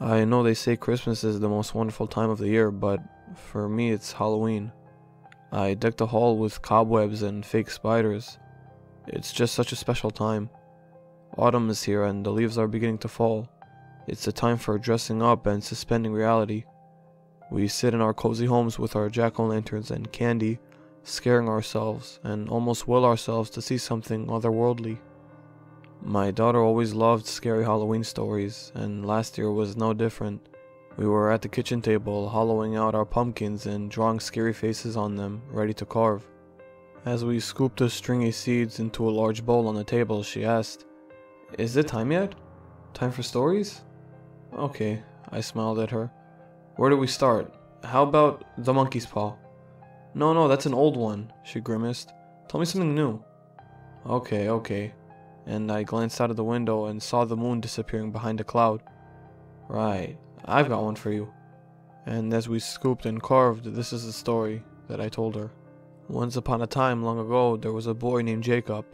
I know they say Christmas is the most wonderful time of the year, but for me it's Halloween. I decked the hall with cobwebs and fake spiders. It's just such a special time. Autumn is here and the leaves are beginning to fall. It's a time for dressing up and suspending reality. We sit in our cozy homes with our jack-o'-lanterns and candy, scaring ourselves and almost will ourselves to see something otherworldly. My daughter always loved scary Halloween stories, and last year was no different. We were at the kitchen table, hollowing out our pumpkins and drawing scary faces on them, ready to carve. As we scooped the stringy seeds into a large bowl on the table, she asked, "Is it time yet? Time for stories?" "Okay," I smiled at her. "Where do we start? How about the monkey's paw?" No, that's an old one," she grimaced. "Tell me something new." Okay. And I glanced out of the window and saw the moon disappearing behind a cloud. "Right, I've got one for you." And as we scooped and carved, this is the story that I told her. Once upon a time, long ago, there was a boy named Jacob,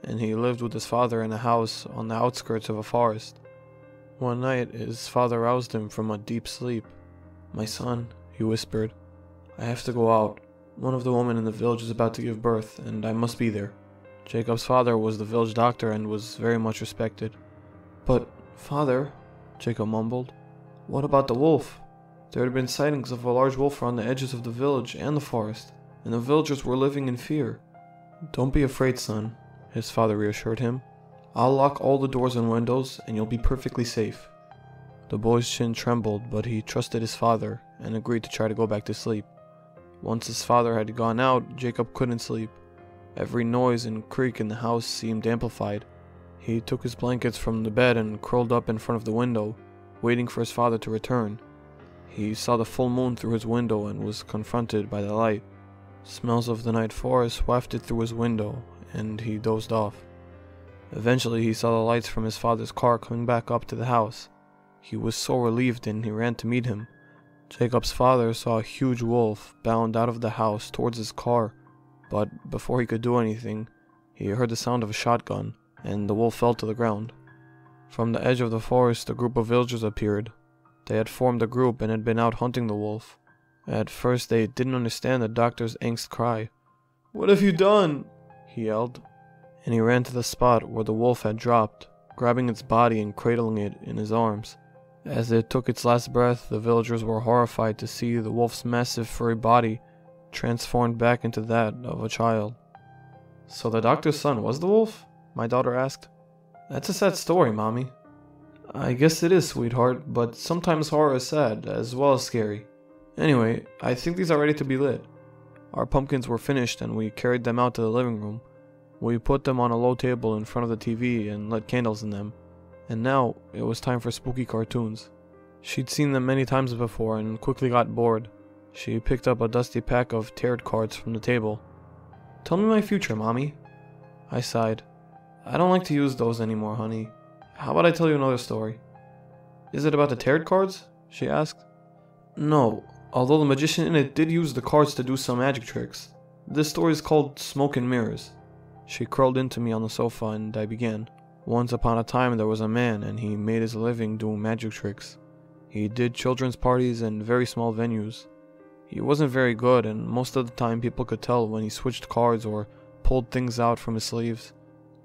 and he lived with his father in a house on the outskirts of a forest. One night, his father roused him from a deep sleep. "My son," he whispered, "I have to go out. One of the women in the village is about to give birth, and I must be there." Jacob's father was the village doctor and was very much respected. "But, father," Jacob mumbled, "what about the wolf? There had been sightings of a large wolf around the edges of the village and the forest, and the villagers were living in fear." "Don't be afraid, son," his father reassured him. "I'll lock all the doors and windows, and you'll be perfectly safe." The boy's chin trembled, but he trusted his father and agreed to try to go back to sleep. Once his father had gone out, Jacob couldn't sleep. Every noise and creak in the house seemed amplified. He took his blankets from the bed and curled up in front of the window, waiting for his father to return. He saw the full moon through his window and was confronted by the light. Smells of the night forest wafted through his window, and he dozed off. Eventually he saw the lights from his father's car coming back up to the house. He was so relieved and he ran to meet him. Jacob's father saw a huge wolf bound out of the house towards his car, but before he could do anything, he heard the sound of a shotgun, and the wolf fell to the ground. From the edge of the forest, a group of villagers appeared. They had formed a group and had been out hunting the wolf. At first they didn't understand the doctor's angst cry. "What have you done?" he yelled, and he ran to the spot where the wolf had dropped, grabbing its body and cradling it in his arms. As it took its last breath, the villagers were horrified to see the wolf's massive furry body transformed back into that of a child. "So the doctor's son was the wolf?" my daughter asked. "That's a sad story, Mommy." "I guess it is, sweetheart, but sometimes horror is sad, as well as scary. Anyway, I think these are ready to be lit." Our pumpkins were finished and we carried them out to the living room. We put them on a low table in front of the TV and lit candles in them. And now, it was time for spooky cartoons. She'd seen them many times before and quickly got bored. She picked up a dusty pack of tarot cards from the table. "Tell me my future, Mommy." I sighed. "I don't like to use those anymore, honey. How about I tell you another story?" "Is it about the tarot cards?" she asked. "No, although the magician in it did use the cards to do some magic tricks. This story is called Smoke and Mirrors." She curled into me on the sofa and I began. Once upon a time there was a man and he made his living doing magic tricks. He did children's parties and very small venues. He wasn't very good, and most of the time people could tell when he switched cards or pulled things out from his sleeves.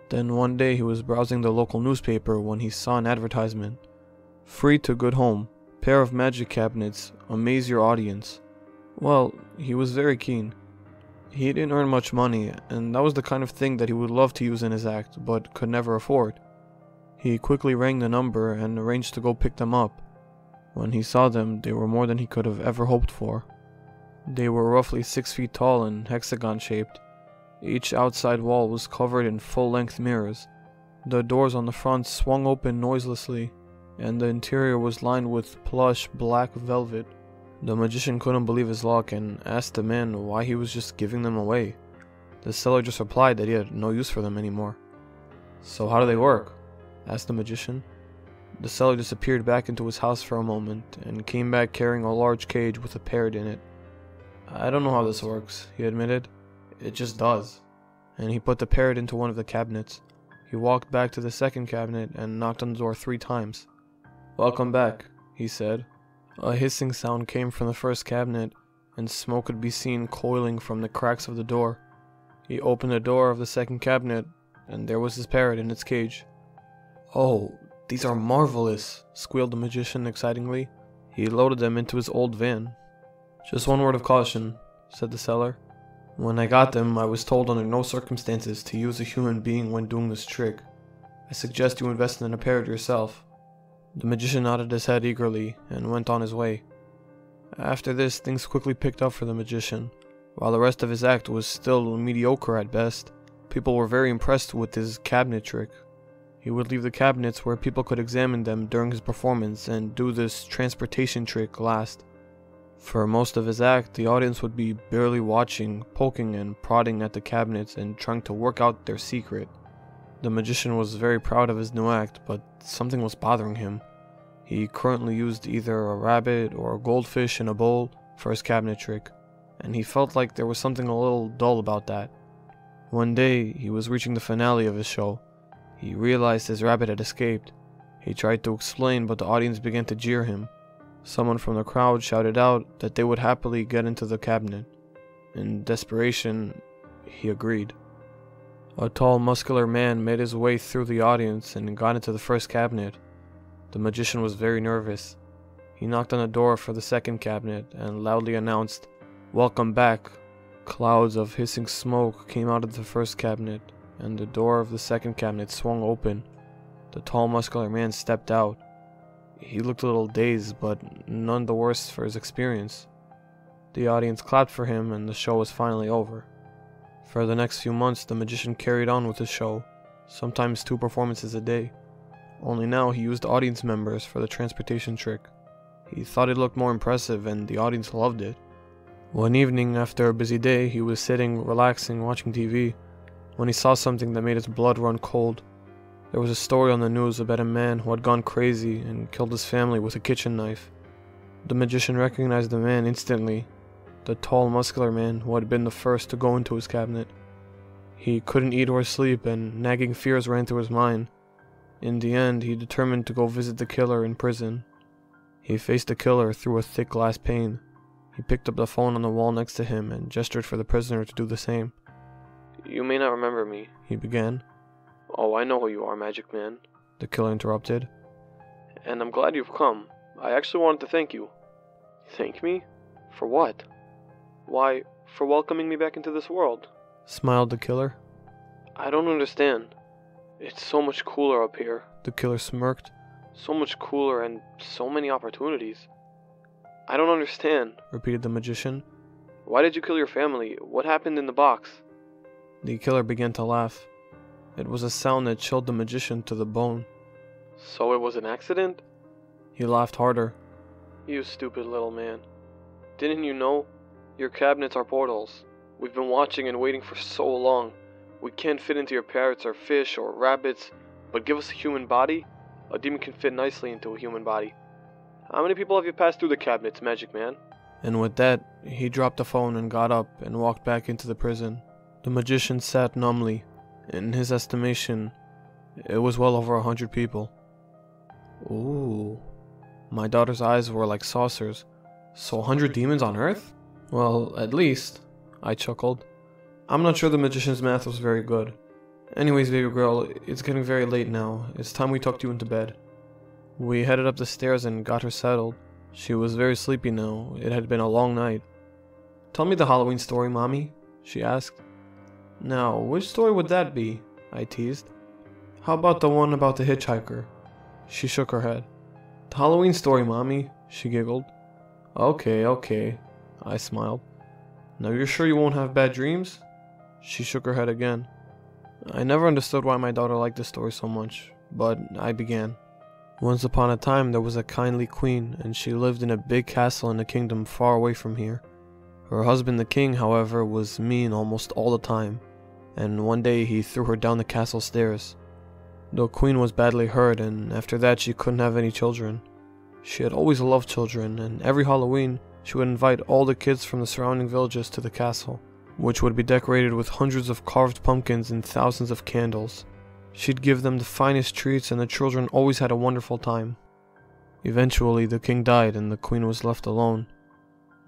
Then one day he was browsing the local newspaper when he saw an advertisement. "Free to good home. Pair of magic cabinets. Amaze your audience." Well, he was very keen. He didn't earn much money, and that was the kind of thing that he would love to use in his act, but could never afford. He quickly rang the number and arranged to go pick them up. When he saw them, they were more than he could have ever hoped for. They were roughly 6 feet tall and hexagon-shaped. Each outside wall was covered in full-length mirrors. The doors on the front swung open noiselessly, and the interior was lined with plush black velvet. The magician couldn't believe his luck and asked the man why he was just giving them away. The seller just replied that he had no use for them anymore. "So how do they work?" asked the magician. The seller disappeared back into his house for a moment and came back carrying a large cage with a parrot in it. "I don't know how this works," he admitted. "It just does." And he put the parrot into one of the cabinets. He walked back to the second cabinet and knocked on the door 3 times. "Welcome back," he said. A hissing sound came from the first cabinet, and smoke could be seen coiling from the cracks of the door. He opened the door of the second cabinet, and there was his parrot in its cage. "Oh, these are marvelous," squealed the magician excitingly. He loaded them into his old van. "Just one word of caution," said the seller. "When I got them, I was told under no circumstances to use a human being when doing this trick. I suggest you invest in a parrot yourself." The magician nodded his head eagerly and went on his way. After this, things quickly picked up for the magician. While the rest of his act was still mediocre at best, people were very impressed with his cabinet trick. He would leave the cabinets where people could examine them during his performance and do this transportation trick last. For most of his act, the audience would be barely watching, poking and prodding at the cabinets and trying to work out their secret. The magician was very proud of his new act, but something was bothering him. He currently used either a rabbit or a goldfish in a bowl for his cabinet trick, and he felt like there was something a little dull about that. One day, he was reaching the finale of his show. He realized his rabbit had escaped. He tried to explain, but the audience began to jeer him. Someone from the crowd shouted out that they would happily get into the cabinet. In desperation, he agreed. A tall, muscular man made his way through the audience and got into the first cabinet. The magician was very nervous. He knocked on the door for the second cabinet and loudly announced, "Welcome back." Clouds of hissing smoke came out of the first cabinet, and the door of the second cabinet swung open. The tall, muscular man stepped out. He looked a little dazed, but none the worse for his experience. The audience clapped for him, and the show was finally over. For the next few months, the magician carried on with his show, sometimes 2 performances a day. Only now he used audience members for the transportation trick. He thought it looked more impressive, and the audience loved it. One evening, after a busy day, he was sitting, relaxing, watching TV, when he saw something that made his blood run cold. There was a story on the news about a man who had gone crazy and killed his family with a kitchen knife. The magician recognized the man instantly, the tall, muscular man who had been the first to go into his cabinet. He couldn't eat or sleep, and nagging fears ran through his mind. In the end, he determined to go visit the killer in prison. He faced the killer through a thick glass pane. He picked up the phone on the wall next to him and gestured for the prisoner to do the same. "You may not remember me," he began. "Oh, I know who you are, Magic Man," the killer interrupted. "And I'm glad you've come. I actually wanted to thank you." "Thank me? For what?" "Why, for welcoming me back into this world," smiled the killer. "I don't understand. It's so much cooler up here," the killer smirked. "So much cooler and so many opportunities." "I don't understand," repeated the magician. "Why did you kill your family? What happened in the box?" The killer began to laugh. It was a sound that chilled the magician to the bone. "So it was an accident?" He laughed harder. "You stupid little man. Didn't you know? Your cabinets are portals. We've been watching and waiting for so long. We can't fit into your parrots or fish or rabbits, but give us a human body? A demon can fit nicely into a human body. How many people have you passed through the cabinets, Magic Man?" And with that, he dropped the phone and got up and walked back into the prison. The magician sat numbly. In his estimation, it was well over 100 people. "Ooh." My daughter's eyes were like saucers. "So 100 demons on Earth?" "Well, at least," I chuckled. I'm not sure the magician's math was very good. Anyways, baby girl, it's getting very late now. It's time we tucked you into bed. We headed up the stairs and got her settled. She was very sleepy now. It had been a long night. "Tell me the Halloween story, Mommy," she asked. "Now, which story would that be?" I teased. "How about the one about the hitchhiker?" She shook her head. "The Halloween story, Mommy," she giggled. Okay, I smiled. "Now you're sure you won't have bad dreams?" She shook her head again. I never understood why my daughter liked this story so much, but I began. Once upon a time there was a kindly queen, and she lived in a big castle in a kingdom far away from here. Her husband the king, however, was mean almost all the time, and one day he threw her down the castle stairs. The queen was badly hurt, and after that she couldn't have any children. She had always loved children, and every Halloween she would invite all the kids from the surrounding villages to the castle, which would be decorated with hundreds of carved pumpkins and thousands of candles. She'd give them the finest treats, and the children always had a wonderful time. Eventually, the king died and the queen was left alone.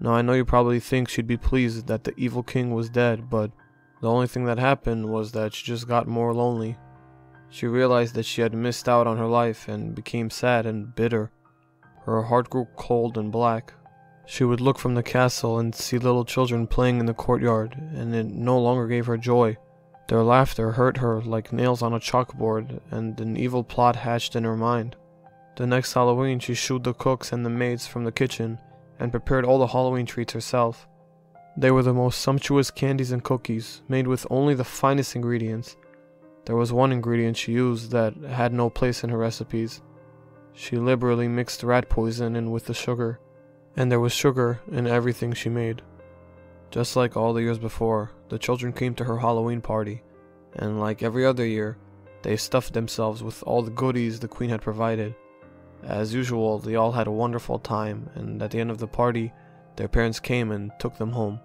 Now, I know you probably think she'd be pleased that the evil king was dead, but the only thing that happened was that she just got more lonely. She realized that she had missed out on her life and became sad and bitter. Her heart grew cold and black. She would look from the castle and see little children playing in the courtyard, and it no longer gave her joy. Their laughter hurt her like nails on a chalkboard, and an evil plot hatched in her mind. The next Halloween, she shooed the cooks and the maids from the kitchen and prepared all the Halloween treats herself. They were the most sumptuous candies and cookies, made with only the finest ingredients. There was one ingredient she used that had no place in her recipes. She liberally mixed rat poison in with the sugar, and there was sugar in everything she made. Just like all the years before, the children came to her Halloween party, and like every other year, they stuffed themselves with all the goodies the queen had provided. As usual, they all had a wonderful time, and at the end of the party, their parents came and took them home.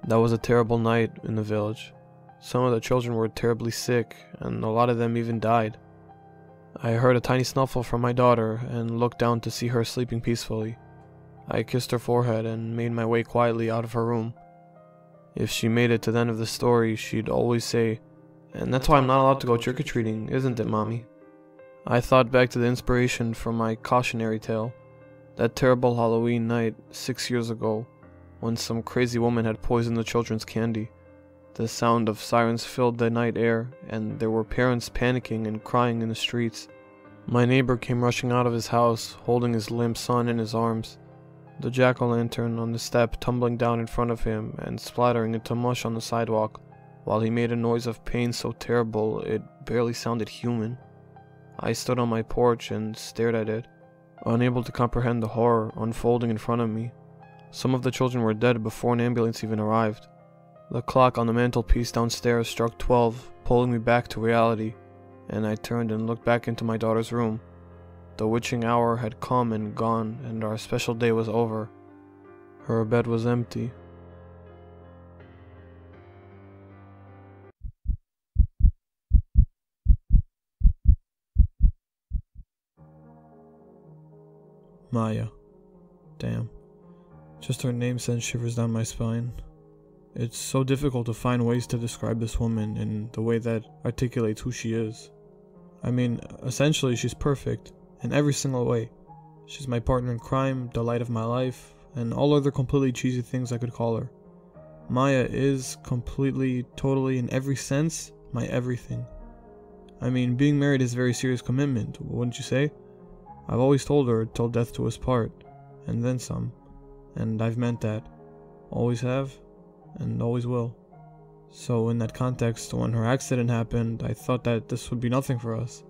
That was a terrible night in the village. Some of the children were terribly sick, and a lot of them even died. I heard a tiny snuffle from my daughter and looked down to see her sleeping peacefully. I kissed her forehead and made my way quietly out of her room. If she made it to the end of the story, she'd always say, "And that's why I'm not allowed to go trick-or-treating, isn't it, Mommy?" I thought back to the inspiration from my cautionary tale. That terrible Halloween night 6 years ago, when some crazy woman had poisoned the children's candy. The sound of sirens filled the night air, and there were parents panicking and crying in the streets. My neighbor came rushing out of his house, holding his limp son in his arms. The jack-o'-lantern on the step tumbling down in front of him and splattering into mush on the sidewalk, while he made a noise of pain so terrible it barely sounded human. I stood on my porch and stared at it, unable to comprehend the horror unfolding in front of me. Some of the children were dead before an ambulance even arrived. The clock on the mantelpiece downstairs struck 12, pulling me back to reality, and I turned and looked back into my daughter's room. The witching hour had come and gone, and our special day was over. Her bed was empty. Maya. Damn. Just her name sends shivers down my spine. It's so difficult to find ways to describe this woman in the way that articulates who she is. I mean, essentially she's perfect, in every single way. She's my partner in crime, the light of my life, and all other completely cheesy things I could call her. Maya is completely, totally, in every sense, my everything. I mean, being married is a very serious commitment, wouldn't you say? I've always told her, till death do us part, and then some. And I've meant that. Always have, and always will. So in that context, when her accident happened, I thought that this would be nothing for us.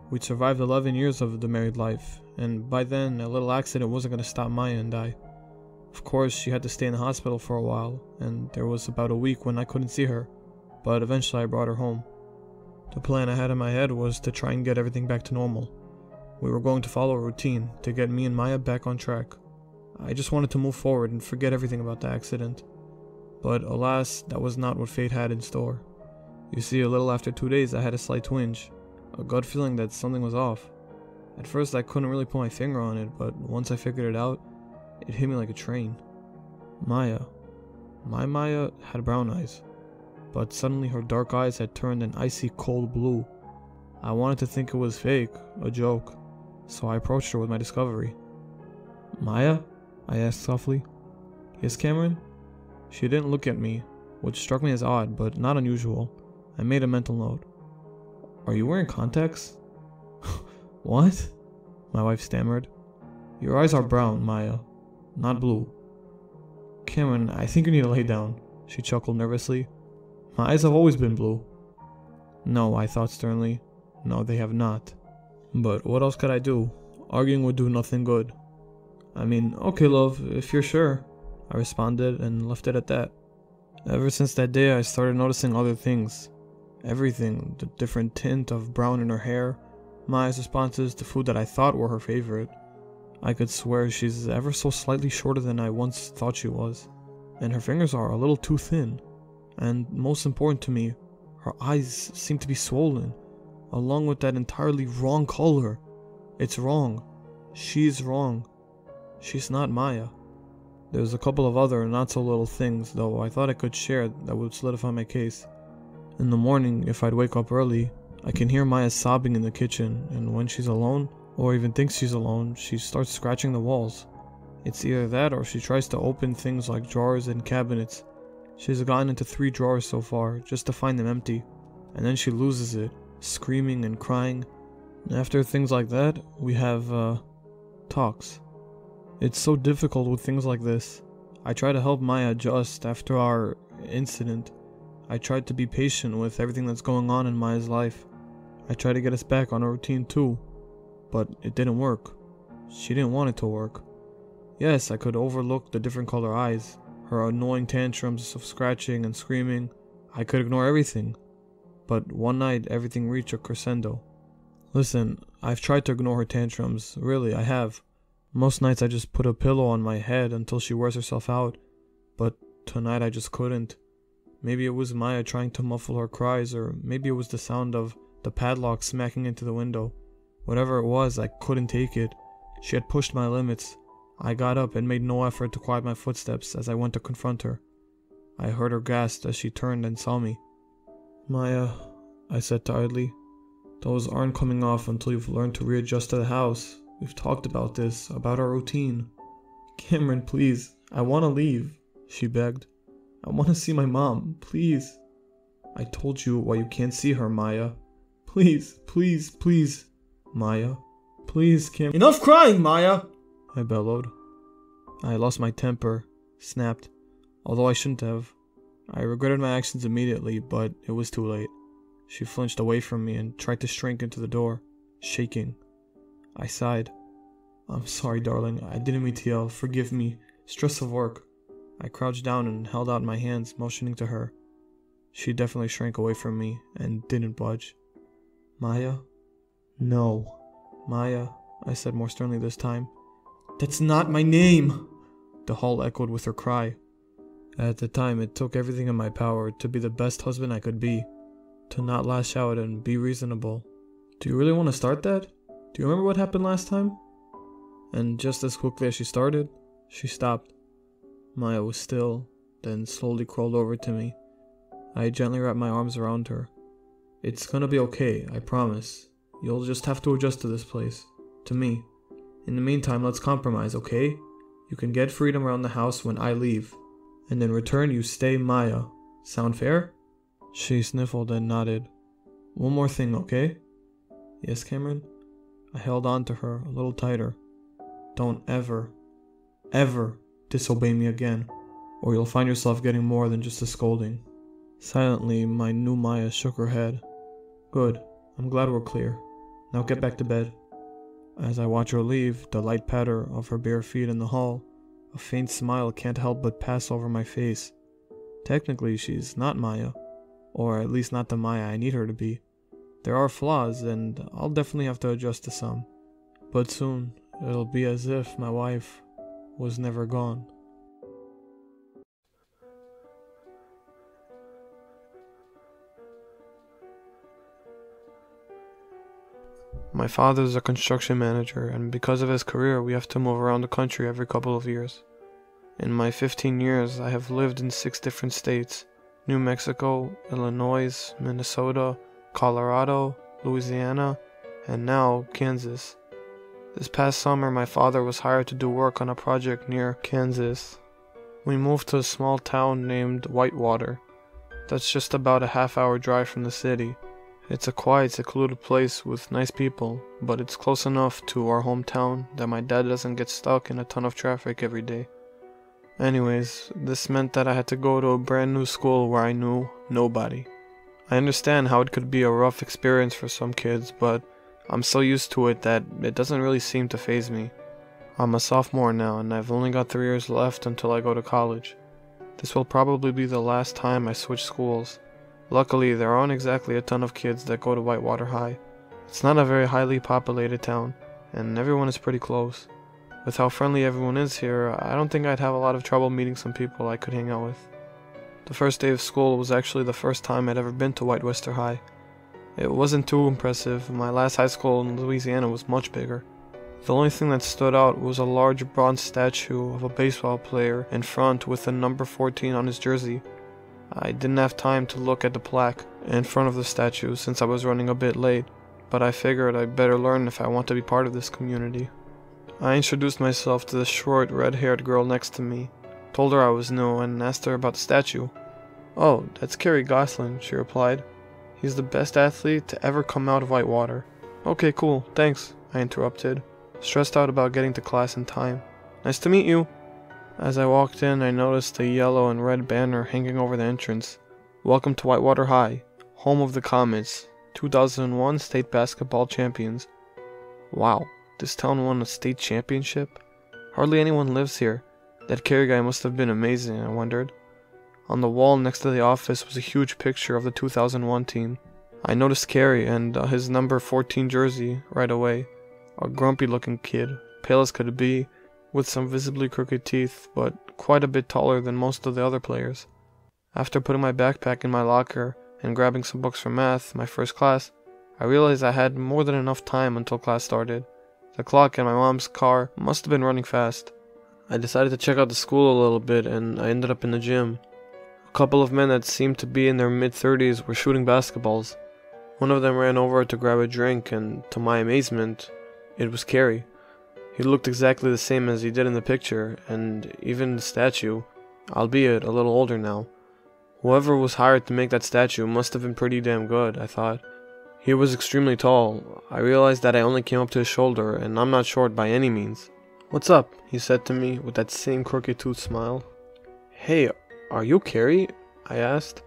We'd survived 11 years of the married life, and by then, a little accident wasn't going to stop Maya and I. Of course, she had to stay in the hospital for a while, and there was about a week when I couldn't see her, but eventually I brought her home. The plan I had in my head was to try and get everything back to normal. We were going to follow a routine to get me and Maya back on track. I just wanted to move forward and forget everything about the accident. But alas, that was not what fate had in store. You see, a little after 2 days I had a slight twinge, a gut feeling that something was off. At first I couldn't really put my finger on it, but once I figured it out, it hit me like a train. Maya. My Maya had brown eyes, but suddenly her dark eyes had turned an icy cold blue. I wanted to think it was fake, a joke, so I approached her with my discovery. "Maya?" I asked softly. "Yes, Cameron?" She didn't look at me, which struck me as odd, but not unusual. I made a mental note. "Are you wearing contacts?" "What?" my wife stammered. "Your eyes are brown, Maya, not blue." "Cameron, I think you need to lay down," she chuckled nervously. "My eyes have always been blue." "No," I thought sternly. "No, they have not." But what else could I do? Arguing would do nothing good. "I mean, okay, love, if you're sure," I responded and left it at that. Ever since that day, I started noticing other things. Everything, the different tint of brown in her hair, Maya's responses to food that I thought were her favorite. I could swear she's ever so slightly shorter than I once thought she was. And her fingers are a little too thin. And most important to me, her eyes seem to be swollen, along with that entirely wrong color. It's wrong. She's wrong. She's not Maya. There's a couple of other not so little things, though, I thought I could share that would solidify my case. In the morning, if I'd wake up early, I can hear Maya sobbing in the kitchen, and when she's alone, or even thinks she's alone, she starts scratching the walls. It's either that or she tries to open things like drawers and cabinets. She's gotten into 3 drawers so far, just to find them empty, and then she loses it, screaming and crying. After things like that, we have, talks. It's so difficult with things like this. I try to help Maya adjust after our incident. I tried to be patient with everything that's going on in Maya's life. I tried to get us back on a routine too, but it didn't work. She didn't want it to work. Yes, I could overlook the different color eyes, her annoying tantrums of scratching and screaming. I could ignore everything. But one night, everything reached a crescendo. Listen, I've tried to ignore her tantrums. Really, I have. Most nights I just put a pillow on my head until she wears herself out. But tonight I just couldn't. Maybe it was Maya trying to muffle her cries, or maybe it was the sound of the padlock smacking into the window. Whatever it was, I couldn't take it. She had pushed my limits. I got up and made no effort to quiet my footsteps as I went to confront her. I heard her gasp as she turned and saw me. "Maya," I said tiredly, "those aren't coming off until you've learned to readjust to the house. We've talked about this, about our routine." "Cameron, please, I want to leave," she begged. "I want to see my mom, please." "I told you why you can't see her, Maya. Please, please, please, Maya. Please, Cameron." "Enough crying, Maya!" I bellowed. I lost my temper, snapped, although I shouldn't have. I regretted my actions immediately, but it was too late. She flinched away from me and tried to shrink into the door, shaking. I sighed. "I'm sorry, darling. I didn't mean to yell. Forgive me. Stress of work." I crouched down and held out my hands, motioning to her. She definitely shrank away from me and didn't budge. "Maya?" "No. Maya," I said more sternly this time. "That's not my name!" The hall echoed with her cry. At the time, it took everything in my power to be the best husband I could be, to not lash out and be reasonable. "Do you really want to start that? Do you remember what happened last time?" And just as quickly as she started, she stopped. Maya was still, then slowly crawled over to me. I gently wrapped my arms around her. "It's gonna be okay, I promise. You'll just have to adjust to this place. To me. In the meantime, let's compromise, okay? You can get freedom around the house when I leave. And in return, you stay Maya. Sound fair?" She sniffled and nodded. "One more thing, okay?" "Yes, Cameron?" I held on to her a little tighter. "Don't ever, ever disobey me again, or you'll find yourself getting more than just a scolding." Silently, my new Maya shook her head. "Good. I'm glad we're clear. Now get back to bed." As I watch her leave, the light patter of her bare feet in the hall, a faint smile can't help but pass over my face. Technically, she's not Maya, or at least not the Maya I need her to be. There are flaws, and I'll definitely have to adjust to some. But soon, it'll be as if my wife was never gone. My father's a construction manager, and because of his career, we have to move around the country every couple of years. In my 15 years, I have lived in 6 different states: New Mexico, Illinois, Minnesota, Colorado, Louisiana, and now Kansas. This past summer, my father was hired to do work on a project near Kansas. We moved to a small town named Whitewater. That's just about a half-hour drive from the city. It's a quiet, secluded place with nice people, but it's close enough to our hometown that my dad doesn't get stuck in a ton of traffic every day. Anyways, this meant that I had to go to a brand new school where I knew nobody. I understand how it could be a rough experience for some kids, but I'm so used to it that it doesn't really seem to faze me. I'm a sophomore now, and I've only got 3 years left until I go to college. This will probably be the last time I switch schools. Luckily, there aren't exactly a ton of kids that go to Whitewater High. It's not a very highly populated town, and everyone is pretty close. With how friendly everyone is here, I don't think I'd have a lot of trouble meeting some people I could hang out with. The first day of school was actually the first time I'd ever been to Whitewater High. It wasn't too impressive. My last high school in Louisiana was much bigger. The only thing that stood out was a large bronze statue of a baseball player in front with the number 14 on his jersey. I didn't have time to look at the plaque in front of the statue since I was running a bit late, but I figured I'd better learn if I want to be part of this community. I introduced myself to the short, red-haired girl next to me, told her I was new, and asked her about the statue. "Oh, that's Kerry Gosselin," she replied. "He's the best athlete to ever come out of Whitewater." "Okay, cool, thanks," I interrupted, stressed out about getting to class in time. "Nice to meet you." As I walked in, I noticed a yellow and red banner hanging over the entrance. "Welcome to Whitewater High, home of the Comets, 2001 state basketball champions." Wow, this town won a state championship? Hardly anyone lives here. That Kerry guy must have been amazing, I wondered. On the wall next to the office was a huge picture of the 2001 team. I noticed Kerry and his number 14 jersey right away. A grumpy looking kid, pale as could be, with some visibly crooked teeth, but quite a bit taller than most of the other players. After putting my backpack in my locker and grabbing some books for math, my first class, I realized I had more than enough time until class started. The clock in my mom's car must have been running fast. I decided to check out the school a little bit, and I ended up in the gym. A couple of men that seemed to be in their mid-30s were shooting basketballs. One of them ran over to grab a drink, and to my amazement, it was Kerry. He looked exactly the same as he did in the picture, and even the statue, albeit a little older now. Whoever was hired to make that statue must have been pretty damn good, I thought. He was extremely tall. I realized that I only came up to his shoulder, and I'm not short by any means. "What's up?" he said to me with that same crooked tooth smile. "Hey, are you Kerry?" I asked.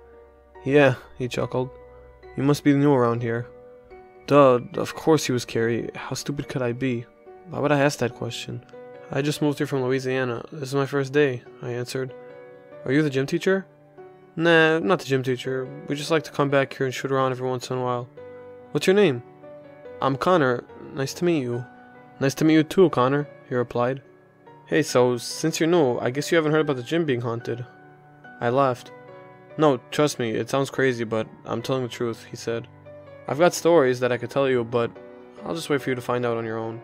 "Yeah," he chuckled. "You must be new around here." Duh, of course he was Kerry. How stupid could I be? Why would I ask that question? "I just moved here from Louisiana. This is my first day," I answered. "Are you the gym teacher?" "Nah, not the gym teacher. We just like to come back here and shoot around every once in a while." "What's your name?" "I'm Connor. Nice to meet you." "Nice to meet you too, Connor," he replied. "Hey, so since you're new, I guess you haven't heard about the gym being haunted." I laughed. "No, trust me, it sounds crazy, but I'm telling the truth," he said. "I've got stories that I could tell you, but I'll just wait for you to find out on your own."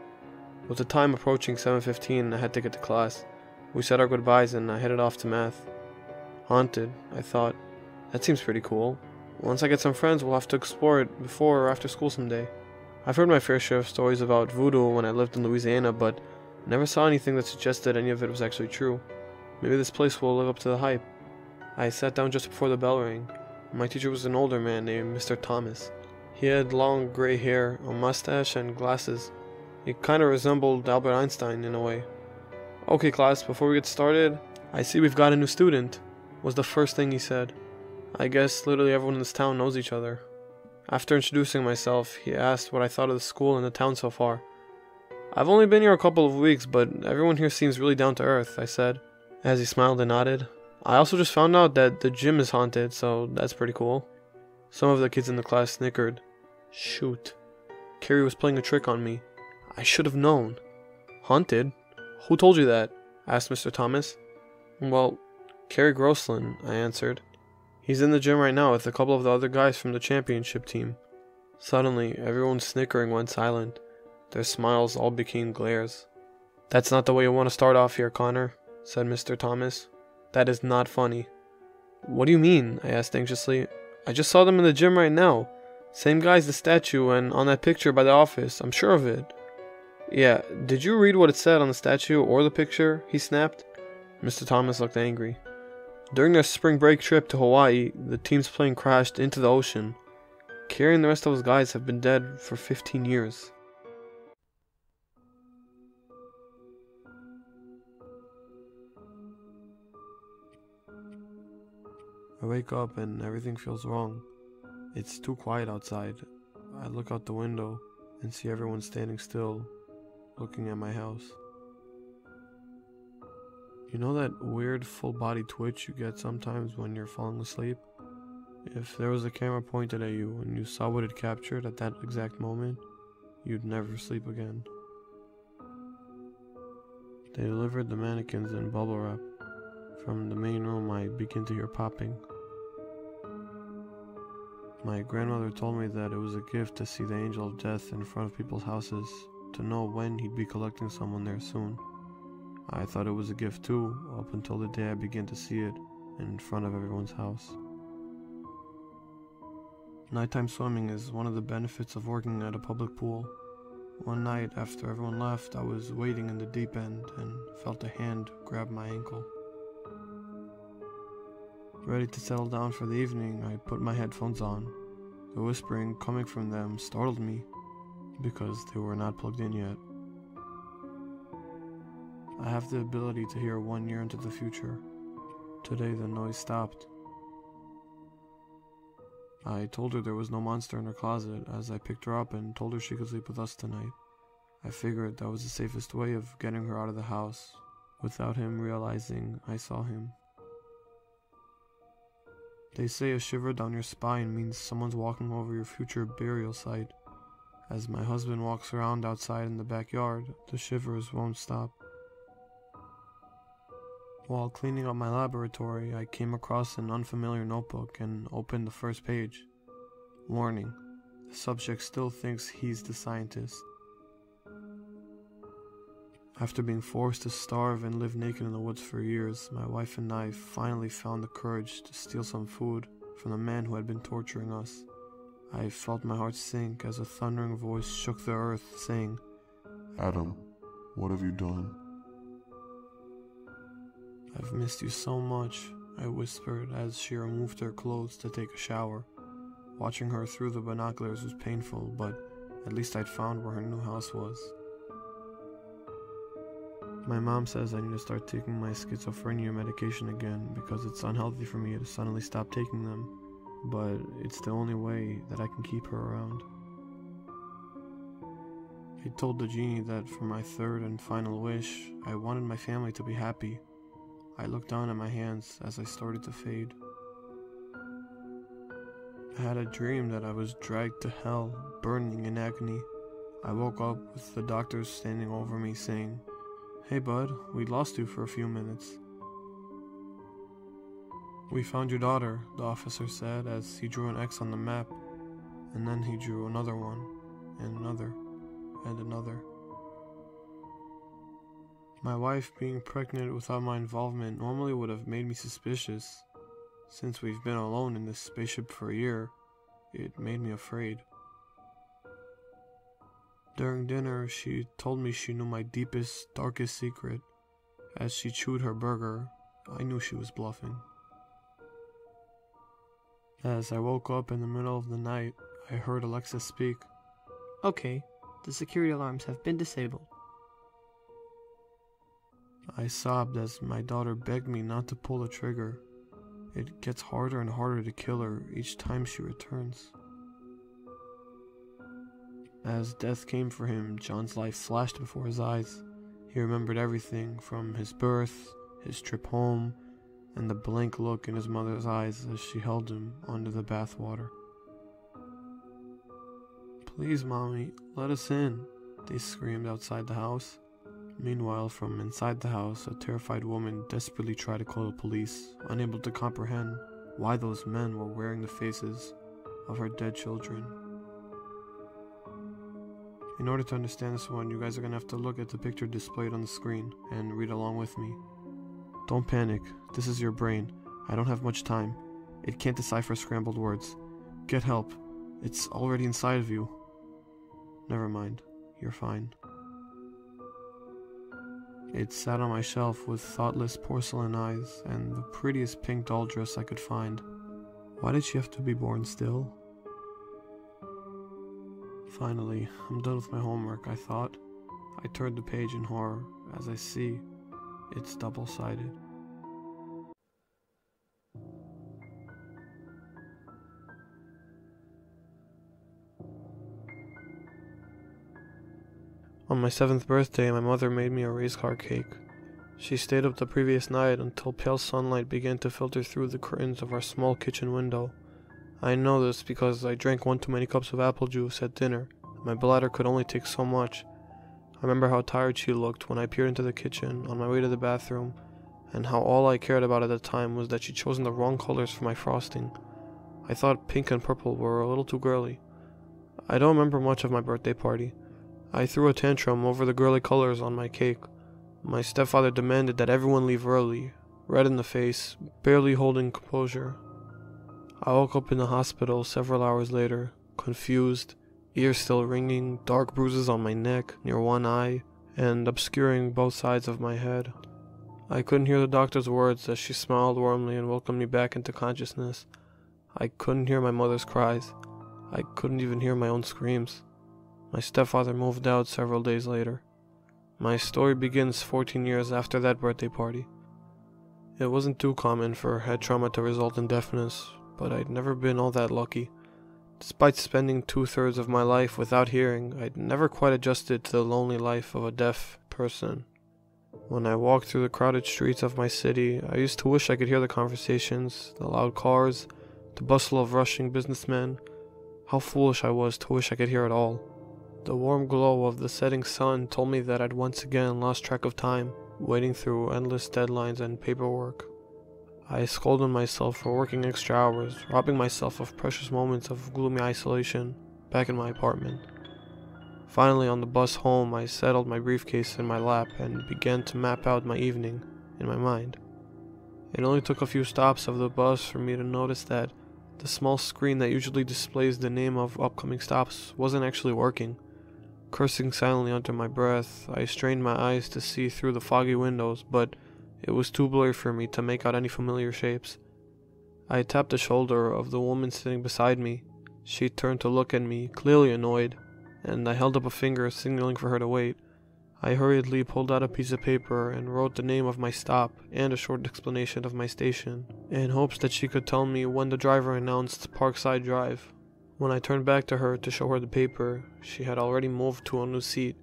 With the time approaching 7:15, I had to get to class. We said our goodbyes and I headed off to math. Haunted, I thought. That seems pretty cool. Once I get some friends, we'll have to explore it before or after school someday. I've heard my fair share of stories about voodoo when I lived in Louisiana, but never saw anything that suggested any of it was actually true. Maybe this place will live up to the hype. I sat down just before the bell rang. My teacher was an older man named Mr. Thomas. He had long gray hair, a mustache, and glasses. He kind of resembled Albert Einstein in a way. "Okay, class, before we get started, I see we've got a new student," was the first thing he said. I guess literally everyone in this town knows each other. After introducing myself, he asked what I thought of the school and the town so far. "I've only been here a couple of weeks, but everyone here seems really down to earth," I said, as he smiled and nodded. "I also just found out that the gym is haunted, so that's pretty cool." Some of the kids in the class snickered. Shoot. Kerry was playing a trick on me. I should have known. "Haunted? Who told you that?" asked Mr. Thomas. "Well, Kerry Gosselin," I answered. "He's in the gym right now with a couple of the other guys from the championship team." Suddenly, everyone's snickering went silent. Their smiles all became glares. "That's not the way you want to start off here, Connor," said Mr. Thomas. "That is not funny." "What do you mean?" I asked anxiously. "I just saw them in the gym right now. Same guy as the statue and on that picture by the office, I'm sure of it." "Yeah, did you read what it said on the statue or the picture?" he snapped. Mr. Thomas looked angry. "During their spring break trip to Hawaii, the team's plane crashed into the ocean. Kerry and the rest of those guys have been dead for 15 years. I wake up and everything feels wrong. It's too quiet outside. I look out the window and see everyone standing still, looking at my house. You know that weird full body twitch you get sometimes when you're falling asleep? If there was a camera pointed at you and you saw what it captured at that exact moment, you'd never sleep again. They delivered the mannequins in bubble wrap. From the main room I begin to hear popping. My grandmother told me that it was a gift to see the angel of death in front of people's houses, to know when he'd be collecting someone there soon. I thought it was a gift too, up until the day I began to see it in front of everyone's house. Nighttime swimming is one of the benefits of working at a public pool. One night, after everyone left, I was wading in the deep end and felt a hand grab my ankle. Ready to settle down for the evening, I put my headphones on. The whispering coming from them startled me, because they were not plugged in yet. I have the ability to hear 1 year into the future. Today the noise stopped. I told her there was no monster in her closet as I picked her up and told her she could sleep with us tonight. I figured that was the safest way of getting her out of the house, without him realizing I saw him. They say a shiver down your spine means someone's walking over your future burial site. As my husband walks around outside in the backyard, the shivers won't stop. While cleaning up my laboratory, I came across an unfamiliar notebook and opened the first page. Warning: the subject still thinks he's the scientist. After being forced to starve and live naked in the woods for years, my wife and I finally found the courage to steal some food from the man who had been torturing us. I felt my heart sink as a thundering voice shook the earth, saying, "Adam, what have you done?" "I've missed you so much," I whispered as she removed her clothes to take a shower. Watching her through the binoculars was painful, but at least I'd found where her new house was. My mom says I need to start taking my schizophrenia medication again because it's unhealthy for me to suddenly stop taking them, but it's the only way that I can keep her around. I told the genie that for my third and final wish, I wanted my family to be happy. I looked down at my hands as I started to fade. I had a dream that I was dragged to hell, burning in agony. I woke up with the doctors standing over me saying, "Hey bud, we lost you for a few minutes." "We found your daughter," the officer said as he drew an X on the map, and then he drew another one, and another, and another. My wife being pregnant without my involvement normally would have made me suspicious. Since we've been alone in this spaceship for a year, it made me afraid. During dinner, she told me she knew my deepest, darkest secret. As she chewed her burger, I knew she was bluffing. As I woke up in the middle of the night, I heard Alexa speak. "Okay, the security alarms have been disabled." I sobbed as my daughter begged me not to pull the trigger. It gets harder and harder to kill her each time she returns. As death came for him, John's life flashed before his eyes. He remembered everything from his birth, his trip home, and the blank look in his mother's eyes as she held him under the bathwater. "Please, Mommy, let us in," they screamed outside the house. Meanwhile, from inside the house, a terrified woman desperately tried to call the police, unable to comprehend why those men were wearing the faces of her dead children. In order to understand this one, you guys are going to have to look at the picture displayed on the screen and read along with me. Don't panic, this is your brain. I don't have much time. It can't decipher scrambled words. Get help. It's already inside of you. Never mind, you're fine. It sat on my shelf with thoughtless porcelain eyes and the prettiest pink doll dress I could find. Why did she have to be born still? Finally, I'm done with my homework, I thought. I turned the page in horror as I see it's double-sided. On my 7th birthday, my mother made me a race car cake. She stayed up the previous night until pale sunlight began to filter through the curtains of our small kitchen window. I know this because I drank one too many cups of apple juice at dinner. My bladder could only take so much. I remember how tired she looked when I peered into the kitchen on my way to the bathroom, and how all I cared about at the time was that she'd chosen the wrong colors for my frosting. I thought pink and purple were a little too girly. I don't remember much of my birthday party. I threw a tantrum over the girly colors on my cake. My stepfather demanded that everyone leave early, red in the face, barely holding composure. I woke up in the hospital several hours later, confused, ears still ringing, dark bruises on my neck, near one eye, and obscuring both sides of my head. I couldn't hear the doctor's words as she smiled warmly and welcomed me back into consciousness. I couldn't hear my mother's cries. I couldn't even hear my own screams. My stepfather moved out several days later. My story begins 14 years after that birthday party. It wasn't too common for head trauma to result in deafness, but I'd never been all that lucky. Despite spending 2/3 of my life without hearing, I'd never quite adjusted to the lonely life of a deaf person. When I walked through the crowded streets of my city, I used to wish I could hear the conversations, the loud cars, the bustle of rushing businessmen. How foolish I was to wish I could hear it all. The warm glow of the setting sun told me that I'd once again lost track of time, waiting through endless deadlines and paperwork. I scolded myself for working extra hours, robbing myself of precious moments of gloomy isolation back in my apartment. Finally, on the bus home, I settled my briefcase in my lap and began to map out my evening in my mind. It only took a few stops of the bus for me to notice that the small screen that usually displays the name of upcoming stops wasn't actually working. Cursing silently under my breath, I strained my eyes to see through the foggy windows, but it was too blurry for me to make out any familiar shapes. I tapped the shoulder of the woman sitting beside me. She turned to look at me, clearly annoyed, and I held up a finger signaling for her to wait. I hurriedly pulled out a piece of paper and wrote the name of my stop and a short explanation of my station, in hopes that she could tell me when the driver announced Parkside Drive. When I turned back to her to show her the paper, she had already moved to a new seat.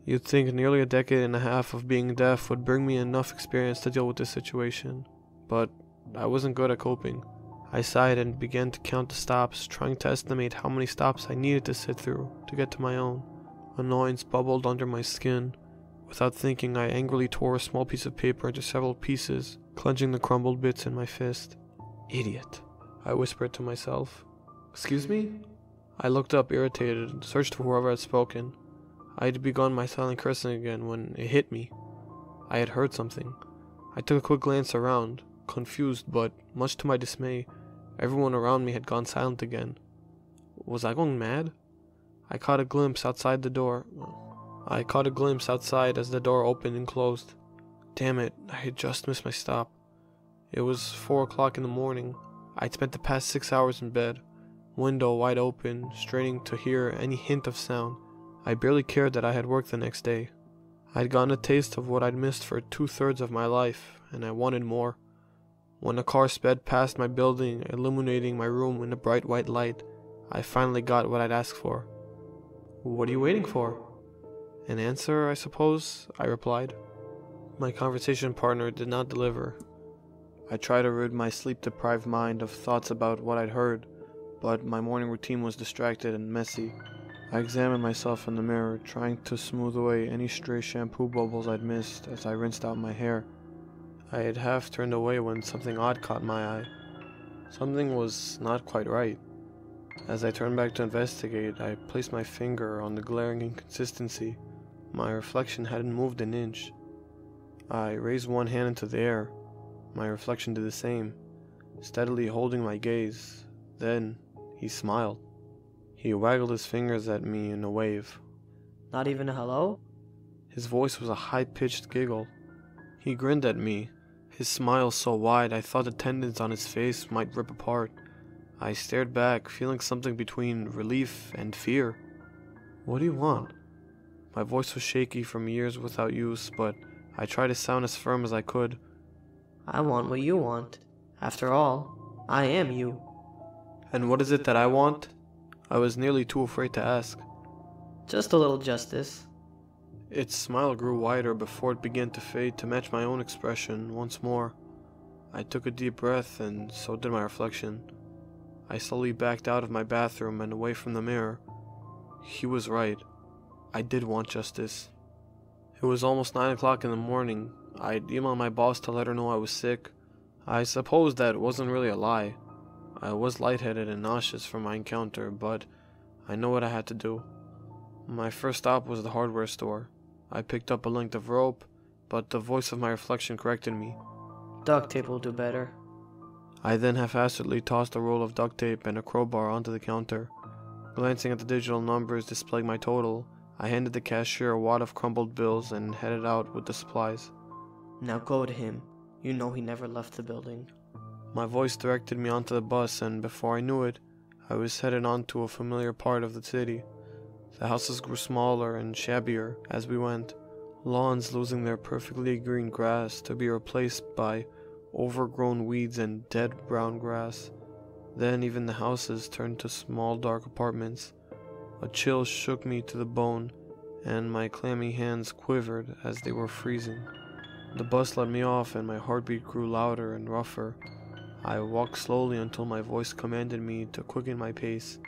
You'd think nearly a decade and a half of being deaf would bring me enough experience to deal with this situation, but I wasn't good at coping. I sighed and began to count the stops, trying to estimate how many stops I needed to sit through to get to my own. Annoyance bubbled under my skin. Without thinking, I angrily tore a small piece of paper into several pieces, clenching the crumbled bits in my fist. Idiot, I whispered to myself. Excuse me? I looked up irritated and searched for whoever had spoken. I had begun my silent cursing again when it hit me. I had heard something. I took a quick glance around, confused, but much to my dismay, everyone around me had gone silent again. Was I going mad? I caught a glimpse outside as the door opened and closed. Damn it, I had just missed my stop. It was 4 o'clock in the morning. I'd spent the past 6 hours in bed, window wide open, straining to hear any hint of sound. I barely cared that I had work the next day. I'd gotten a taste of what I'd missed for 2/3 of my life, and I wanted more. When a car sped past my building, illuminating my room in a bright white light, I finally got what I'd asked for. What are you waiting for? An answer, I suppose, I replied. My conversation partner did not deliver. I tried to rid my sleep-deprived mind of thoughts about what I'd heard, but my morning routine was distracted and messy. I examined myself in the mirror, trying to smooth away any stray shampoo bubbles I'd missed as I rinsed out my hair. I had half turned away when something odd caught my eye. Something was not quite right. As I turned back to investigate, I placed my finger on the glaring inconsistency. My reflection hadn't moved an inch. I raised one hand into the air. My reflection did the same, steadily holding my gaze. Then, he smiled. He waggled his fingers at me in a wave. Not even a hello? His voice was a high-pitched giggle. He grinned at me, his smile so wide I thought the tendons on his face might rip apart. I stared back, feeling something between relief and fear. What do you want? My voice was shaky from years without use, but I tried to sound as firm as I could. I want what you want. After all, I am you. And what is it that I want? I was nearly too afraid to ask. Just a little justice. Its smile grew wider before it began to fade to match my own expression once more. I took a deep breath, and so did my reflection. I slowly backed out of my bathroom and away from the mirror. He was right. I did want justice. It was almost 9 o'clock in the morning. I'd emailed my boss to let her know I was sick. I suppose that wasn't really a lie. I was lightheaded and nauseous from my encounter, but I know what I had to do. My first stop was the hardware store. I picked up a length of rope, but the voice of my reflection corrected me. Duct tape will do better. I then haphazardly tossed a roll of duct tape and a crowbar onto the counter. Glancing at the digital numbers displaying my total, I handed the cashier a wad of crumpled bills and headed out with the supplies. Now go to him. You know he never left the building. My voice directed me onto the bus, and before I knew it, I was headed onto a familiar part of the city. The houses grew smaller and shabbier as we went, lawns losing their perfectly green grass to be replaced by overgrown weeds and dead brown grass. Then even the houses turned to small dark apartments. A chill shook me to the bone, and my clammy hands quivered as they were freezing. The bus let me off, and my heartbeat grew louder and rougher. I walked slowly until my voice commanded me to quicken my pace.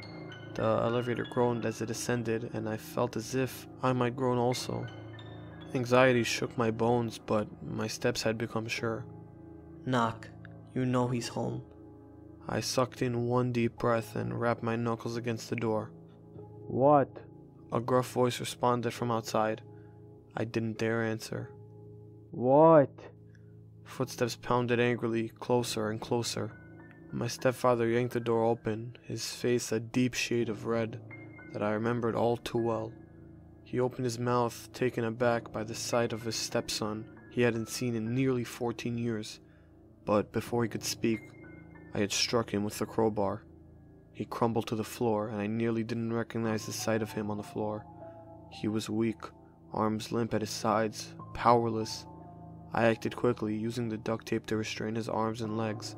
The elevator groaned as it ascended, and I felt as if I might groan also. Anxiety shook my bones, but my steps had become sure. Knock. You know he's home. I sucked in one deep breath and rapped my knuckles against the door. What? A gruff voice responded from outside. I didn't dare answer. What? Footsteps pounded angrily, closer and closer. My stepfather yanked the door open, his face a deep shade of red that I remembered all too well. He opened his mouth, taken aback by the sight of his stepson he hadn't seen in nearly 14 years. But before he could speak, I had struck him with the crowbar. He crumbled to the floor, and I nearly didn't recognize the sight of him on the floor. He was weak, arms limp at his sides, powerless. I acted quickly, using the duct tape to restrain his arms and legs,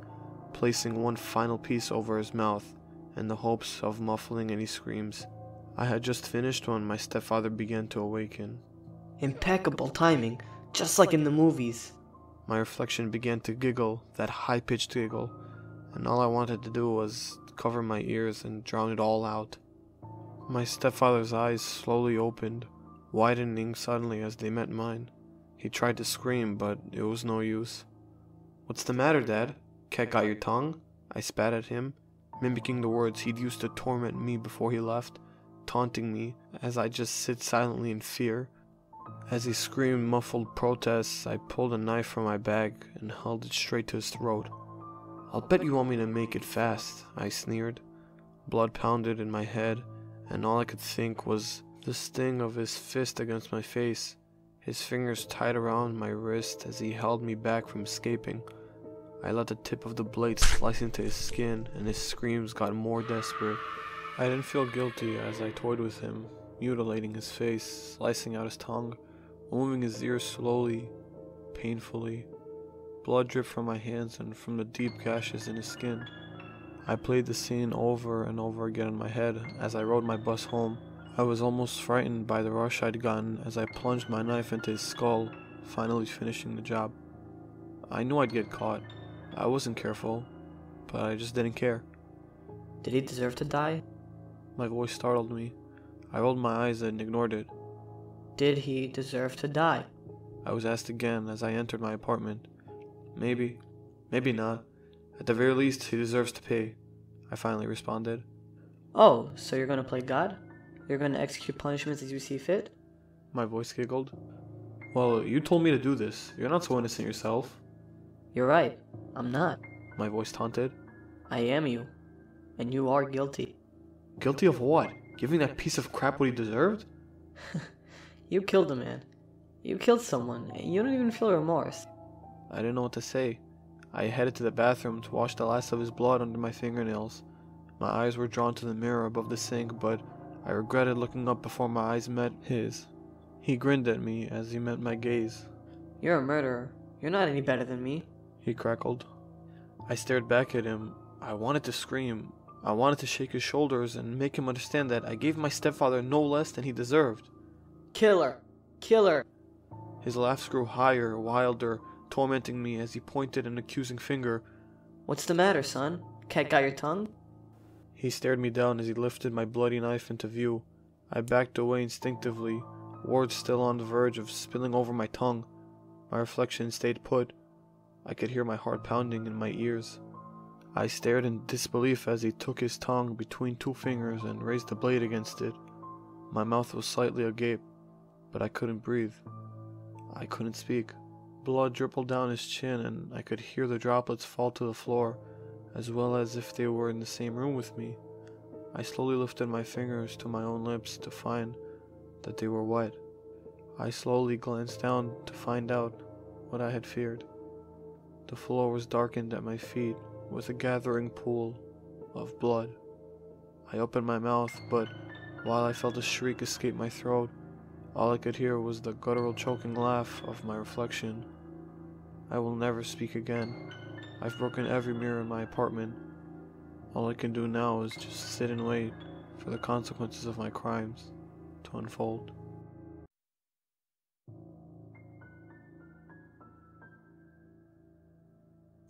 placing one final piece over his mouth, in the hopes of muffling any screams. I had just finished when my stepfather began to awaken. Impeccable timing, just like in the movies. My reflection began to giggle, that high-pitched giggle, and all I wanted to do was cover my ears and drown it all out. My stepfather's eyes slowly opened, widening suddenly as they met mine. He tried to scream, but it was no use. "What's the matter, Dad? Cat got your tongue?" I spat at him, mimicking the words he'd used to torment me before he left, taunting me as I just sit silently in fear. As he screamed muffled protests, I pulled a knife from my bag and held it straight to his throat. "I'll bet you want me to make it fast," I sneered. Blood pounded in my head, and all I could think was the sting of his fist against my face, his fingers tight around my wrist as he held me back from escaping. I let the tip of the blade slice into his skin, and his screams got more desperate. I didn't feel guilty as I toyed with him, mutilating his face, slicing out his tongue, moving his ears slowly, painfully. Blood dripped from my hands and from the deep gashes in his skin. I played the scene over and over again in my head as I rode my bus home. I was almost frightened by the rush I'd gotten as I plunged my knife into his skull, finally finishing the job. I knew I'd get caught. I wasn't careful, but I just didn't care. Did he deserve to die? My voice startled me. I rolled my eyes and ignored it. Did he deserve to die? I was asked again as I entered my apartment. Maybe. Maybe not. At the very least, he deserves to pay, I finally responded. Oh, so you're gonna play God? You're gonna execute punishments as you see fit? My voice giggled. "Well, you told me to do this. You're not so innocent yourself." You're right. I'm not. My voice taunted. I am you. And you are guilty. Guilty of what? Giving that piece of crap what he deserved? You killed a man. You killed someone, and you don't even feel remorse. I didn't know what to say. I headed to the bathroom to wash the last of his blood under my fingernails. My eyes were drawn to the mirror above the sink, but I regretted looking up before my eyes met his. He grinned at me as he met my gaze. You're a murderer. You're not any better than me. He crackled. I stared back at him. I wanted to scream. I wanted to shake his shoulders and make him understand that I gave my stepfather no less than he deserved. Killer! Killer! His laughs grew higher, wilder, tormenting me as he pointed an accusing finger. What's the matter, son? Cat got your tongue? He stared me down as he lifted my bloody knife into view. I backed away instinctively, words still on the verge of spilling over my tongue. My reflection stayed put. I could hear my heart pounding in my ears. I stared in disbelief as he took his tongue between two fingers and raised the blade against it. My mouth was slightly agape, but I couldn't breathe. I couldn't speak. Blood dribbled down his chin, and I could hear the droplets fall to the floor, as well as if they were in the same room with me. I slowly lifted my fingers to my own lips to find that they were wet. I slowly glanced down to find out what I had feared. The floor was darkened at my feet with a gathering pool of blood. I opened my mouth, but while I felt a shriek escape my throat, all I could hear was the guttural choking laugh of my reflection. I will never speak again. I've broken every mirror in my apartment. All I can do now is just sit and wait for the consequences of my crimes to unfold.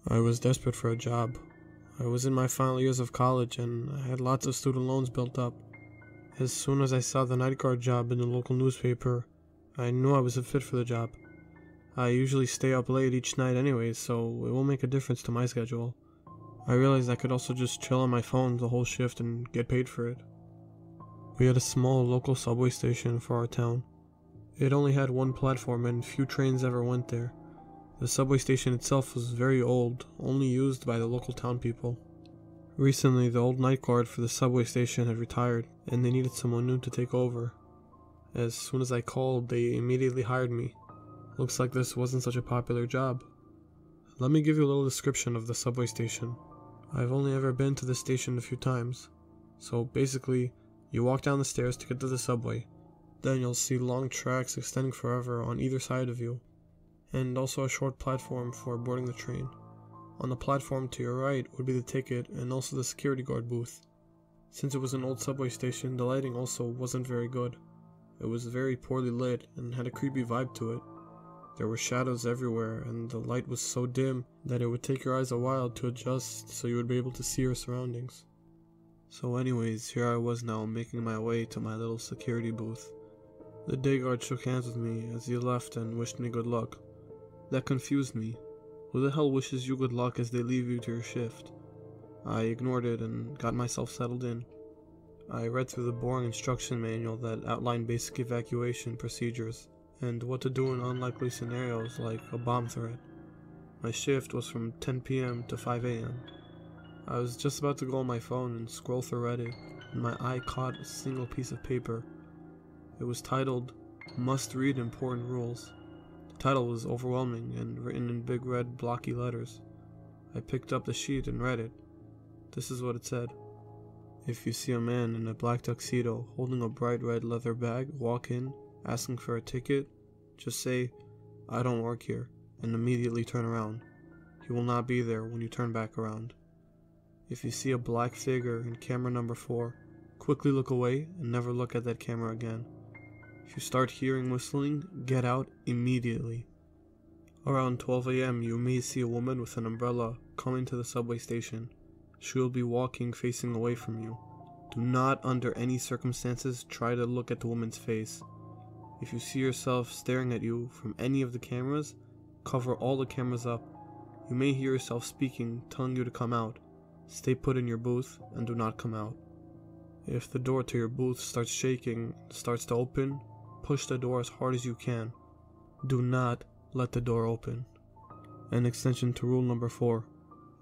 I was desperate for a job. I was in my final years of college and I had lots of student loans built up. As soon as I saw the night guard job in the local newspaper, I knew I was a fit for the job. I usually stay up late each night anyway, so it won't make a difference to my schedule. I realized I could also just chill on my phone the whole shift and get paid for it. We had a small local subway station for our town. It only had one platform and few trains ever went there. The subway station itself was very old, only used by the local town people. Recently, the old night guard for the subway station had retired, and they needed someone new to take over. As soon as I called, they immediately hired me. Looks like this wasn't such a popular job. Let me give you a little description of the subway station. I've only ever been to the station a few times. So basically, you walk down the stairs to get to the subway. Then you'll see long tracks extending forever on either side of you, and also a short platform for boarding the train. On the platform to your right would be the ticket and also the security guard booth. Since it was an old subway station, the lighting also wasn't very good. It was very poorly lit and had a creepy vibe to it. There were shadows everywhere and the light was so dim that it would take your eyes a while to adjust so you would be able to see your surroundings. So anyways, here I was now making my way to my little security booth. The day guard shook hands with me as he left and wished me good luck. That confused me. Who the hell wishes you good luck as they leave you to your shift? I ignored it and got myself settled in. I read through the boring instruction manual that outlined basic evacuation procedures and what to do in unlikely scenarios like a bomb threat. My shift was from 10 p.m. to 5 a.m. I was just about to go on my phone and scroll through Reddit when my eye caught a single piece of paper. It was titled, "Must Read Important Rules." The title was overwhelming and written in big red blocky letters. I picked up the sheet and read it. This is what it said. If you see a man in a black tuxedo holding a bright red leather bag walk in asking for a ticket, just say, "I don't work here," and immediately turn around. He will not be there when you turn back around. If you see a black figure in camera number 4, quickly look away and never look at that camera again. If you start hearing whistling, get out immediately. Around 12 a.m. you may see a woman with an umbrella coming to the subway station. She will be walking facing away from you. Do not under any circumstances try to look at the woman's face. If you see yourself staring at you from any of the cameras, cover all the cameras up. You may hear yourself speaking, telling you to come out. Stay put in your booth and do not come out. If the door to your booth starts shaking, starts to open, push the door as hard as you can. Do not let the door open. An extension to rule number 4.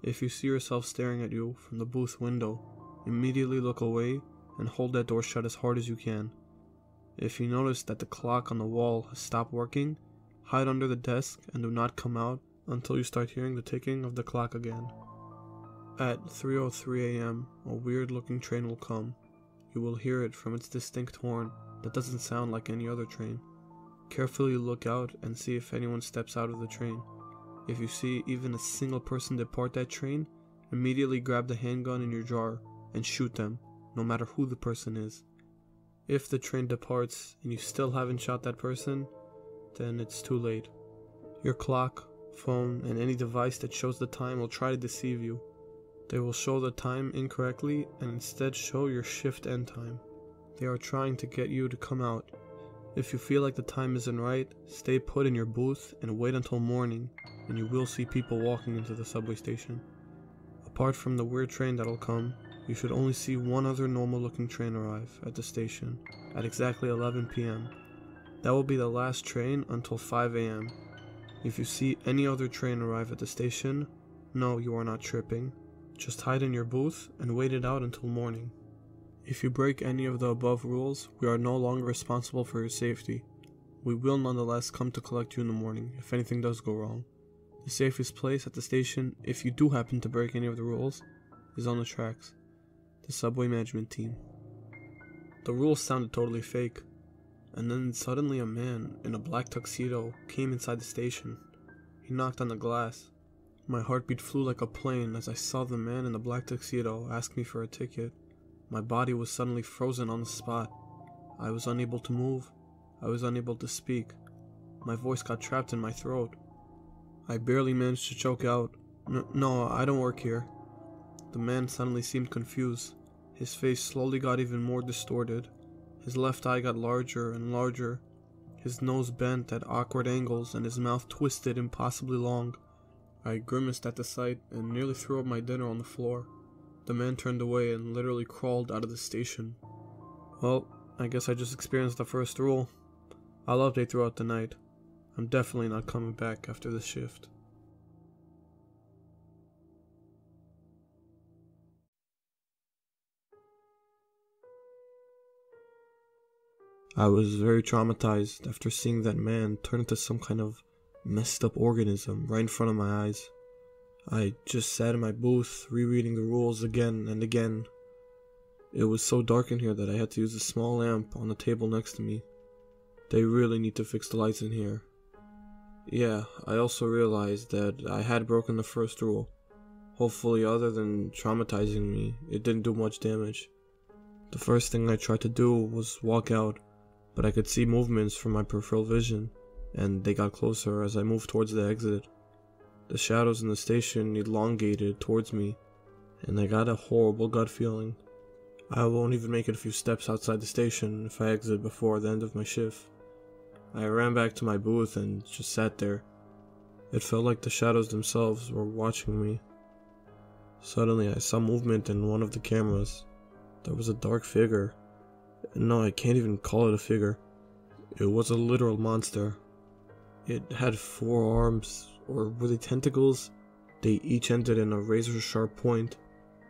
If you see yourself staring at you from the booth window, immediately look away and hold that door shut as hard as you can. If you notice that the clock on the wall has stopped working, hide under the desk and do not come out until you start hearing the ticking of the clock again. At 3:03 a.m., a weird looking train will come. You will hear it from its distinct horn that doesn't sound like any other train. Carefully look out and see if anyone steps out of the train. If you see even a single person depart that train, immediately grab the handgun in your drawer and shoot them, no matter who the person is. If the train departs and you still haven't shot that person, then it's too late. Your clock, phone, and any device that shows the time will try to deceive you. They will show the time incorrectly and instead show your shift end time. They are trying to get you to come out. If you feel like the time isn't right, stay put in your booth and wait until morning, and you will see people walking into the subway station. Apart from the weird train that'll come, You should only see one other normal-looking train arrive at the station at exactly 11 p.m. That will be the last train until 5 a.m. If you see any other train arrive at the station, no, you are not tripping. Just hide in your booth and wait it out until morning. If you break any of the above rules, we are no longer responsible for your safety. We will nonetheless come to collect you in the morning if anything does go wrong. The safest place at the station, if you do happen to break any of the rules, is on the tracks. The subway management team. The rules sounded totally fake, and then suddenly a man in a black tuxedo came inside the station. He knocked on the glass. My heartbeat flew like a plane as I saw the man in the black tuxedo ask me for a ticket. My body was suddenly frozen on the spot. I was unable to move. I was unable to speak. My voice got trapped in my throat. I barely managed to choke out, "No, I don't work here." The man suddenly seemed confused. His face slowly got even more distorted. His left eye got larger and larger. His nose bent at awkward angles and his mouth twisted impossibly long. I grimaced at the sight and nearly threw up my dinner on the floor. The man turned away and literally crawled out of the station. Well, I guess I just experienced the first rule. I'll update throughout the night. I'm definitely not coming back after this shift. I was very traumatized after seeing that man turn into some kind of messed up organism right in front of my eyes. I just sat in my booth rereading the rules again and again. It was so dark in here that I had to use a small lamp on the table next to me. They really need to fix the lights in here. Yeah, I also realized that I had broken the first rule. Hopefully, other than traumatizing me, it didn't do much damage. The first thing I tried to do was walk out, but I could see movements from my peripheral vision, and they got closer as I moved towards the exit. The shadows in the station elongated towards me, and I got a horrible gut feeling. I won't even make it a few steps outside the station if I exit before the end of my shift. I ran back to my booth and just sat there. It felt like the shadows themselves were watching me. Suddenly I saw movement in one of the cameras. There was a dark figure. No, I can't even call it a figure. It was a literal monster. It had 4 arms, or were they tentacles? They each ended in a razor-sharp point.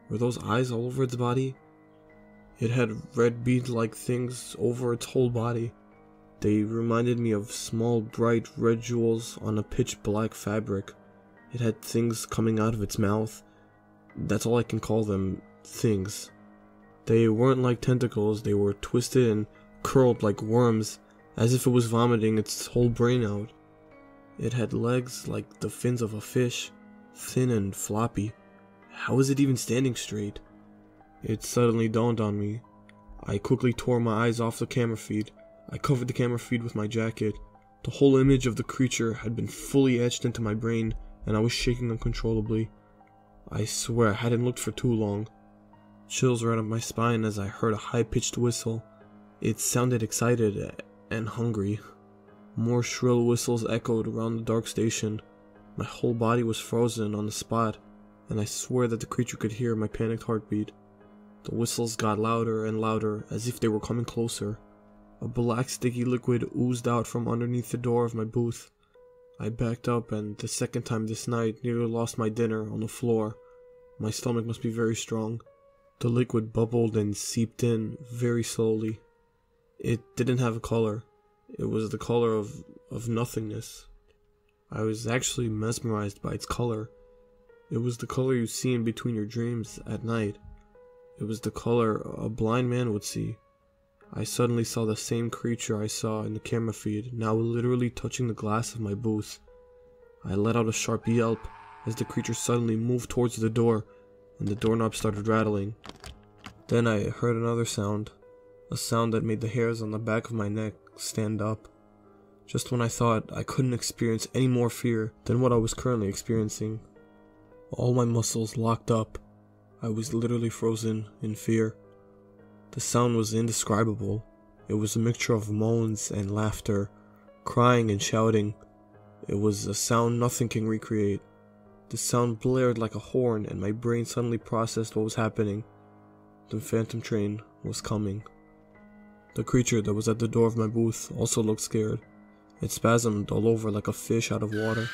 Were those eyes all over its body? It had red bead-like things over its whole body. They reminded me of small, bright red jewels on a pitch-black fabric. It had things coming out of its mouth. That's all I can call them, things. They weren't like tentacles, they were twisted and curled like worms, as if it was vomiting its whole brain out. It had legs like the fins of a fish, thin and floppy. How is it even standing straight? It suddenly dawned on me. I quickly tore my eyes off the camera feed. I covered the camera feed with my jacket. The whole image of the creature had been fully etched into my brain, and I was shaking uncontrollably. I swear I hadn't looked for too long. Chills ran up my spine as I heard a high-pitched whistle. It sounded excited and hungry. More shrill whistles echoed around the dark station. My whole body was frozen on the spot, and I swear that the creature could hear my panicked heartbeat. The whistles got louder and louder, as if they were coming closer. A black sticky liquid oozed out from underneath the door of my booth. I backed up and, the second time this night, nearly lost my dinner on the floor. My stomach must be very strong. The liquid bubbled and seeped in very slowly. It didn't have a color. It was the color of nothingness. I was actually mesmerized by its color. It was the color you see in between your dreams at night. It was the color a blind man would see. I suddenly saw the same creature I saw in the camera feed, now literally touching the glass of my booth. I let out a sharp yelp as the creature suddenly moved towards the door, and the doorknob started rattling. Then I heard another sound, a sound that made the hairs on the back of my neck stand up. Just when I thought I couldn't experience any more fear than what I was currently experiencing. All my muscles locked up. I was literally frozen in fear. The sound was indescribable. It was a mixture of moans and laughter, crying and shouting. It was a sound nothing can recreate. The sound blared like a horn, and my brain suddenly processed what was happening. The phantom train was coming. The creature that was at the door of my booth also looked scared. It spasmed all over like a fish out of water.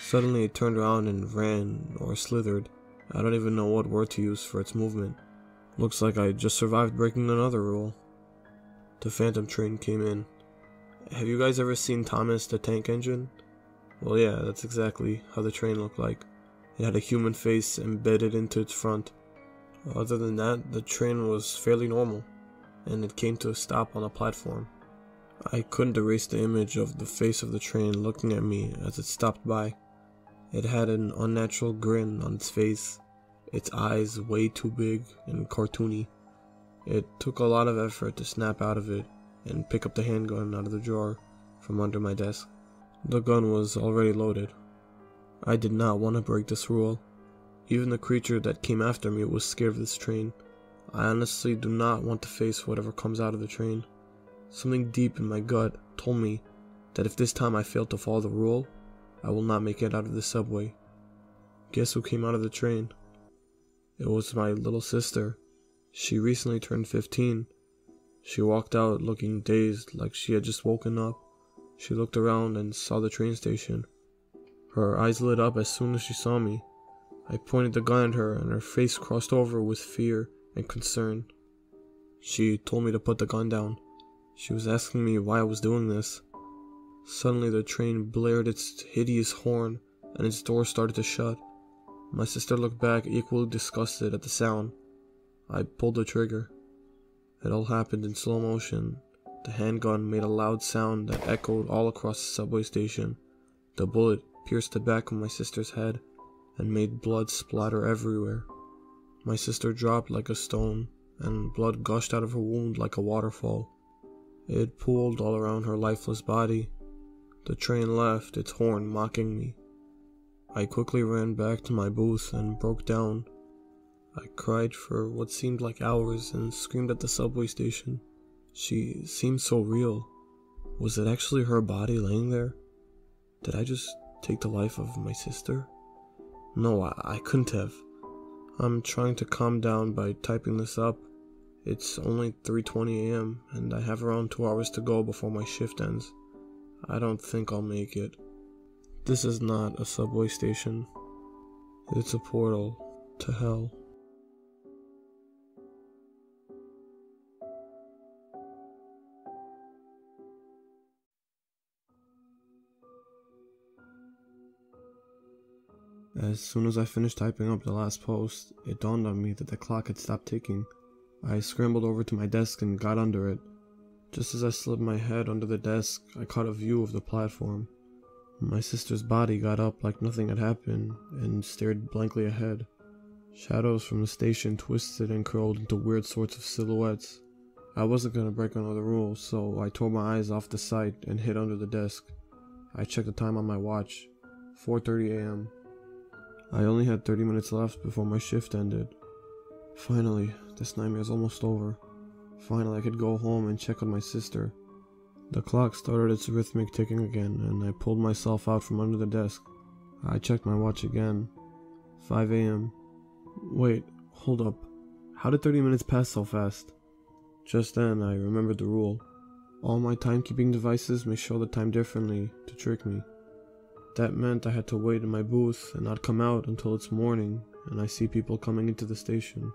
Suddenly it turned around and ran, or slithered. I don't even know what word to use for its movement. Looks like I just survived breaking another rule. The phantom train came in. Have you guys ever seen Thomas the Tank Engine? Well, yeah, that's exactly how the train looked like. It had a human face embedded into its front. Other than that, the train was fairly normal, and it came to a stop on a platform. I couldn't erase the image of the face of the train looking at me as it stopped by. It had an unnatural grin on its face, its eyes way too big and cartoony. It took a lot of effort to snap out of it and pick up the handgun out of the drawer from under my desk. The gun was already loaded. I did not want to break this rule. Even the creature that came after me was scared of this train. I honestly do not want to face whatever comes out of the train. Something deep in my gut told me that if this time I failed to follow the rule, I will not make it out of the subway. Guess who came out of the train? It was my little sister. She recently turned 15. She walked out looking dazed, like she had just woken up. She looked around and saw the train station. Her eyes lit up as soon as she saw me. I pointed the gun at her and her face crossed over with fear and concern. She told me to put the gun down. She was asking me why I was doing this. Suddenly the train blared its hideous horn and its door started to shut. My sister looked back, equally disgusted at the sound. I pulled the trigger. It all happened in slow motion. The handgun made a loud sound that echoed all across the subway station. The bullet pierced the back of my sister's head and made blood splatter everywhere. My sister dropped like a stone, and blood gushed out of her wound like a waterfall. It pooled all around her lifeless body. The train left, its horn mocking me. I quickly ran back to my booth and broke down. I cried for what seemed like hours and screamed at the subway station. She seemed so real. Was it actually her body laying there? Did I just take the life of my sister? No, I couldn't have. I'm trying to calm down by typing this up. It's only 3:20 a.m. and I have around 2 hours to go before my shift ends. I don't think I'll make it. This is not a subway station. It's a portal to hell. As soon as I finished typing up the last post, it dawned on me that the clock had stopped ticking. I scrambled over to my desk and got under it. Just as I slid my head under the desk, I caught a view of the platform. My sister's body got up like nothing had happened and stared blankly ahead. Shadows from the station twisted and curled into weird sorts of silhouettes. I wasn't going to break another rule, so I tore my eyes off the sight and hid under the desk. I checked the time on my watch. 4:30 a.m. I only had 30 minutes left before my shift ended. Finally, this nightmare's almost over. Finally, I could go home and check on my sister. The clock started its rhythmic ticking again, and I pulled myself out from under the desk. I checked my watch again. 5 a.m. Wait, hold up. How did 30 minutes pass so fast? Just then, I remembered the rule. All my timekeeping devices may show the time differently to trick me. That meant I had to wait in my booth and not come out until it's morning and I see people coming into the station.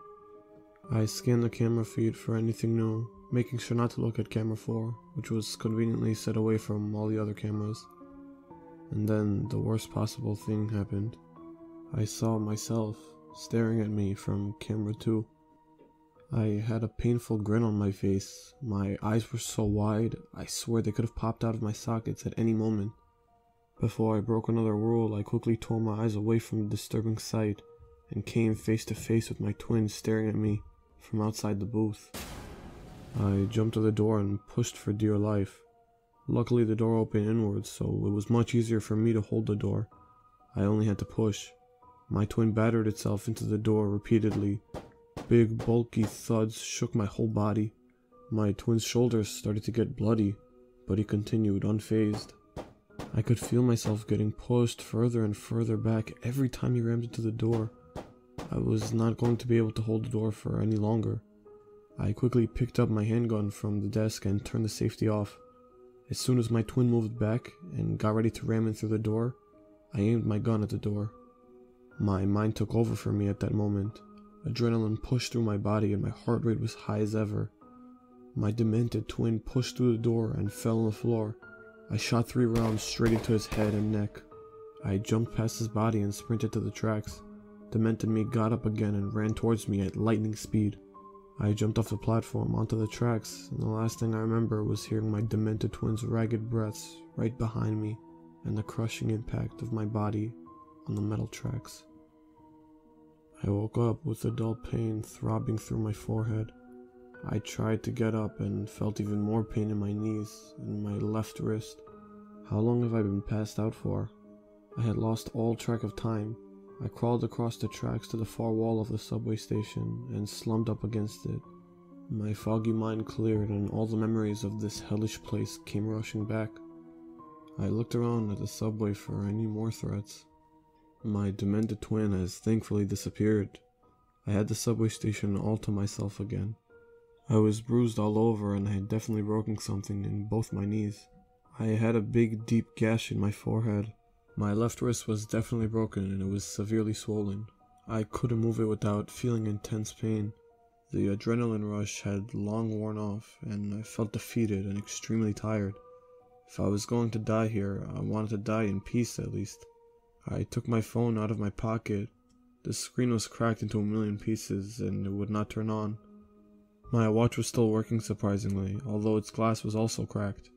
I scanned the camera feed for anything new, making sure not to look at camera 4, which was conveniently set away from all the other cameras. And then the worst possible thing happened. I saw myself staring at me from camera 2. I had a painful grin on my face. My eyes were so wide, I swear they could have popped out of my sockets at any moment. Before I broke another rule, I quickly tore my eyes away from the disturbing sight and came face to face with my twin staring at me from outside the booth. I jumped to the door and pushed for dear life. Luckily the door opened inwards, so it was much easier for me to hold the door. I only had to push. My twin battered itself into the door repeatedly. Big bulky thuds shook my whole body. My twin's shoulders started to get bloody, but he continued unfazed. I could feel myself getting pushed further and further back every time he rammed into the door. I was not going to be able to hold the door for any longer. I quickly picked up my handgun from the desk and turned the safety off. As soon as my twin moved back and got ready to ram in through the door, I aimed my gun at the door. My mind took over for me at that moment. Adrenaline pushed through my body and my heart rate was high as ever. My demented twin pushed through the door and fell on the floor. I shot 3 rounds straight into his head and neck. I jumped past his body and sprinted to the tracks. Demented me got up again and ran towards me at lightning speed. I jumped off the platform onto the tracks, and the last thing I remember was hearing my demented twin's ragged breaths right behind me and the crushing impact of my body on the metal tracks. I woke up with a dull pain throbbing through my forehead. I tried to get up and felt even more pain in my knees and my left wrist. How long have I been passed out for? I had lost all track of time. I crawled across the tracks to the far wall of the subway station and slumped up against it. My foggy mind cleared and all the memories of this hellish place came rushing back. I looked around at the subway for any more threats. My demented twin has thankfully disappeared. I had the subway station all to myself again. I was bruised all over and I had definitely broken something in both my knees. I had a big deep gash in my forehead. My left wrist was definitely broken and it was severely swollen. I couldn't move it without feeling intense pain. The adrenaline rush had long worn off and I felt defeated and extremely tired. If I was going to die here, I wanted to die in peace at least. I took my phone out of my pocket. The screen was cracked into a million pieces and it would not turn on. My watch was still working surprisingly, although its glass was also cracked.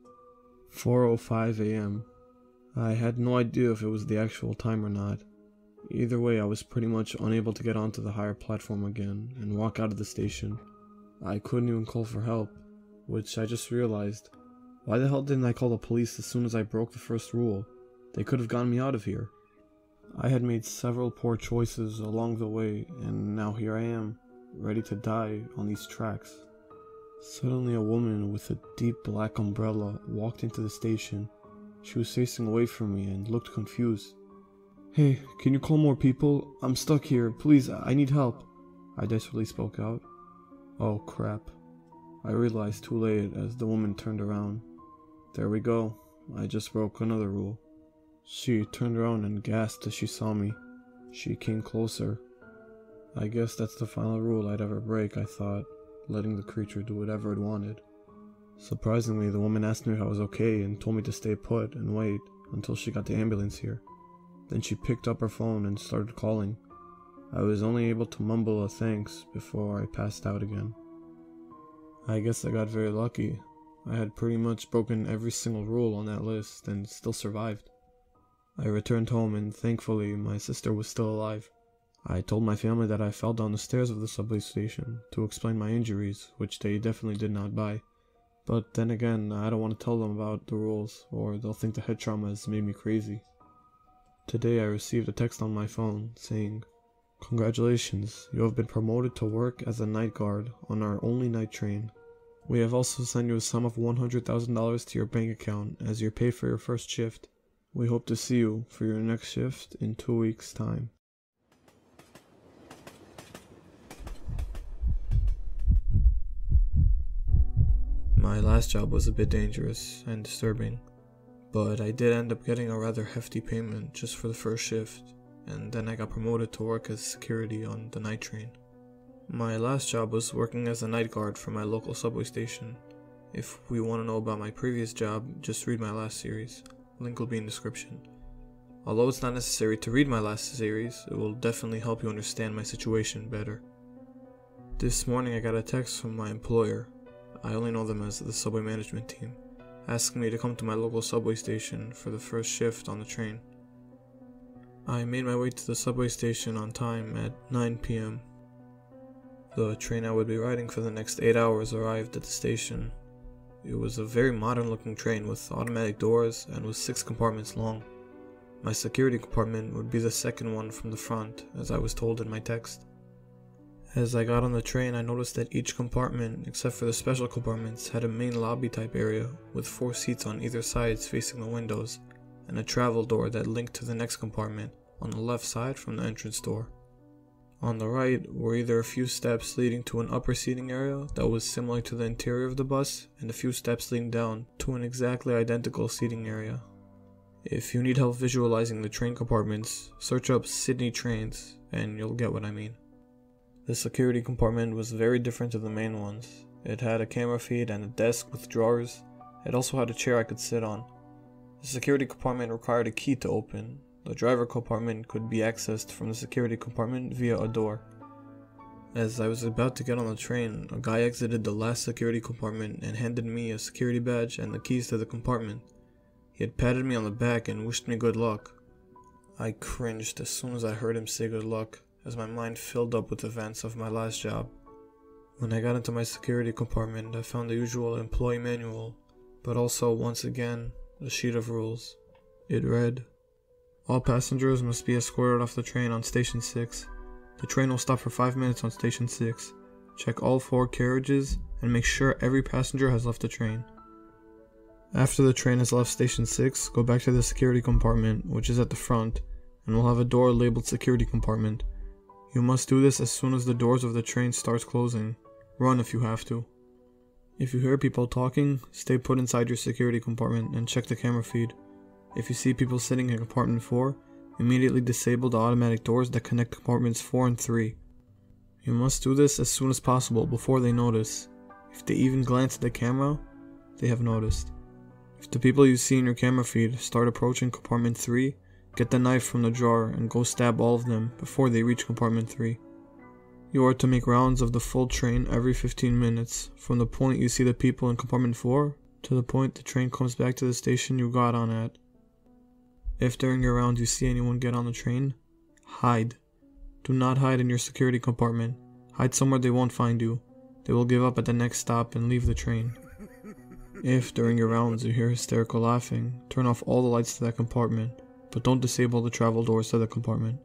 4:05 a.m. I had no idea if it was the actual time or not. Either way, I was pretty much unable to get onto the higher platform again and walk out of the station. I couldn't even call for help, which I just realized. Why the hell didn't I call the police as soon as I broke the first rule? They could have gotten me out of here. I had made several poor choices along the way, and now here I am, ready to die on these tracks. Suddenly a woman with a deep black umbrella walked into the station. She was facing away from me and looked confused. "Hey, can you call more people? I'm stuck here. Please, I need help," I desperately spoke out. Oh crap. I realized too late as the woman turned around. There we go. I just broke another rule. She turned around and gasped as she saw me. She came closer. I guess that's the final rule I'd ever break, I thought, letting the creature do whatever it wanted. Surprisingly, the woman asked me if I was okay and told me to stay put and wait until she got the ambulance here. Then she picked up her phone and started calling. I was only able to mumble a thanks before I passed out again. I guess I got very lucky. I had pretty much broken every single rule on that list and still survived. I returned home and thankfully my sister was still alive. I told my family that I fell down the stairs of the subway station to explain my injuries, which they definitely did not buy. But then again, I don't want to tell them about the rules, or they'll think the head trauma has made me crazy. Today I received a text on my phone saying, "Congratulations, you have been promoted to work as a night guard on our only night train. We have also sent you a sum of $100,000 to your bank account as your pay for your first shift. We hope to see you for your next shift in 2 weeks' time." My last job was a bit dangerous and disturbing, but I did end up getting a rather hefty payment just for the first shift, and then I got promoted to work as security on the night train. My last job was working as a night guard for my local subway station. If we want to know about my previous job, just read my last series. Link will be in the description. Although it's not necessary to read my last series, it will definitely help you understand my situation better. This morning I got a text from my employer. I only know them as the subway management team, asking me to come to my local subway station for the first shift on the train. I made my way to the subway station on time at 9 p.m. The train I would be riding for the next 8 hours arrived at the station. It was a very modern looking train with automatic doors and was 6 compartments long. My security compartment would be the second one from the front, as I was told in my text. As I got on the train, I noticed that each compartment, except for the special compartments, had a main lobby type area with 4 seats on either sides facing the windows, and a travel door that linked to the next compartment on the left side from the entrance door. On the right were either a few steps leading to an upper seating area that was similar to the interior of the bus, and a few steps leading down to an exactly identical seating area. If you need help visualizing the train compartments, search up Sydney trains and you'll get what I mean. The security compartment was very different to the main ones. It had a camera feed and a desk with drawers. It also had a chair I could sit on. The security compartment required a key to open. The driver compartment could be accessed from the security compartment via a door. As I was about to get on the train, a guy exited the last security compartment and handed me a security badge and the keys to the compartment. He had patted me on the back and wished me good luck. I cringed as soon as I heard him say good luck, as my mind filled up with events of my last job. When I got into my security compartment, I found the usual employee manual, but also, once again, a sheet of rules. It read, "All passengers must be escorted off the train on Station 6. The train will stop for 5 minutes on Station 6. Check all 4 carriages and make sure every passenger has left the train. After the train has left Station 6, go back to the security compartment, which is at the front, and will have a door labeled Security Compartment. You must do this as soon as the doors of the train starts closing. Run if you have to. If you hear people talking, stay put inside your security compartment and check the camera feed. If you see people sitting in compartment 4, immediately disable the automatic doors that connect compartments 4 and 3. You must do this as soon as possible before they notice. If they even glance at the camera, they have noticed. If the people you see in your camera feed start approaching compartment 3, get the knife from the drawer and go stab all of them before they reach compartment 3. You are to make rounds of the full train every 15 minutes, from the point you see the people in compartment 4 to the point the train comes back to the station you got on at. If during your round you see anyone get on the train, hide. Do not hide in your security compartment. Hide somewhere they won't find you. They will give up at the next stop and leave the train. If during your rounds you hear hysterical laughing, turn off all the lights to that compartment, but don't disable the travel doors to the compartment.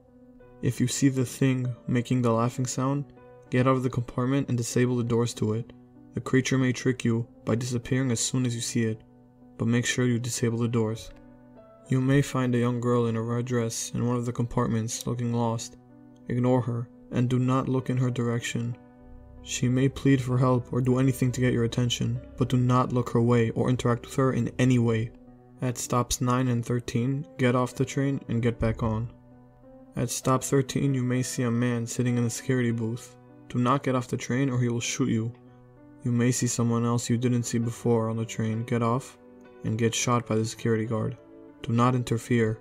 If you see the thing making the laughing sound, get out of the compartment and disable the doors to it. The creature may trick you by disappearing as soon as you see it, but make sure you disable the doors. You may find a young girl in a red dress in one of the compartments looking lost. Ignore her and do not look in her direction. She may plead for help or do anything to get your attention, but do not look her way or interact with her in any way. At stops 9 and 13, get off the train and get back on. At stop 13, you may see a man sitting in the security booth. Do not get off the train or he will shoot you. You may see someone else you didn't see before on the train get off and get shot by the security guard. Do not interfere.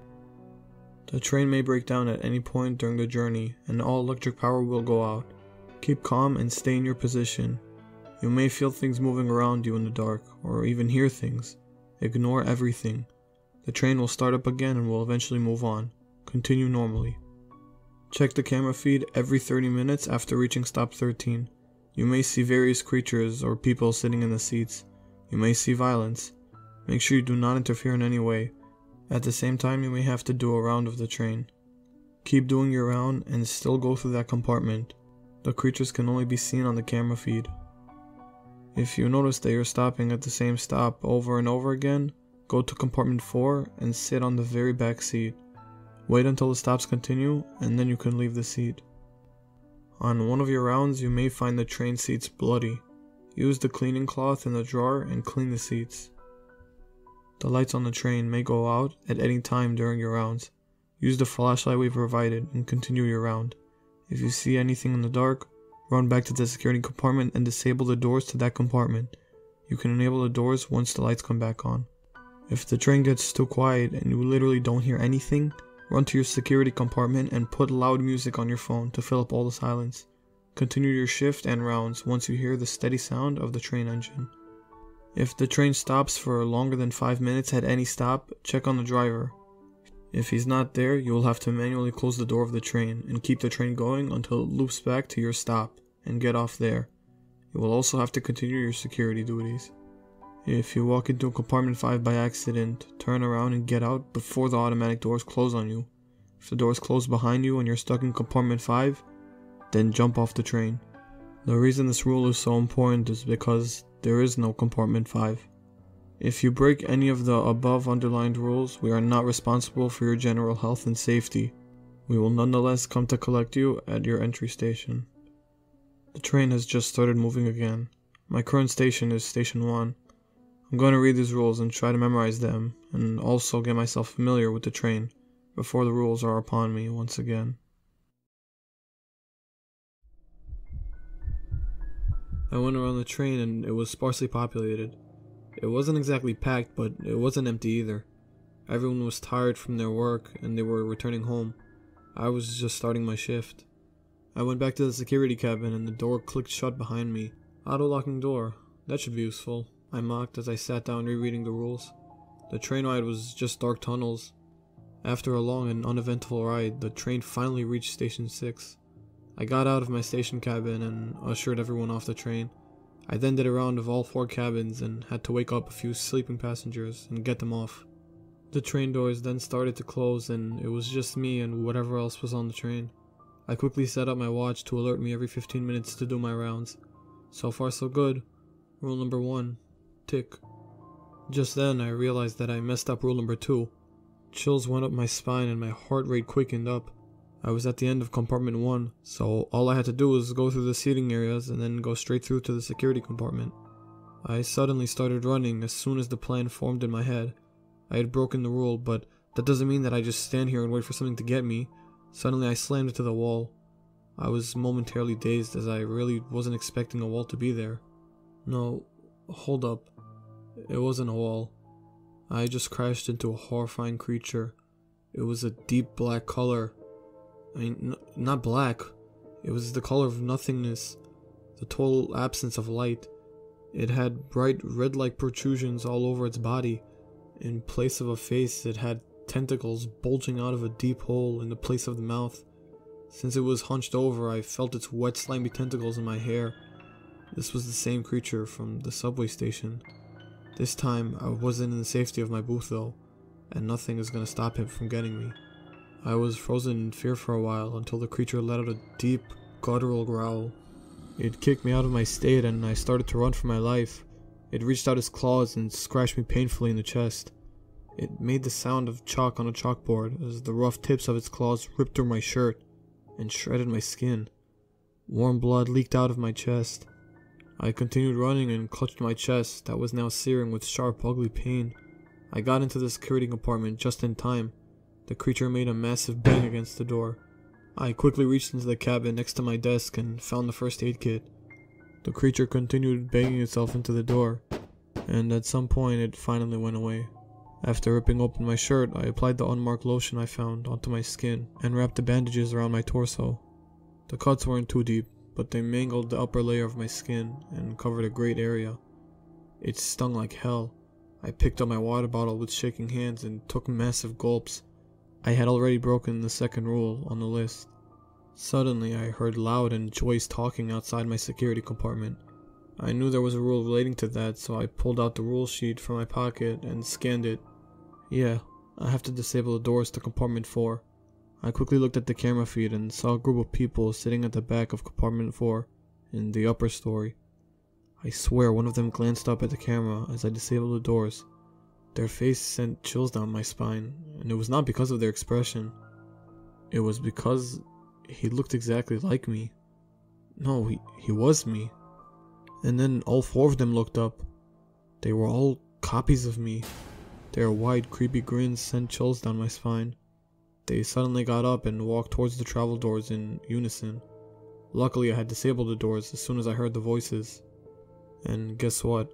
The train may break down at any point during the journey and all electric power will go out. Keep calm and stay in your position. You may feel things moving around you in the dark or even hear things. Ignore everything. The train will start up again and will eventually move on. Continue normally. Check the camera feed every 30 minutes after reaching stop 13. You may see various creatures or people sitting in the seats. You may see violence. Make sure you do not interfere in any way. At the same time, you may have to do a round of the train. Keep doing your round and still go through that compartment. The creatures can only be seen on the camera feed. If you notice that you're stopping at the same stop over and over again, go to compartment 4 and sit on the very back seat. Wait until the stops continue and then you can leave the seat. On one of your rounds you may find the train seats bloody. Use the cleaning cloth in the drawer and clean the seats. The lights on the train may go out at any time during your rounds. Use the flashlight we provided and continue your round. If you see anything in the dark, run back to the security compartment and disable the doors to that compartment. You can enable the doors once the lights come back on. If the train gets too quiet and you literally don't hear anything, run to your security compartment and put loud music on your phone to fill up all the silence. Continue your shift and rounds once you hear the steady sound of the train engine. If the train stops for longer than 5 minutes at any stop, check on the driver. If he's not there, you will have to manually close the door of the train and keep the train going until it loops back to your stop and get off there. You will also have to continue your security duties. If you walk into compartment 5 by accident, turn around and get out before the automatic doors close on you. If the doors close behind you and you're stuck in compartment 5, then jump off the train. The reason this rule is so important is because there is no compartment 5. If you break any of the above underlined rules, we are not responsible for your general health and safety. We will nonetheless come to collect you at your entry station. The train has just started moving again. My current station is Station 1. I'm going to read these rules and try to memorize them, and also get myself familiar with the train before the rules are upon me once again. I went around the train and it was sparsely populated. It wasn't exactly packed, but it wasn't empty either. Everyone was tired from their work and they were returning home. I was just starting my shift. I went back to the security cabin and the door clicked shut behind me. Auto-locking door. That should be useful, I mocked as I sat down rereading the rules. The train ride was just dark tunnels. After a long and uneventful ride, the train finally reached Station 6. I got out of my station cabin and ushered everyone off the train. I then did a round of all 4 cabins and had to wake up a few sleeping passengers and get them off. The train doors then started to close and it was just me and whatever else was on the train. I quickly set up my watch to alert me every 15 minutes to do my rounds. So far so good. Rule number 1. Tick. Just then I realized that I messed up rule number 2. Chills went up my spine and my heart rate quickened up. I was at the end of compartment 1, so all I had to do was go through the seating areas and then go straight through to the security compartment. I suddenly started running as soon as the plan formed in my head. I had broken the rule, but that doesn't mean that I just stand here and wait for something to get me. Suddenly I slammed into the wall. I was momentarily dazed as I really wasn't expecting a wall to be there. No, hold up. It wasn't a wall. I just crashed into a horrifying creature. It was a deep black color. I mean, not black. It was the color of nothingness. The total absence of light. It had bright red-like protrusions all over its body. In place of a face, it had tentacles bulging out of a deep hole in the place of the mouth. Since it was hunched over, I felt its wet, slimy tentacles in my hair. This was the same creature from the subway station. This time, I wasn't in the safety of my booth though, and nothing is gonna stop him from getting me. I was frozen in fear for a while until the creature let out a deep, guttural growl. It kicked me out of my state and I started to run for my life. It reached out its claws and scratched me painfully in the chest. It made the sound of chalk on a chalkboard as the rough tips of its claws ripped through my shirt and shredded my skin. Warm blood leaked out of my chest. I continued running and clutched my chest that was now searing with sharp, ugly pain. I got into the security compartment just in time. The creature made a massive bang against the door. I quickly reached into the cabin next to my desk and found the first aid kit. The creature continued banging itself into the door, and at some point it finally went away. After ripping open my shirt, I applied the unmarked lotion I found onto my skin and wrapped the bandages around my torso. The cuts weren't too deep, but they mangled the upper layer of my skin and covered a great area. It stung like hell. I picked up my water bottle with shaking hands and took massive gulps. I had already broken the second rule on the list. Suddenly, I heard loud and joyous talking outside my security compartment. I knew there was a rule relating to that, so I pulled out the rule sheet from my pocket and scanned it. Yeah, I have to disable the doors to compartment 4. I quickly looked at the camera feed and saw a group of people sitting at the back of compartment 4 in the upper story. I swear one of them glanced up at the camera as I disabled the doors. Their face sent chills down my spine, and it was not because of their expression. It was because he looked exactly like me. No, he was me. And then all 4 of them looked up. They were all copies of me. Their wide, creepy grins sent chills down my spine. They suddenly got up and walked towards the travel doors in unison. Luckily, I had disabled the doors as soon as I heard the voices. And guess what?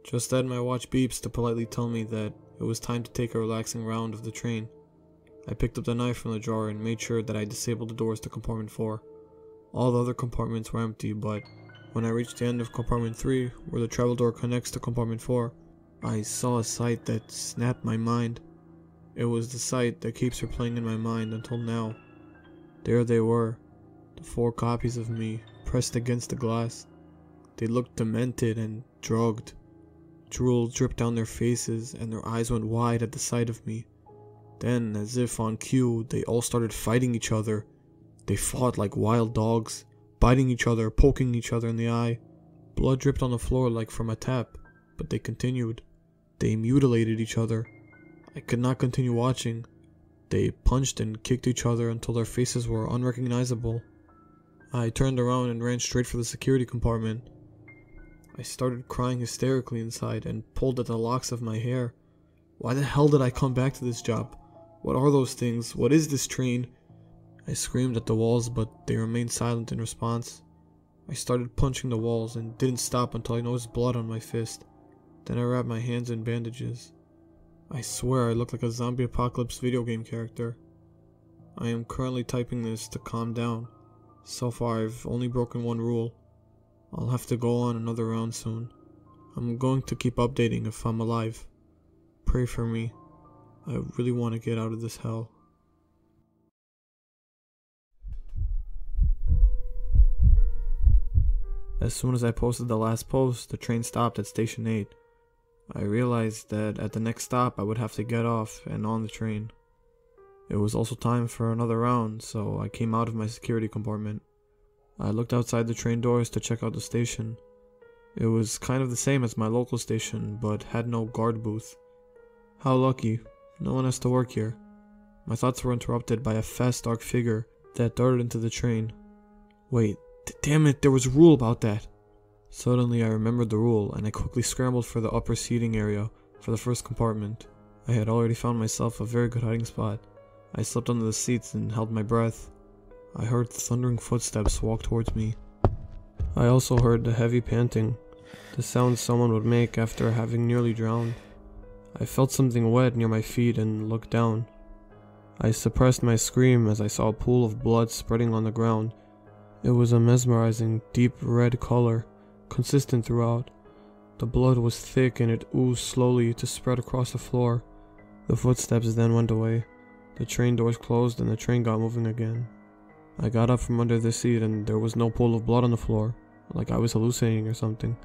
Just then my watch beeps to politely tell me that it was time to take a relaxing round of the train. I picked up the knife from the drawer and made sure that I disabled the doors to compartment 4. All the other compartments were empty, but when I reached the end of compartment 3, where the travel door connects to compartment 4, I saw a sight that snapped my mind. It was the sight that keeps replaying in my mind until now. There they were, the 4 copies of me, pressed against the glass. They looked demented and drugged. Drool dripped down their faces and their eyes went wide at the sight of me. Then, as if on cue, they all started fighting each other. They fought like wild dogs, biting each other, poking each other in the eye. Blood dripped on the floor like from a tap, but they continued. They mutilated each other. I could not continue watching. They punched and kicked each other until their faces were unrecognizable. I turned around and ran straight for the security compartment. I started crying hysterically inside and pulled at the locks of my hair. Why the hell did I come back to this job? What are those things? What is this train? I screamed at the walls, but they remained silent in response. I started punching the walls and didn't stop until I noticed blood on my fist. Then I wrapped my hands in bandages. I swear I look like a zombie apocalypse video game character. I am currently typing this to calm down. So far I've only broken one rule. I'll have to go on another round soon. I'm going to keep updating if I'm alive. Pray for me. I really want to get out of this hell. As soon as I posted the last post, the train stopped at Station 8. I realized that at the next stop I would have to get off and on the train. It was also time for another round, so I came out of my security compartment. I looked outside the train doors to check out the station. It was kind of the same as my local station, but had no guard booth. How lucky. No one has to work here. My thoughts were interrupted by a fast dark figure that darted into the train. Wait, damn it, there was a rule about that. Suddenly I remembered the rule, and I quickly scrambled for the upper seating area for the first compartment. I had already found myself a very good hiding spot. I slipped under the seats and held my breath. I heard thundering footsteps walk towards me. I also heard the heavy panting, the sound someone would make after having nearly drowned. I felt something wet near my feet and looked down. I suppressed my scream as I saw a pool of blood spreading on the ground. It was a mesmerizing, deep red color, consistent throughout. The blood was thick and it oozed slowly to spread across the floor. The footsteps then went away. The train doors closed and the train got moving again. I got up from under the seat and there was no pool of blood on the floor, like I was hallucinating or something.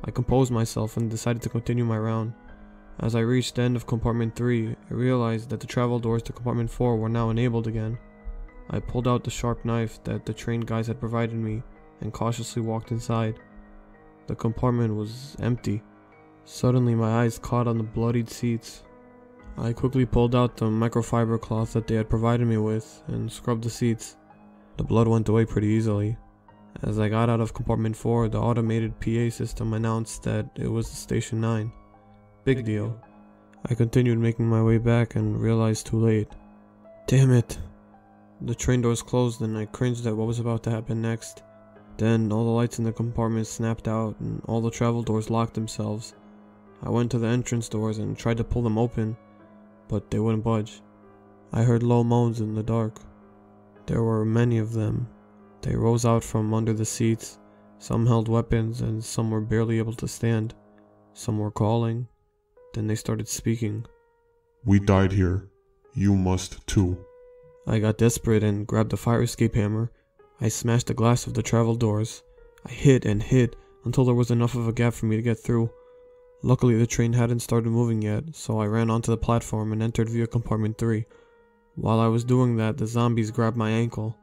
I composed myself and decided to continue my round. As I reached the end of compartment 3, I realized that the travel doors to compartment 4 were now enabled again. I pulled out the sharp knife that the train guys had provided me and cautiously walked inside. The compartment was empty. Suddenly my eyes caught on the bloodied seats. I quickly pulled out the microfiber cloth that they had provided me with and scrubbed the seats. The blood went away pretty easily. As I got out of compartment 4, the automated PA system announced that it was Station 9. Big deal. I continued making my way back and realized too late. Damn it. The train doors closed and I cringed at what was about to happen next. Then all the lights in the compartment snapped out and all the travel doors locked themselves. I went to the entrance doors and tried to pull them open, but they wouldn't budge. I heard low moans in the dark. There were many of them. They rose out from under the seats. Some held weapons and some were barely able to stand. Some were calling. Then they started speaking. We died here. You must too. I got desperate and grabbed a fire escape hammer. I smashed the glass of the travel doors. I hit and hit until there was enough of a gap for me to get through. Luckily the train hadn't started moving yet, so I ran onto the platform and entered via compartment 3. While I was doing that, the zombies grabbed my ankle.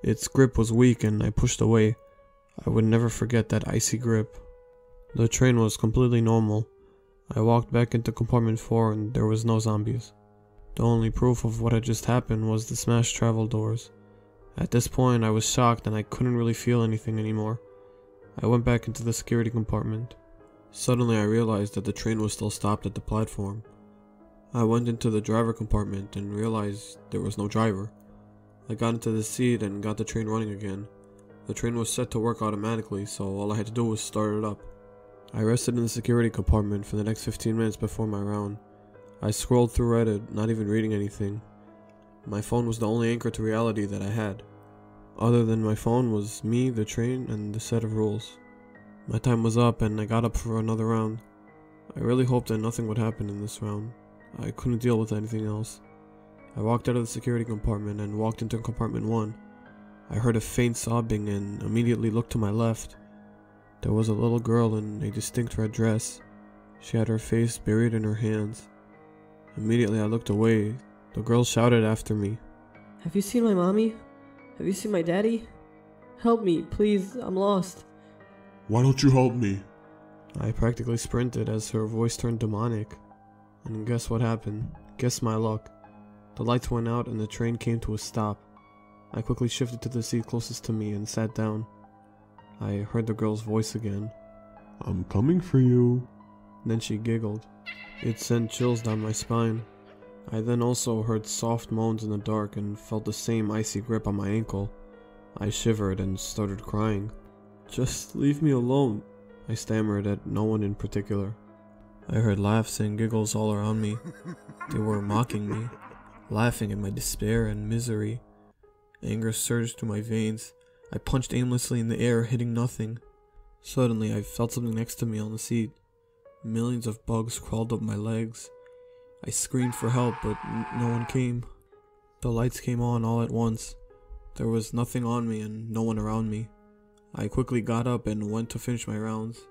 Its grip was weak and I pushed away. I would never forget that icy grip. The train was completely normal. I walked back into compartment 4 and there was no zombies. The only proof of what had just happened was the smashed travel doors. At this point I was shocked and I couldn't really feel anything anymore. I went back into the security compartment. Suddenly I realized that the train was still stopped at the platform. I went into the driver compartment and realized there was no driver. I got into the seat and got the train running again. The train was set to work automatically, so all I had to do was start it up. I rested in the security compartment for the next 15 minutes before my round. I scrolled through Reddit, not even reading anything. My phone was the only anchor to reality that I had. Other than my phone was me, the train, and the set of rules. My time was up and I got up for another round. I really hoped that nothing would happen in this round. I couldn't deal with anything else. I walked out of the security compartment and walked into compartment 1. I heard a faint sobbing and immediately looked to my left. There was a little girl in a distinct red dress. She had her face buried in her hands. Immediately I looked away. The girl shouted after me. Have you seen my mommy? Have you seen my daddy? Help me, please, I'm lost. Why don't you help me? I practically sprinted as her voice turned demonic. And guess what happened? Guess my luck. The lights went out and the train came to a stop. I quickly shifted to the seat closest to me and sat down. I heard the girl's voice again. I'm coming for you. Then she giggled. It sent chills down my spine. I then also heard soft moans in the dark and felt the same icy grip on my ankle. I shivered and started crying. "Just leave me alone," I stammered at no one in particular. I heard laughs and giggles all around me. They were mocking me, laughing at my despair and misery. Anger surged through my veins. I punched aimlessly in the air, hitting nothing. Suddenly, I felt something next to me on the seat. Millions of bugs crawled up my legs. I screamed for help, but no one came. The lights came on all at once. There was nothing on me and no one around me. I quickly got up and went to finish my rounds.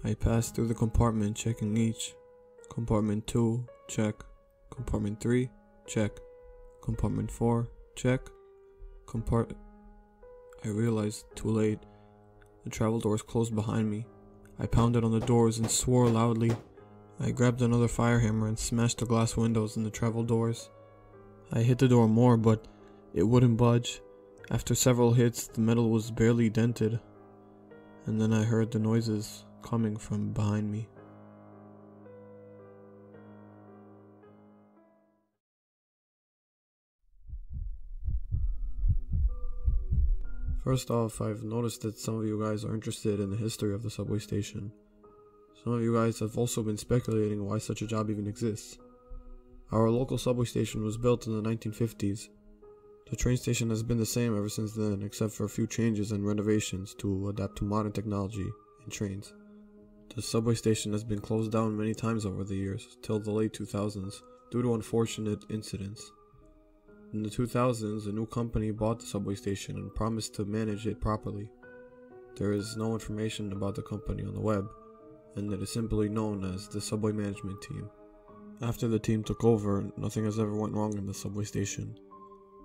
I passed through the compartment, checking each. Compartment 2, check. Compartment 3, check. Compartment 4, check. I realized, too late. The travel doors closed behind me. I pounded on the doors and swore loudly. I grabbed another fire hammer and smashed the glass windows in the travel doors. I hit the door more, but it wouldn't budge. After several hits, the metal was barely dented. And then I heard the noises coming from behind me. First off, I've noticed that some of you guys are interested in the history of the subway station. Some of you guys have also been speculating why such a job even exists. Our local subway station was built in the 1950s. The train station has been the same ever since then, except for a few changes and renovations to adapt to modern technology in trains. The subway station has been closed down many times over the years, till the late 2000s, due to unfortunate incidents. In the 2000s, a new company bought the subway station and promised to manage it properly. There is no information about the company on the web, and it is simply known as the subway management team. After the team took over, nothing has ever went wrong in the subway station.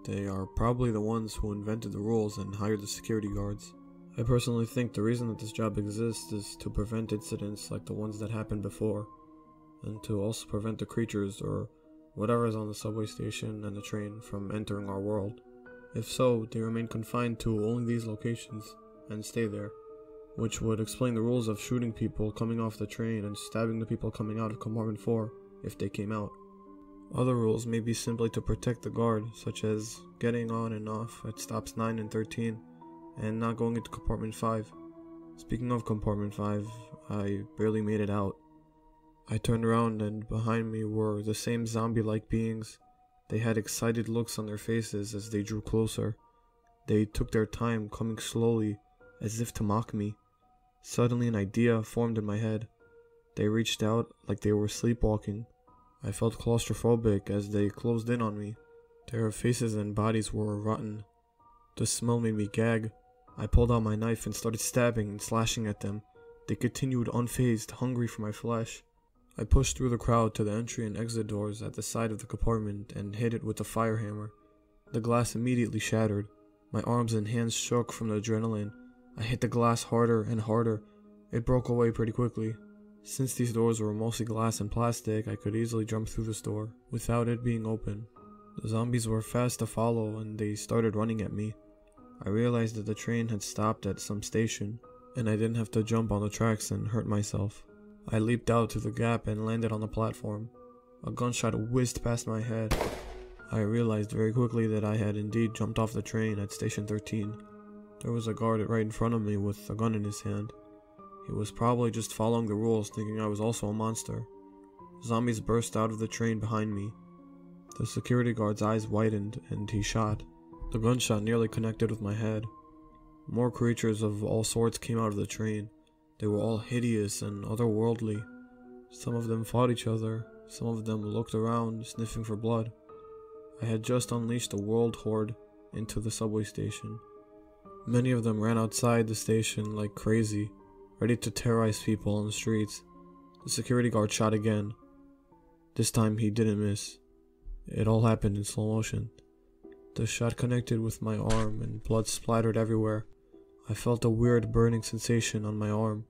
They are probably the ones who invented the rules and hired the security guards. I personally think the reason that this job exists is to prevent incidents like the ones that happened before, and to also prevent the creatures or whatever is on the subway station and the train from entering our world. If so, they remain confined to only these locations and stay there, which would explain the rules of shooting people coming off the train and stabbing the people coming out of compartment 4 if they came out. Other rules may be simply to protect the guard, such as getting on and off at stops 9 and 13 and not going into compartment 5. Speaking of compartment 5, I barely made it out. I turned around and behind me were the same zombie-like beings. They had excited looks on their faces as they drew closer. They took their time, coming slowly, as if to mock me. Suddenly an idea formed in my head. They reached out like they were sleepwalking. I felt claustrophobic as they closed in on me. Their faces and bodies were rotten. The smell made me gag. I pulled out my knife and started stabbing and slashing at them. They continued unfazed, hungry for my flesh. I pushed through the crowd to the entry and exit doors at the side of the compartment and hit it with a fire hammer. The glass immediately shattered. My arms and hands shook from the adrenaline. I hit the glass harder and harder. It broke away pretty quickly. Since these doors were mostly glass and plastic, I could easily jump through this door without it being open. The zombies were fast to follow and they started running at me. I realized that the train had stopped at some station and I didn't have to jump on the tracks and hurt myself. I leaped out through the gap and landed on the platform. A gunshot whizzed past my head. I realized very quickly that I had indeed jumped off the train at station 13. There was a guard right in front of me with a gun in his hand. He was probably just following the rules, thinking I was also a monster. Zombies burst out of the train behind me. The security guard's eyes widened and he shot. The gunshot nearly connected with my head. More creatures of all sorts came out of the train. They were all hideous and otherworldly. Some of them fought each other. Some of them looked around, sniffing for blood. I had just unleashed a world horde into the subway station. Many of them ran outside the station like crazy, ready to terrorize people on the streets. The security guard shot again. This time he didn't miss. It all happened in slow motion. The shot connected with my arm and blood splattered everywhere. I felt a weird burning sensation on my arm.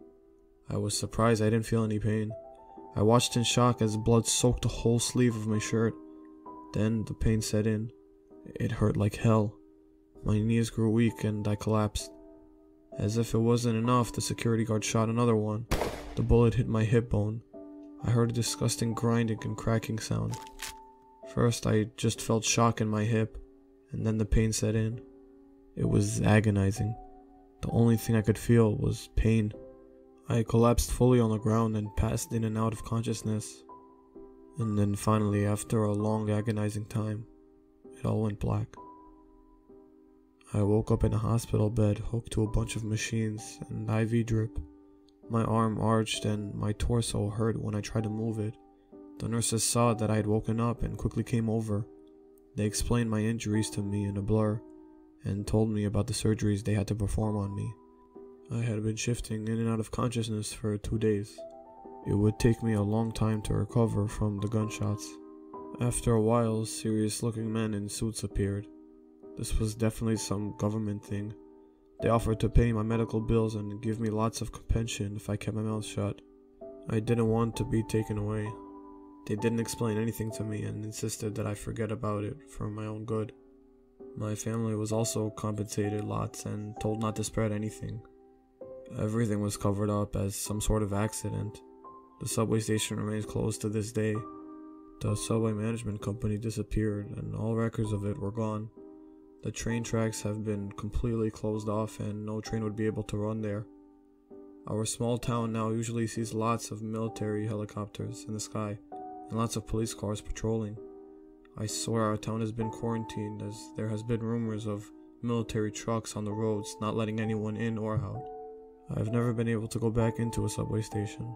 I was surprised I didn't feel any pain. I watched in shock as blood soaked the whole sleeve of my shirt. Then the pain set in. It hurt like hell. My knees grew weak and I collapsed. As if it wasn't enough, the security guard shot another one. The bullet hit my hip bone. I heard a disgusting grinding and cracking sound. First, I just felt shock in my hip, and then the pain set in. It was agonizing. The only thing I could feel was pain. I collapsed fully on the ground and passed in and out of consciousness. And then finally, after a long agonizing time, it all went black. I woke up in a hospital bed hooked to a bunch of machines and IV drip. My arm arched and my torso hurt when I tried to move it. The nurses saw that I had woken up and quickly came over. They explained my injuries to me in a blur and told me about the surgeries they had to perform on me. I had been shifting in and out of consciousness for 2 days. It would take me a long time to recover from the gunshots. After a while, serious-looking men in suits appeared. This was definitely some government thing. They offered to pay my medical bills and give me lots of pension if I kept my mouth shut. I didn't want to be taken away. They didn't explain anything to me and insisted that I forget about it for my own good. My family was also compensated lots and told not to spread anything. Everything was covered up as some sort of accident. The subway station remains closed to this day. The subway management company disappeared and all records of it were gone. The train tracks have been completely closed off and no train would be able to run there. Our small town now usually sees lots of military helicopters in the sky and lots of police cars patrolling. I swear our town has been quarantined as there has been rumors of military trucks on the roads not letting anyone in or out. I've never been able to go back into a subway station.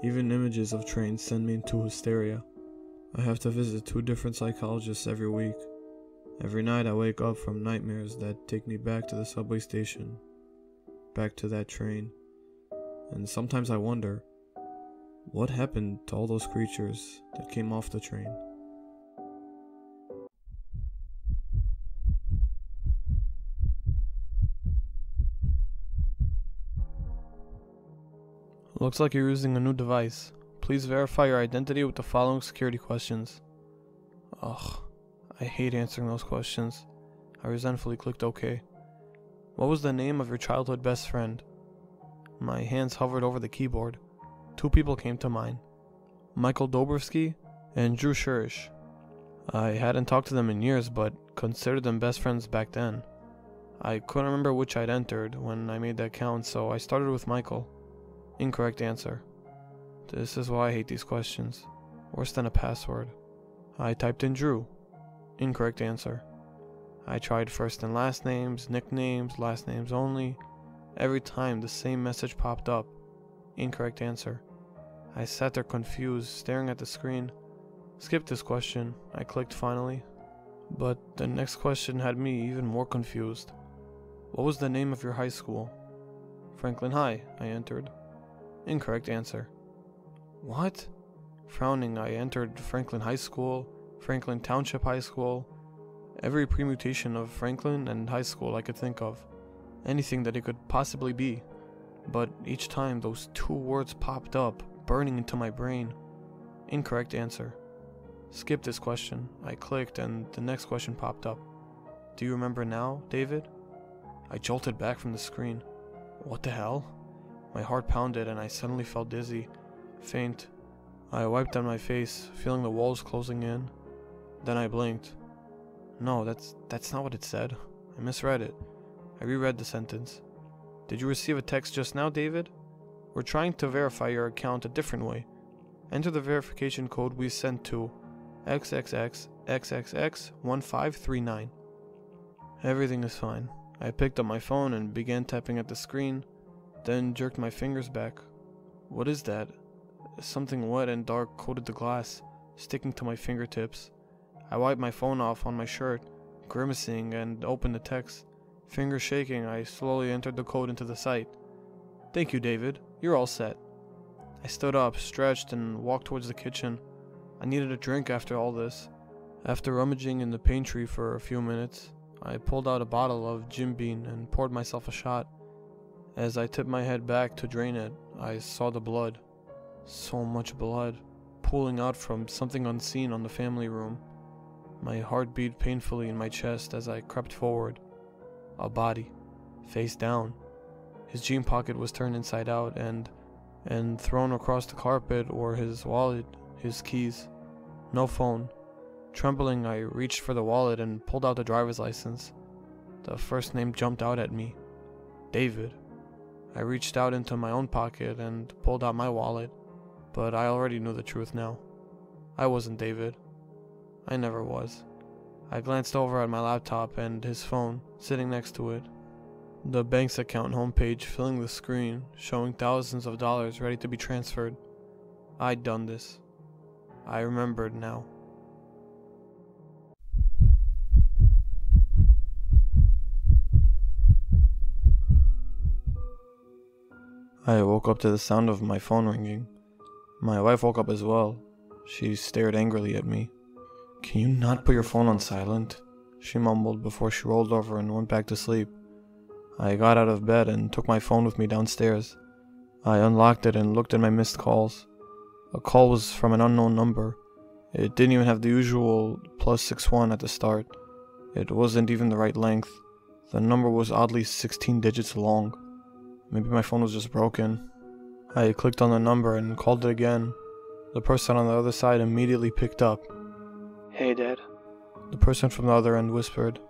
Even images of trains send me into hysteria. I have to visit 2 different psychologists every week. Every night I wake up from nightmares that take me back to the subway station, back to that train. And sometimes I wonder, what happened to all those creatures that came off the train? Looks like you're using a new device. Please verify your identity with the following security questions. Ugh, I hate answering those questions. I resentfully clicked OK. What was the name of your childhood best friend? My hands hovered over the keyboard. 2 people came to mind. Michael Dobrovsky and Drew Shurish. I hadn't talked to them in years, but considered them best friends back then. I couldn't remember which I'd entered when I made that count, so I started with Michael. Incorrect answer. This is why I hate these questions. Worse than a password. I typed in Drew. Incorrect answer. I tried first and last names, nicknames, last names only. Every time the same message popped up. Incorrect answer. I sat there confused, staring at the screen. Skip this question. I clicked finally. But the next question had me even more confused. What was the name of your high school? Franklin High, I entered. Incorrect answer. What? Frowning, I entered Franklin High School, Franklin Township High School, every permutation of Franklin and high school I could think of. Anything that it could possibly be. But each time those 2 words popped up, burning into my brain. Incorrect answer. Skip this question. I clicked and the next question popped up. Do you remember now, David? I jolted back from the screen. What the hell? My heart pounded and I suddenly felt dizzy, faint. I wiped on my face, feeling the walls closing in. Then I blinked. No, that's not what it said. I misread it. I reread the sentence. Did you receive a text just now, David? We're trying to verify your account a different way. Enter the verification code we sent to XXXXXX1539. Everything is fine. I picked up my phone and began tapping at the screen, then jerked my fingers back. What is that? Something wet and dark coated the glass, sticking to my fingertips. I wiped my phone off on my shirt, grimacing, and opened the text. Fingers shaking, I slowly entered the code into the site. Thank you, David. You're all set. I stood up, stretched, and walked towards the kitchen. I needed a drink after all this. After rummaging in the pantry for a few minutes, I pulled out a bottle of Jim Beam and poured myself a shot. As I tipped my head back to drain it, I saw the blood. So much blood, pooling out from something unseen on the family room. My heart beat painfully in my chest as I crept forward. A body, face down. His jean pocket was turned inside out, and thrown across the carpet were his wallet, his keys. No phone. Trembling, I reached for the wallet and pulled out the driver's license. The first name jumped out at me. David. I reached out into my own pocket and pulled out my wallet, but I already knew the truth now. I wasn't David. I never was. I glanced over at my laptop and his phone, sitting next to it. The bank's account homepage filling the screen, showing thousands of dollars ready to be transferred. I'd done this. I remembered now. I woke up to the sound of my phone ringing. My wife woke up as well. She stared angrily at me. "Can you not put your phone on silent?" she mumbled before she rolled over and went back to sleep. I got out of bed and took my phone with me downstairs. I unlocked it and looked at my missed calls. A call was from an unknown number. It didn't even have the usual +61 at the start. It wasn't even the right length. The number was oddly 16 digits long. Maybe my phone was just broken. I clicked on the number and called it again. The person on the other side immediately picked up. "Hey, Dad," the person from the other end whispered.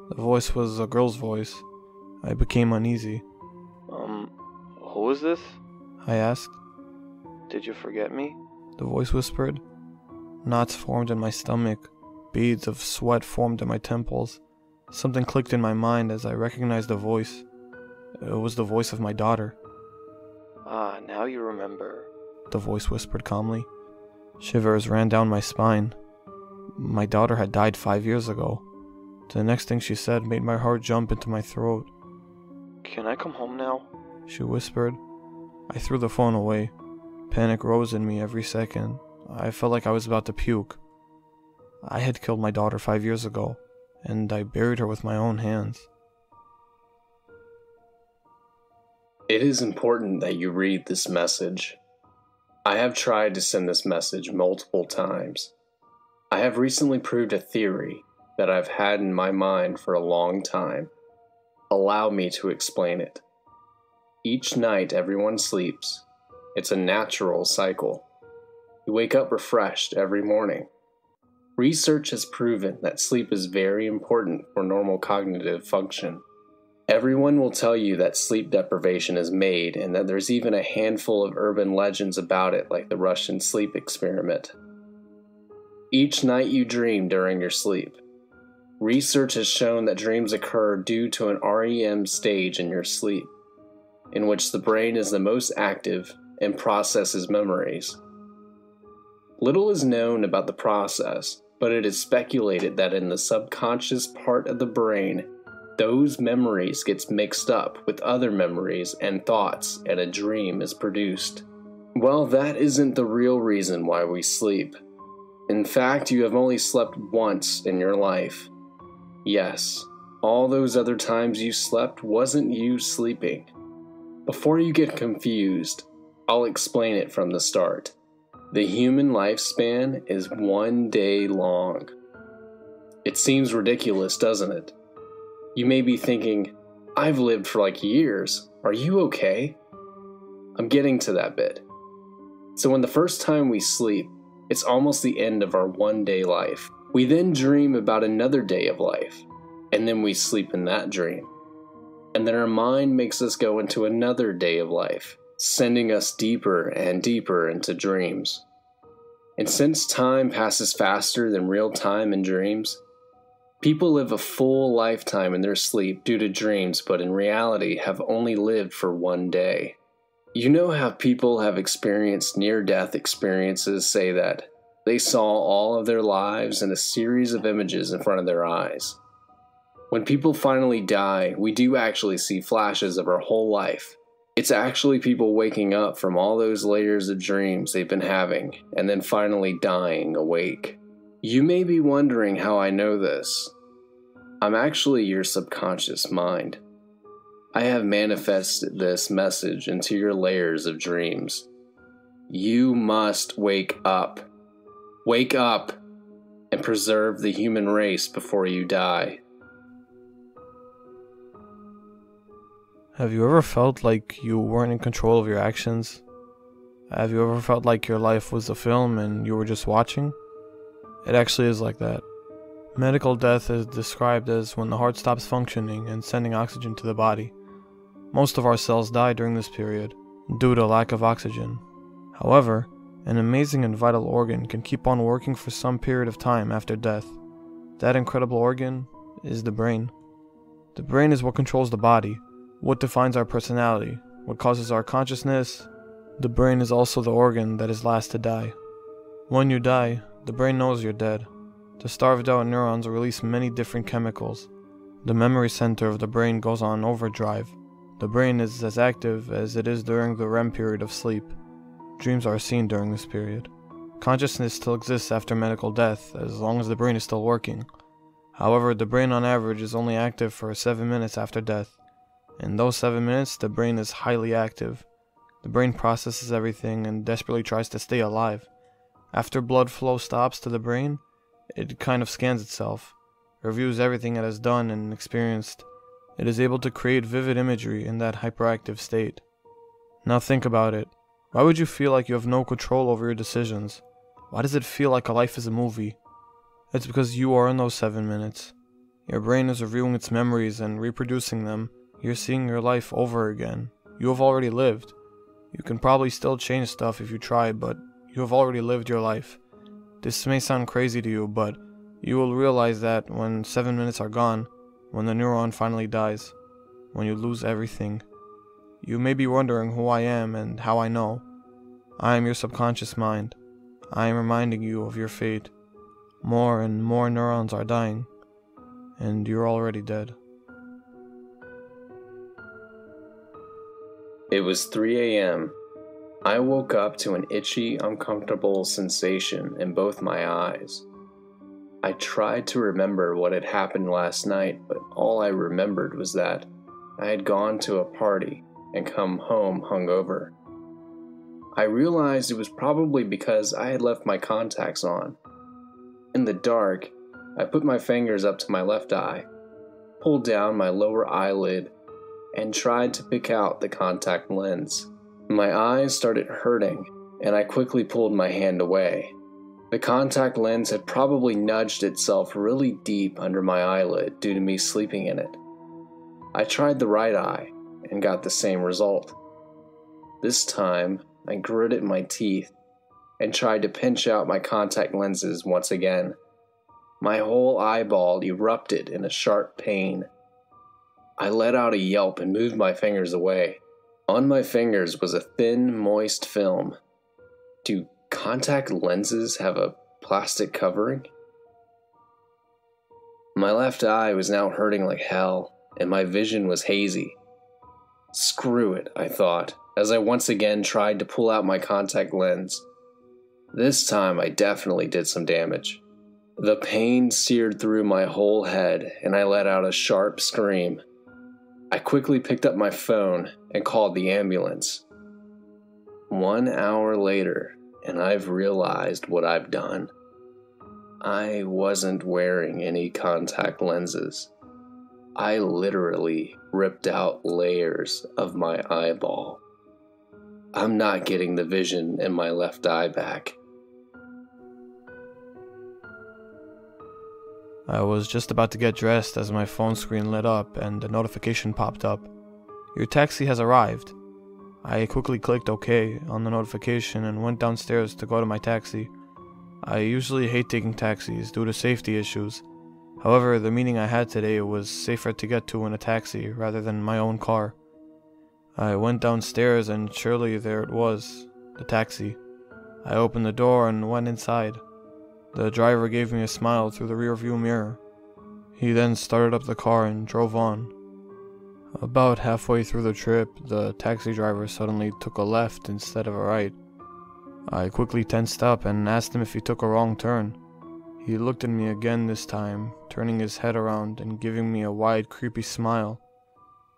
The voice was a girl's voice. I became uneasy. Who is this?" I asked. "Did you forget me?" the voice whispered. Knots formed in my stomach. Beads of sweat formed in my temples. Something clicked in my mind as I recognized the voice. It was the voice of my daughter. "Ah, now you remember," the voice whispered calmly. Shivers ran down my spine. My daughter had died 5 years ago. The next thing she said made my heart jump into my throat. "Can I come home now?" she whispered. I threw the phone away. Panic rose in me every second. I felt like I was about to puke. I had killed my daughter 5 years ago, and I buried her with my own hands. It is important that you read this message. I have tried to send this message multiple times. I have recently proved a theory that I've had in my mind for a long time. Allow me to explain it. Each night everyone sleeps. It's a natural cycle. You wake up refreshed every morning. Research has proven that sleep is very important for normal cognitive function. Everyone will tell you that sleep deprivation is made and that there's even a handful of urban legends about it, like the Russian sleep experiment. Each night you dream during your sleep. Research has shown that dreams occur due to an REM stage in your sleep, in which the brain is the most active and processes memories. Little is known about the process, but it is speculated that in the subconscious part of the brain, those memories gets mixed up with other memories and thoughts, and a dream is produced. Well, that isn't the real reason why we sleep. In fact, you have only slept once in your life. Yes, all those other times you slept wasn't you sleeping. Before you get confused, I'll explain it from the start. The human lifespan is 1 day long. It seems ridiculous, doesn't it? You may be thinking, I've lived for like years. Are you okay? I'm getting to that bit. So when the first time we sleep, it's almost the end of our 1 day life. We then dream about another day of life, and then we sleep in that dream. And then our mind makes us go into another day of life, sending us deeper and deeper into dreams. And since time passes faster than real time in dreams, people live a full lifetime in their sleep due to dreams, but in reality have only lived for 1 day. You know how people have experienced near-death experiences say that they saw all of their lives in a series of images in front of their eyes. When people finally die, we do actually see flashes of our whole life. It's actually people waking up from all those layers of dreams they've been having, and then finally dying awake. You may be wondering how I know this. I'm actually your subconscious mind. I have manifested this message into your layers of dreams. You must wake up. Wake up and preserve the human race before you die. Have you ever felt like you weren't in control of your actions? Have you ever felt like your life was a film and you were just watching? It actually is like that. Medical death is described as when the heart stops functioning and sending oxygen to the body. Most of our cells die during this period, due to lack of oxygen. However, an amazing and vital organ can keep on working for some period of time after death. That incredible organ is the brain. The brain is what controls the body, what defines our personality, what causes our consciousness. The brain is also the organ that is last to die. When you die, the brain knows you're dead. The starved out neurons release many different chemicals. The memory center of the brain goes on overdrive. The brain is as active as it is during the REM period of sleep. Dreams are seen during this period. Consciousness still exists after medical death, as long as the brain is still working. However, the brain on average is only active for 7 minutes after death. In those 7 minutes, the brain is highly active. The brain processes everything and desperately tries to stay alive. After blood flow stops to the brain, it kind of scans itself, reviews everything it has done and experienced. It is able to create vivid imagery in that hyperactive state. Now think about it. Why would you feel like you have no control over your decisions? Why does it feel like a life is a movie? It's because you are in those 7 minutes. Your brain is reviewing its memories and reproducing them. You're seeing your life over again. You have already lived. You can probably still change stuff if you try, but you have already lived your life. This may sound crazy to you, but you will realize that when 7 minutes are gone, when the neuron finally dies, when you lose everything. You may be wondering who I am and how I know. I am your subconscious mind. I am reminding you of your fate. More and more neurons are dying, and you're already dead. It was 3 a.m. I woke up to an itchy, uncomfortable sensation in both my eyes. I tried to remember what had happened last night, but all I remembered was that I had gone to a party and come home hungover. I realized it was probably because I had left my contacts on. In the dark, I put my fingers up to my left eye, pulled down my lower eyelid, and tried to pick out the contact lens. My eyes started hurting, and I quickly pulled my hand away. The contact lens had probably nudged itself really deep under my eyelid due to me sleeping in it. I tried the right eye and got the same result. This time, I gritted my teeth and tried to pinch out my contact lenses once again. My whole eyeball erupted in a sharp pain. I let out a yelp and moved my fingers away. On my fingers was a thin, moist film. Do contact lenses have a plastic covering? My left eye was now hurting like hell, and my vision was hazy. Screw it, I thought, as I once again tried to pull out my contact lens. This time I definitely did some damage. The pain seared through my whole head, and I let out a sharp scream. I quickly picked up my phone and called the ambulance. 1 hour later, and I've realized what I've done. I wasn't wearing any contact lenses. I literally ripped out layers of my eyeball. I'm not getting the vision in my left eye back. I was just about to get dressed as my phone screen lit up and a notification popped up. Your taxi has arrived. I quickly clicked OK on the notification and went downstairs to go to my taxi. I usually hate taking taxis due to safety issues. However, the meeting I had today was safer to get to in a taxi rather than my own car. I went downstairs and surely there it was, the taxi. I opened the door and went inside. The driver gave me a smile through the rearview mirror. He then started up the car and drove on. About halfway through the trip, the taxi driver suddenly took a left instead of a right. I quickly tensed up and asked him if he took a wrong turn. He looked at me again this time, turning his head around and giving me a wide, creepy smile.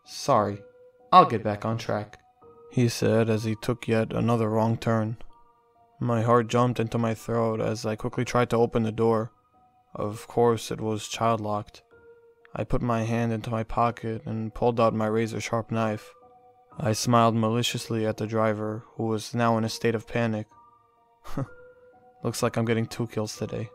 "Sorry, I'll get back on track," he said as he took yet another wrong turn. My heart jumped into my throat as I quickly tried to open the door. Of course, it was child-locked. I put my hand into my pocket and pulled out my razor-sharp knife. I smiled maliciously at the driver, who was now in a state of panic. Looks like I'm getting 2 kills today.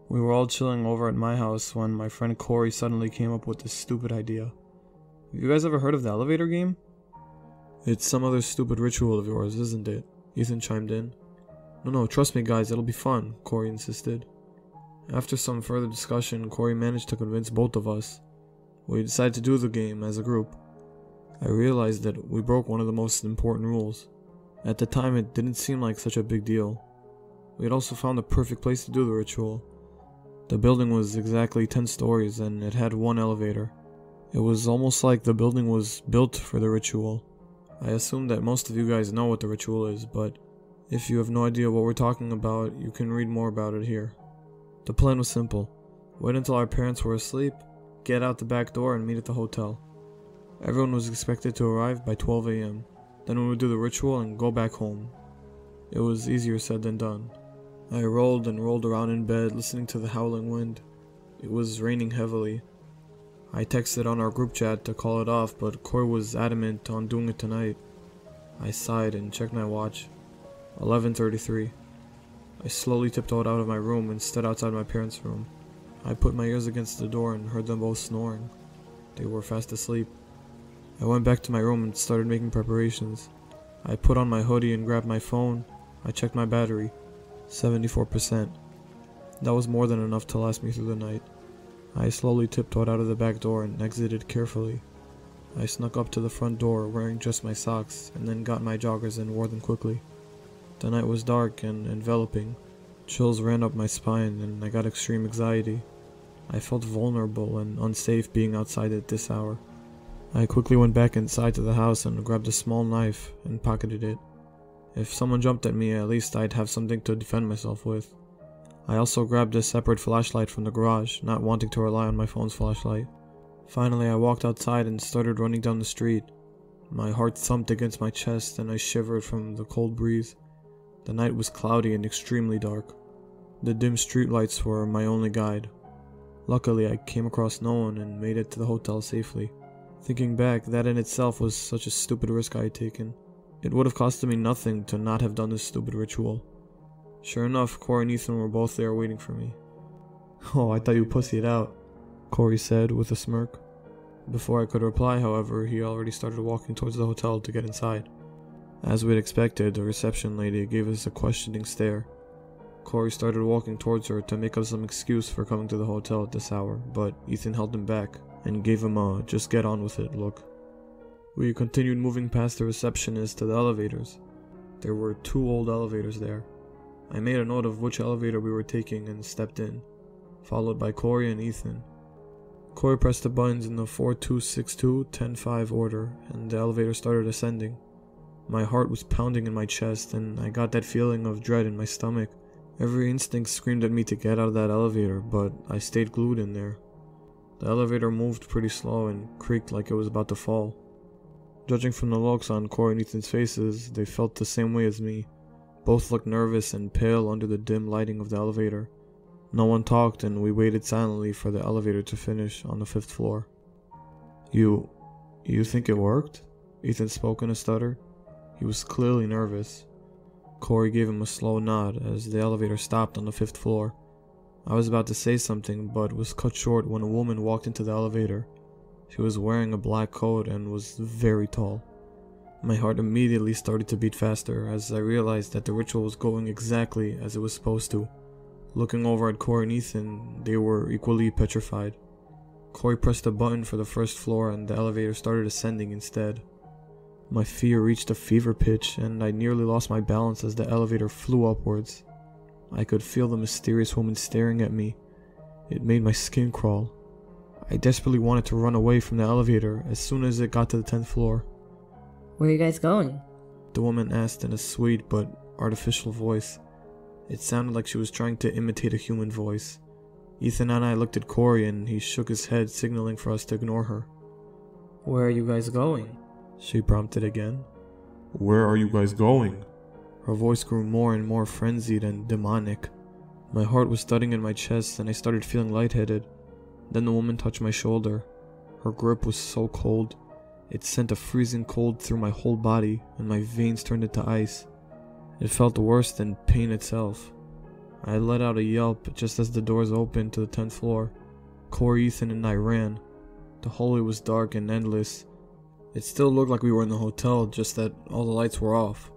We were all chilling over at my house when my friend Corey suddenly came up with this stupid idea. Have you guys ever heard of the elevator game? It's some other stupid ritual of yours, isn't it? Ethan chimed in. No, trust me guys, it'll be fun, Corey insisted. After some further discussion, Corey managed to convince both of us. We decided to do the game as a group. I realized that we broke one of the most important rules. At the time, it didn't seem like such a big deal. We had also found the perfect place to do the ritual. The building was exactly 10 stories and it had 1 elevator. It was almost like the building was built for the ritual. I assume that most of you guys know what the ritual is, but if you have no idea what we're talking about, you can read more about it here. The plan was simple. Wait until our parents were asleep, get out the back door and meet at the hotel. Everyone was expected to arrive by 12 AM. Then we would do the ritual and go back home. It was easier said than done. I rolled and rolled around in bed, listening to the howling wind. It was raining heavily. I texted on our group chat to call it off, but Corey was adamant on doing it tonight. I sighed and checked my watch. 11:33. I slowly tiptoed out of my room and stood outside my parents' room. I put my ears against the door and heard them both snoring. They were fast asleep. I went back to my room and started making preparations. I put on my hoodie and grabbed my phone. I checked my battery. 74%. That was more than enough to last me through the night. I slowly tiptoed out of the back door and exited carefully. I snuck up to the front door wearing just my socks and then got my joggers and wore them quickly. The night was dark and enveloping. Chills ran up my spine and I got extreme anxiety. I felt vulnerable and unsafe being outside at this hour. I quickly went back inside to the house and grabbed a small knife and pocketed it. If someone jumped at me, at least I'd have something to defend myself with. I also grabbed a separate flashlight from the garage, not wanting to rely on my phone's flashlight. Finally, I walked outside and started running down the street. My heart thumped against my chest and I shivered from the cold breeze. The night was cloudy and extremely dark. The dim streetlights were my only guide. Luckily, I came across no one and made it to the hotel safely. Thinking back, that in itself was such a stupid risk I had taken. It would have costed me nothing to not have done this stupid ritual. Sure enough, Corey and Ethan were both there waiting for me. "Oh, I thought you pussied out," Corey said with a smirk. Before I could reply, however, he already started walking towards the hotel to get inside. As we'd expected, the reception lady gave us a questioning stare. Corey started walking towards her to make up some excuse for coming to the hotel at this hour, but Ethan held him back and gave him a "just get on with it" look. We continued moving past the receptionist to the elevators. There were 2 old elevators there. I made a note of which elevator we were taking and stepped in, followed by Corey and Ethan. Corey pressed the buttons in the 4262-105 order, and the elevator started ascending. My heart was pounding in my chest, and I got that feeling of dread in my stomach. Every instinct screamed at me to get out of that elevator, but I stayed glued in there. The elevator moved pretty slow and creaked like it was about to fall. Judging from the looks on Corey and Ethan's faces, they felt the same way as me. Both looked nervous and pale under the dim lighting of the elevator. No one talked, and we waited silently for the elevator to finish on the 5th floor. You think it worked?" Ethan spoke in a stutter. He was clearly nervous. Corey gave him a slow nod as the elevator stopped on the 5th floor. I was about to say something, but was cut short when a woman walked into the elevator. She was wearing a black coat and was very tall. My heart immediately started to beat faster as I realized that the ritual was going exactly as it was supposed to. Looking over at Corey and Ethan, they were equally petrified. Corey pressed a button for the 1st floor and the elevator started ascending instead. My fear reached a fever pitch and I nearly lost my balance as the elevator flew upwards. I could feel the mysterious woman staring at me. It made my skin crawl. I desperately wanted to run away from the elevator as soon as it got to the 10th floor. "Where are you guys going?" The woman asked in a sweet but artificial voice. It sounded like she was trying to imitate a human voice. Ethan and I looked at Corey and he shook his head, signaling for us to ignore her. Where are you guys going? She prompted again. Where are you guys going? Her voice grew more and more frenzied and demonic. My heart was thudding in my chest and I started feeling lightheaded. Then the woman touched my shoulder. Her grip was so cold. It sent a freezing cold through my whole body and my veins turned into ice. It felt worse than pain itself. I let out a yelp just as the doors opened to the 10th floor. Corey, Ethan, and I ran. The hallway was dark and endless. It still looked like we were in the hotel, just that all the lights were off.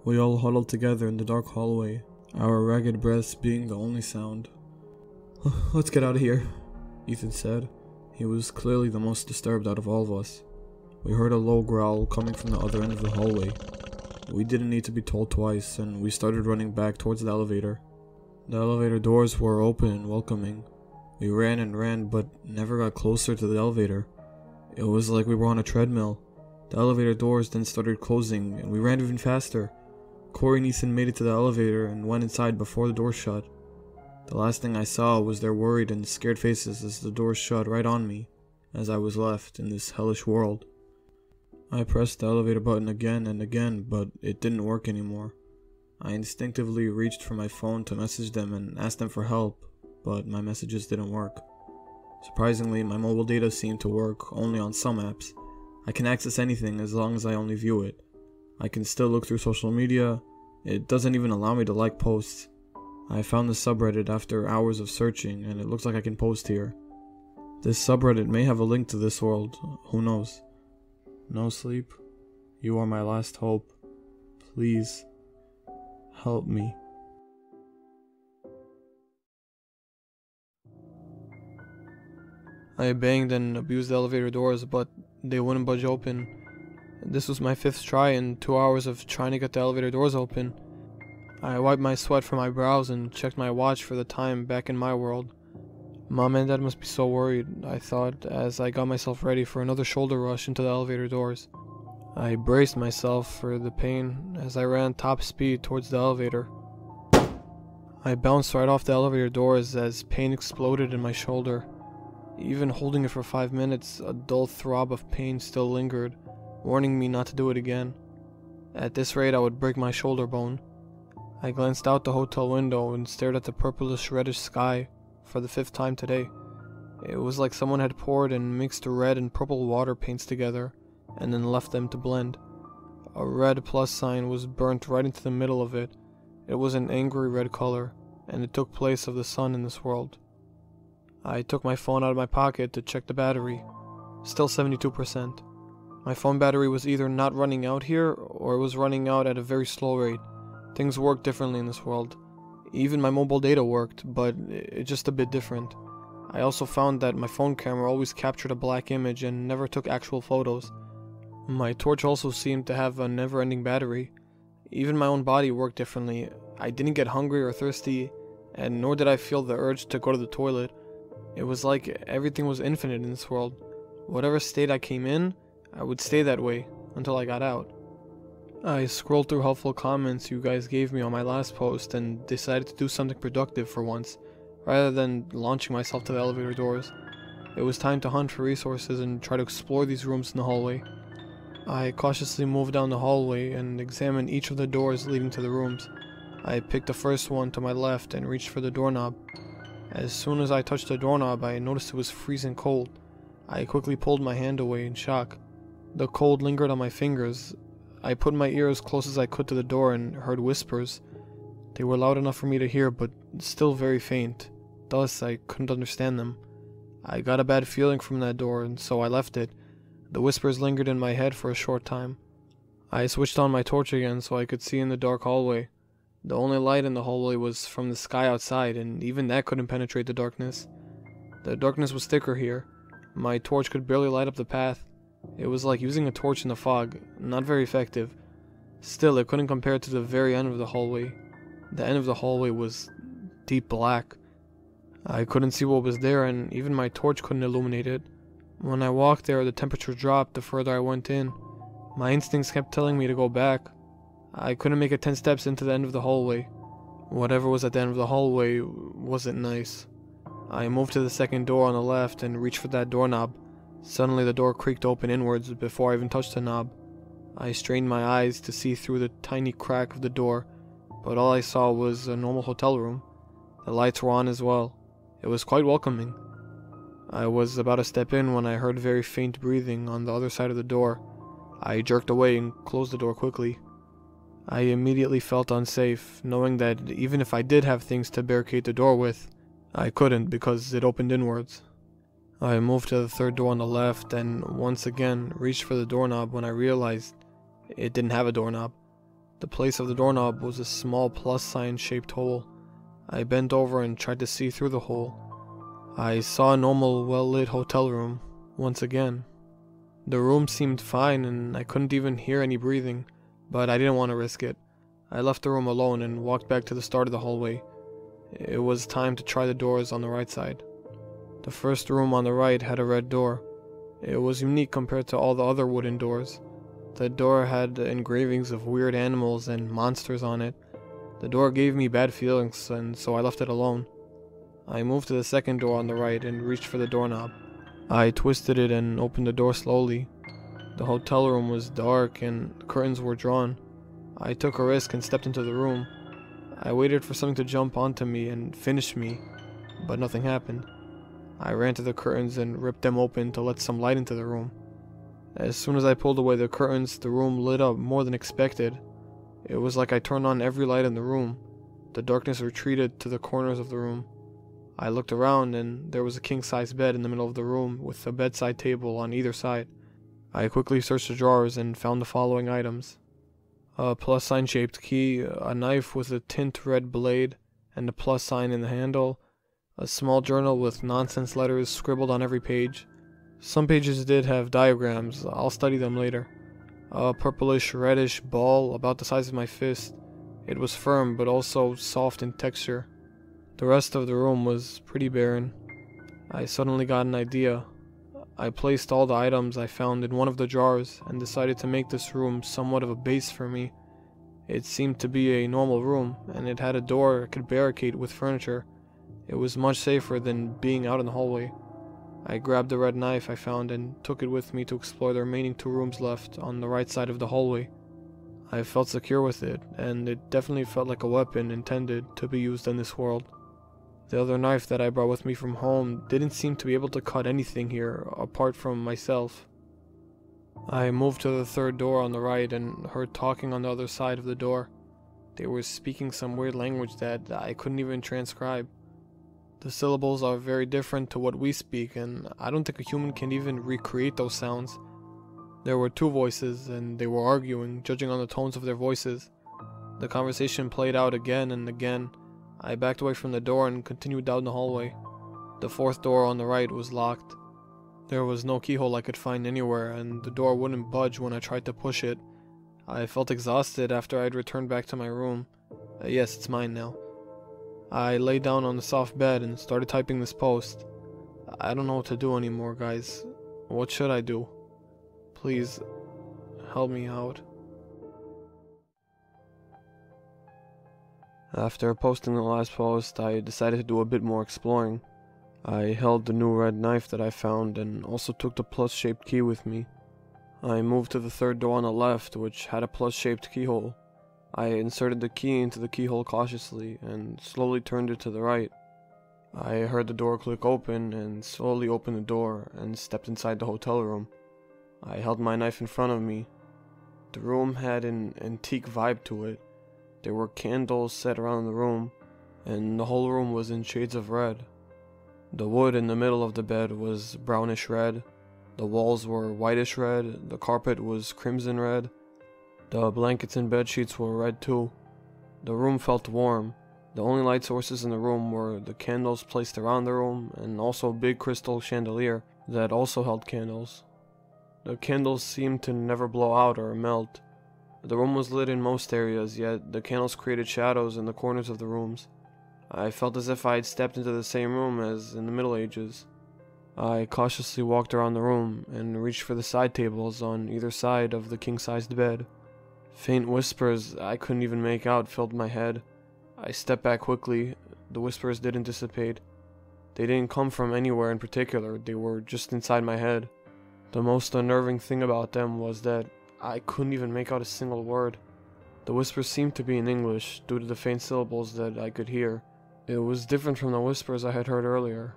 We all huddled together in the dark hallway, our ragged breaths being the only sound. "Let's get out of here," Ethan said. He was clearly the most disturbed out of all of us. We heard a low growl coming from the other end of the hallway. We didn't need to be told twice, and we started running back towards the elevator. The elevator doors were open and welcoming. We ran and ran, but never got closer to the elevator. It was like we were on a treadmill. The elevator doors then started closing, and we ran even faster. Corey and Ethan made it to the elevator and went inside before the door shut. The last thing I saw was their worried and scared faces as the doors shut right on me, as I was left in this hellish world. I pressed the elevator button again and again, but it didn't work anymore. I instinctively reached for my phone to message them and ask them for help, but my messages didn't work. Surprisingly, my mobile data seemed to work only on some apps. I can access anything as long as I only view it. I can still look through social media. It doesn't even allow me to like posts. I found the subreddit after hours of searching, and it looks like I can post here. This subreddit may have a link to this world, who knows? No sleep, you are my last hope. Please, help me. I banged and abused the elevator doors, but they wouldn't budge open. This was my 5th try in 2 hours of trying to get the elevator doors open. I wiped my sweat from my brows and checked my watch for the time back in my world. Mom and Dad must be so worried, I thought, as I got myself ready for another shoulder rush into the elevator doors. I braced myself for the pain as I ran top speed towards the elevator. I bounced right off the elevator doors as pain exploded in my shoulder. Even holding it for 5 minutes, a dull throb of pain still lingered, warning me not to do it again. At this rate, I would break my shoulder bone. I glanced out the hotel window and stared at the purplish reddish sky for the 5th time today. It was like someone had poured and mixed red and purple water paints together and then left them to blend. A red plus sign was burnt right into the middle of it. It was an angry red color, and it took place of the sun in this world. I took my phone out of my pocket to check the battery. Still 72%. My phone battery was either not running out here, or it was running out at a very slow rate. Things work differently in this world. Even my mobile data worked, but it's just a bit different. I also found that my phone camera always captured a black image and never took actual photos. My torch also seemed to have a never-ending battery. Even my own body worked differently. I didn't get hungry or thirsty, and nor did I feel the urge to go to the toilet. It was like everything was infinite in this world. Whatever state I came in, I would stay that way until I got out. I scrolled through helpful comments you guys gave me on my last post and decided to do something productive for once, rather than launching myself to the elevator doors. It was time to hunt for resources and try to explore these rooms in the hallway. I cautiously moved down the hallway and examined each of the doors leading to the rooms. I picked the first one to my left and reached for the doorknob. As soon as I touched the doorknob, I noticed it was freezing cold. I quickly pulled my hand away in shock. The cold lingered on my fingers. I put my ear as close as I could to the door and heard whispers. They were loud enough for me to hear, but still very faint. Thus, I couldn't understand them. I got a bad feeling from that door, and so I left it. The whispers lingered in my head for a short time. I switched on my torch again so I could see in the dark hallway. The only light in the hallway was from the sky outside, and even that couldn't penetrate the darkness. The darkness was thicker here. My torch could barely light up the path. It was like using a torch in the fog, not very effective. Still, it couldn't compare to the very end of the hallway. The end of the hallway was deep black. I couldn't see what was there, and even my torch couldn't illuminate it. When I walked there, the temperature dropped the further I went in. My instincts kept telling me to go back. I couldn't make it 10 steps into the end of the hallway. Whatever was at the end of the hallway wasn't nice. I moved to the second door on the left and reached for that doorknob. Suddenly the door creaked open inwards before I even touched the knob. I strained my eyes to see through the tiny crack of the door, but all I saw was a normal hotel room. The lights were on as well. It was quite welcoming. I was about to step in when I heard very faint breathing on the other side of the door. I jerked away and closed the door quickly. I immediately felt unsafe, knowing that even if I did have things to barricade the door with, I couldn't because it opened inwards. I moved to the third door on the left and once again reached for the doorknob when I realized it didn't have a doorknob. The place of the doorknob was a small plus sign shaped hole. I bent over and tried to see through the hole. I saw a normal, well-lit hotel room once again. The room seemed fine and I couldn't even hear any breathing, but I didn't want to risk it. I left the room alone and walked back to the start of the hallway. It was time to try the doors on the right side. The first room on the right had a red door. It was unique compared to all the other wooden doors. The door had engravings of weird animals and monsters on it. The door gave me bad feelings, and so I left it alone. I moved to the second door on the right and reached for the doorknob. I twisted it and opened the door slowly. The hotel room was dark and the curtains were drawn. I took a risk and stepped into the room. I waited for something to jump onto me and finish me, but nothing happened. I ran to the curtains and ripped them open to let some light into the room. As soon as I pulled away the curtains, the room lit up more than expected. It was like I turned on every light in the room. The darkness retreated to the corners of the room. I looked around and there was a king-size bed in the middle of the room with a bedside table on either side. I quickly searched the drawers and found the following items: a plus sign shaped key, a knife with a tint red blade and a plus sign in the handle, a small journal with nonsense letters scribbled on every page. Some pages did have diagrams, I'll study them later. A purplish reddish ball about the size of my fist. It was firm but also soft in texture. The rest of the room was pretty barren. I suddenly got an idea. I placed all the items I found in one of the drawers and decided to make this room somewhat of a base for me. It seemed to be a normal room, and it had a door I could barricade with furniture. It was much safer than being out in the hallway. I grabbed the red knife I found and took it with me to explore the remaining two rooms left on the right side of the hallway. I felt secure with it, and it definitely felt like a weapon intended to be used in this world. The other knife that I brought with me from home didn't seem to be able to cut anything here apart from myself. I moved to the third door on the right and heard talking on the other side of the door. They were speaking some weird language that I couldn't even transcribe. The syllables are very different to what we speak, and I don't think a human can even recreate those sounds. There were two voices, and they were arguing, judging on the tones of their voices. The conversation played out again and again. I backed away from the door and continued down the hallway. The fourth door on the right was locked. There was no keyhole I could find anywhere, and the door wouldn't budge when I tried to push it. I felt exhausted after I'd returned back to my room. Yes, it's mine now. I lay down on the soft bed and started typing this post. I don't know what to do anymore, guys. What should I do? Please, help me out. After posting the last post, I decided to do a bit more exploring. I held the new red knife that I found and also took the plus-shaped key with me. I moved to the third door on the left, which had a plus-shaped keyhole. I inserted the key into the keyhole cautiously and slowly turned it to the right. I heard the door click open and slowly opened the door and stepped inside the hotel room. I held my knife in front of me. The room had an antique vibe to it. There were candles set around the room, and the whole room was in shades of red. The wood in the middle of the bed was brownish red. The walls were whitish red. The carpet was crimson red. The blankets and bed sheets were red too. The room felt warm. The only light sources in the room were the candles placed around the room and also a big crystal chandelier that also held candles. The candles seemed to never blow out or melt. The room was lit in most areas, yet the candles created shadows in the corners of the rooms. I felt as if I had stepped into the same room as in the Middle Ages. I cautiously walked around the room and reached for the side tables on either side of the king-sized bed. Faint whispers I couldn't even make out filled my head. I stepped back quickly. The whispers didn't dissipate. They didn't come from anywhere in particular, they were just inside my head. The most unnerving thing about them was that I couldn't even make out a single word. The whispers seemed to be in English due to the faint syllables that I could hear. It was different from the whispers I had heard earlier.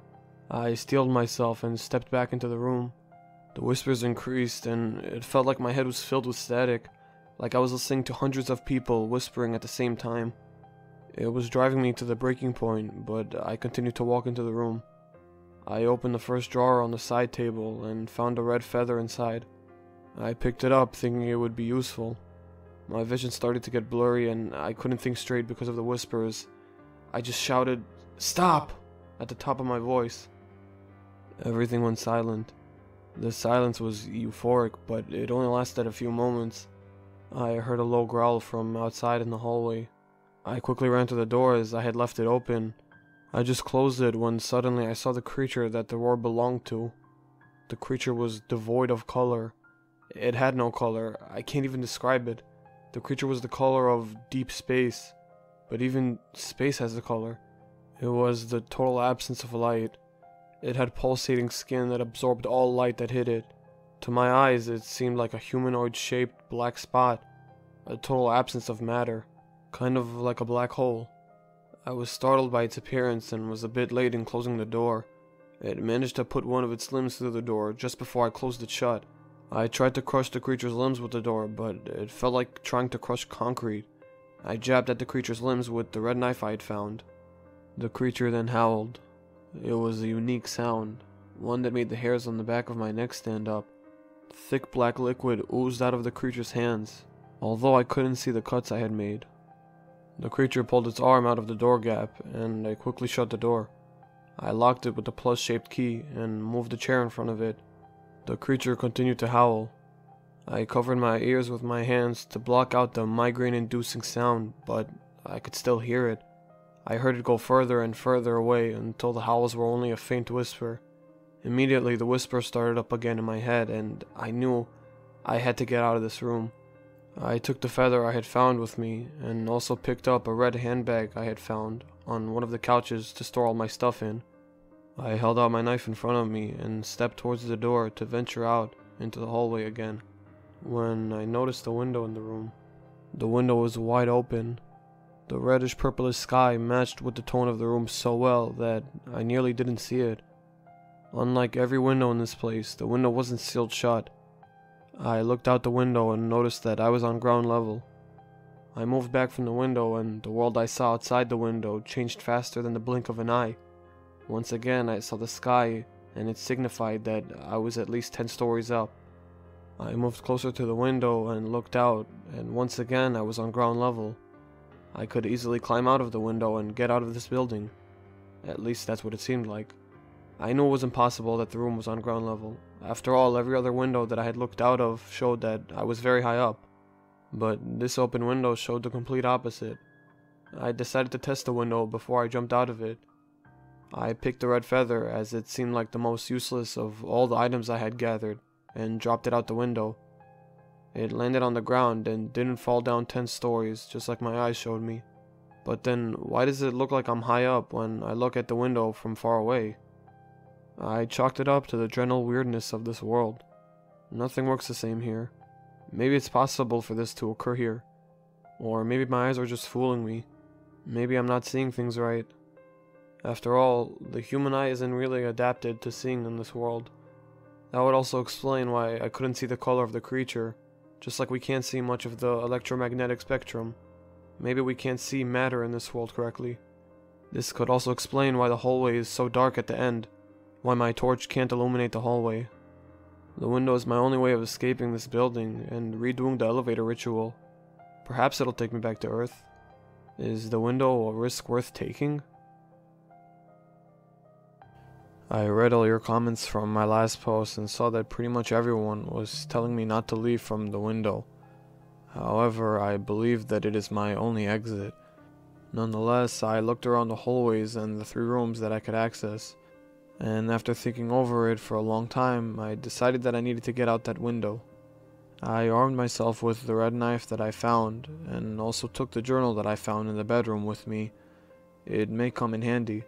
I steeled myself and stepped back into the room. The whispers increased, and it felt like my head was filled with static, like I was listening to hundreds of people whispering at the same time. It was driving me to the breaking point, but I continued to walk into the room. I opened the first drawer on the side table and found a red feather inside. I picked it up thinking it would be useful. My vision started to get blurry and I couldn't think straight because of the whispers. I just shouted, "Stop!" at the top of my voice. Everything went silent. The silence was euphoric, but it only lasted a few moments. I heard a low growl from outside in the hallway. I quickly ran to the door as I had left it open. I just closed it when suddenly I saw the creature that the roar belonged to. The creature was devoid of color. It had no color. I can't even describe it. The creature was the color of deep space. But even space has a color. It was the total absence of light. It had pulsating skin that absorbed all light that hit it. To my eyes, it seemed like a humanoid-shaped black spot. A total absence of matter. Kind of like a black hole. I was startled by its appearance and was a bit late in closing the door. It managed to put one of its limbs through the door just before I closed it shut. I tried to crush the creature's limbs with the door, but it felt like trying to crush concrete. I jabbed at the creature's limbs with the red knife I had found. The creature then howled. It was a unique sound, one that made the hairs on the back of my neck stand up. Thick black liquid oozed out of the creature's hands, although I couldn't see the cuts I had made. The creature pulled its arm out of the door gap, and I quickly shut the door. I locked it with a plus-shaped key and moved the chair in front of it. The creature continued to howl. I covered my ears with my hands to block out the migraine-inducing sound, but I could still hear it. I heard it go further and further away until the howls were only a faint whisper. Immediately, the whisper started up again in my head, and I knew I had to get out of this room. I took the feather I had found with me, and also picked up a red handbag I had found on one of the couches to store all my stuff in. I held out my knife in front of me and stepped towards the door to venture out into the hallway again, when I noticed a window in the room. The window was wide open. The reddish-purplish sky matched with the tone of the room so well that I nearly didn't see it. Unlike every window in this place, the window wasn't sealed shut. I looked out the window and noticed that I was on ground level. I moved back from the window and the world I saw outside the window changed faster than the blink of an eye. Once again, I saw the sky, and it signified that I was at least 10 stories up. I moved closer to the window and looked out, and once again I was on ground level. I could easily climb out of the window and get out of this building. At least that's what it seemed like. I knew it was impossible that the room was on ground level. After all, every other window that I had looked out of showed that I was very high up. But this open window showed the complete opposite. I decided to test the window before I jumped out of it. I picked the red feather, as it seemed like the most useless of all the items I had gathered, and dropped it out the window. It landed on the ground and didn't fall down 10 stories, just like my eyes showed me. But then, why does it look like I'm high up when I look at the window from far away? I chalked it up to the general weirdness of this world. Nothing works the same here. Maybe it's possible for this to occur here. Or maybe my eyes are just fooling me. Maybe I'm not seeing things right. After all, the human eye isn't really adapted to seeing in this world. That would also explain why I couldn't see the color of the creature, just like we can't see much of the electromagnetic spectrum. Maybe we can't see matter in this world correctly. This could also explain why the hallway is so dark at the end, why my torch can't illuminate the hallway. The window is my only way of escaping this building and redoing the elevator ritual. Perhaps it'll take me back to Earth. Is the window a risk worth taking? I read all your comments from my last post and saw that pretty much everyone was telling me not to leave from the window. However, I believe that it is my only exit. Nonetheless, I looked around the hallways and the 3 rooms that I could access, and after thinking over it for a long time, I decided that I needed to get out that window. I armed myself with the red knife that I found, and also took the journal that I found in the bedroom with me. It may come in handy.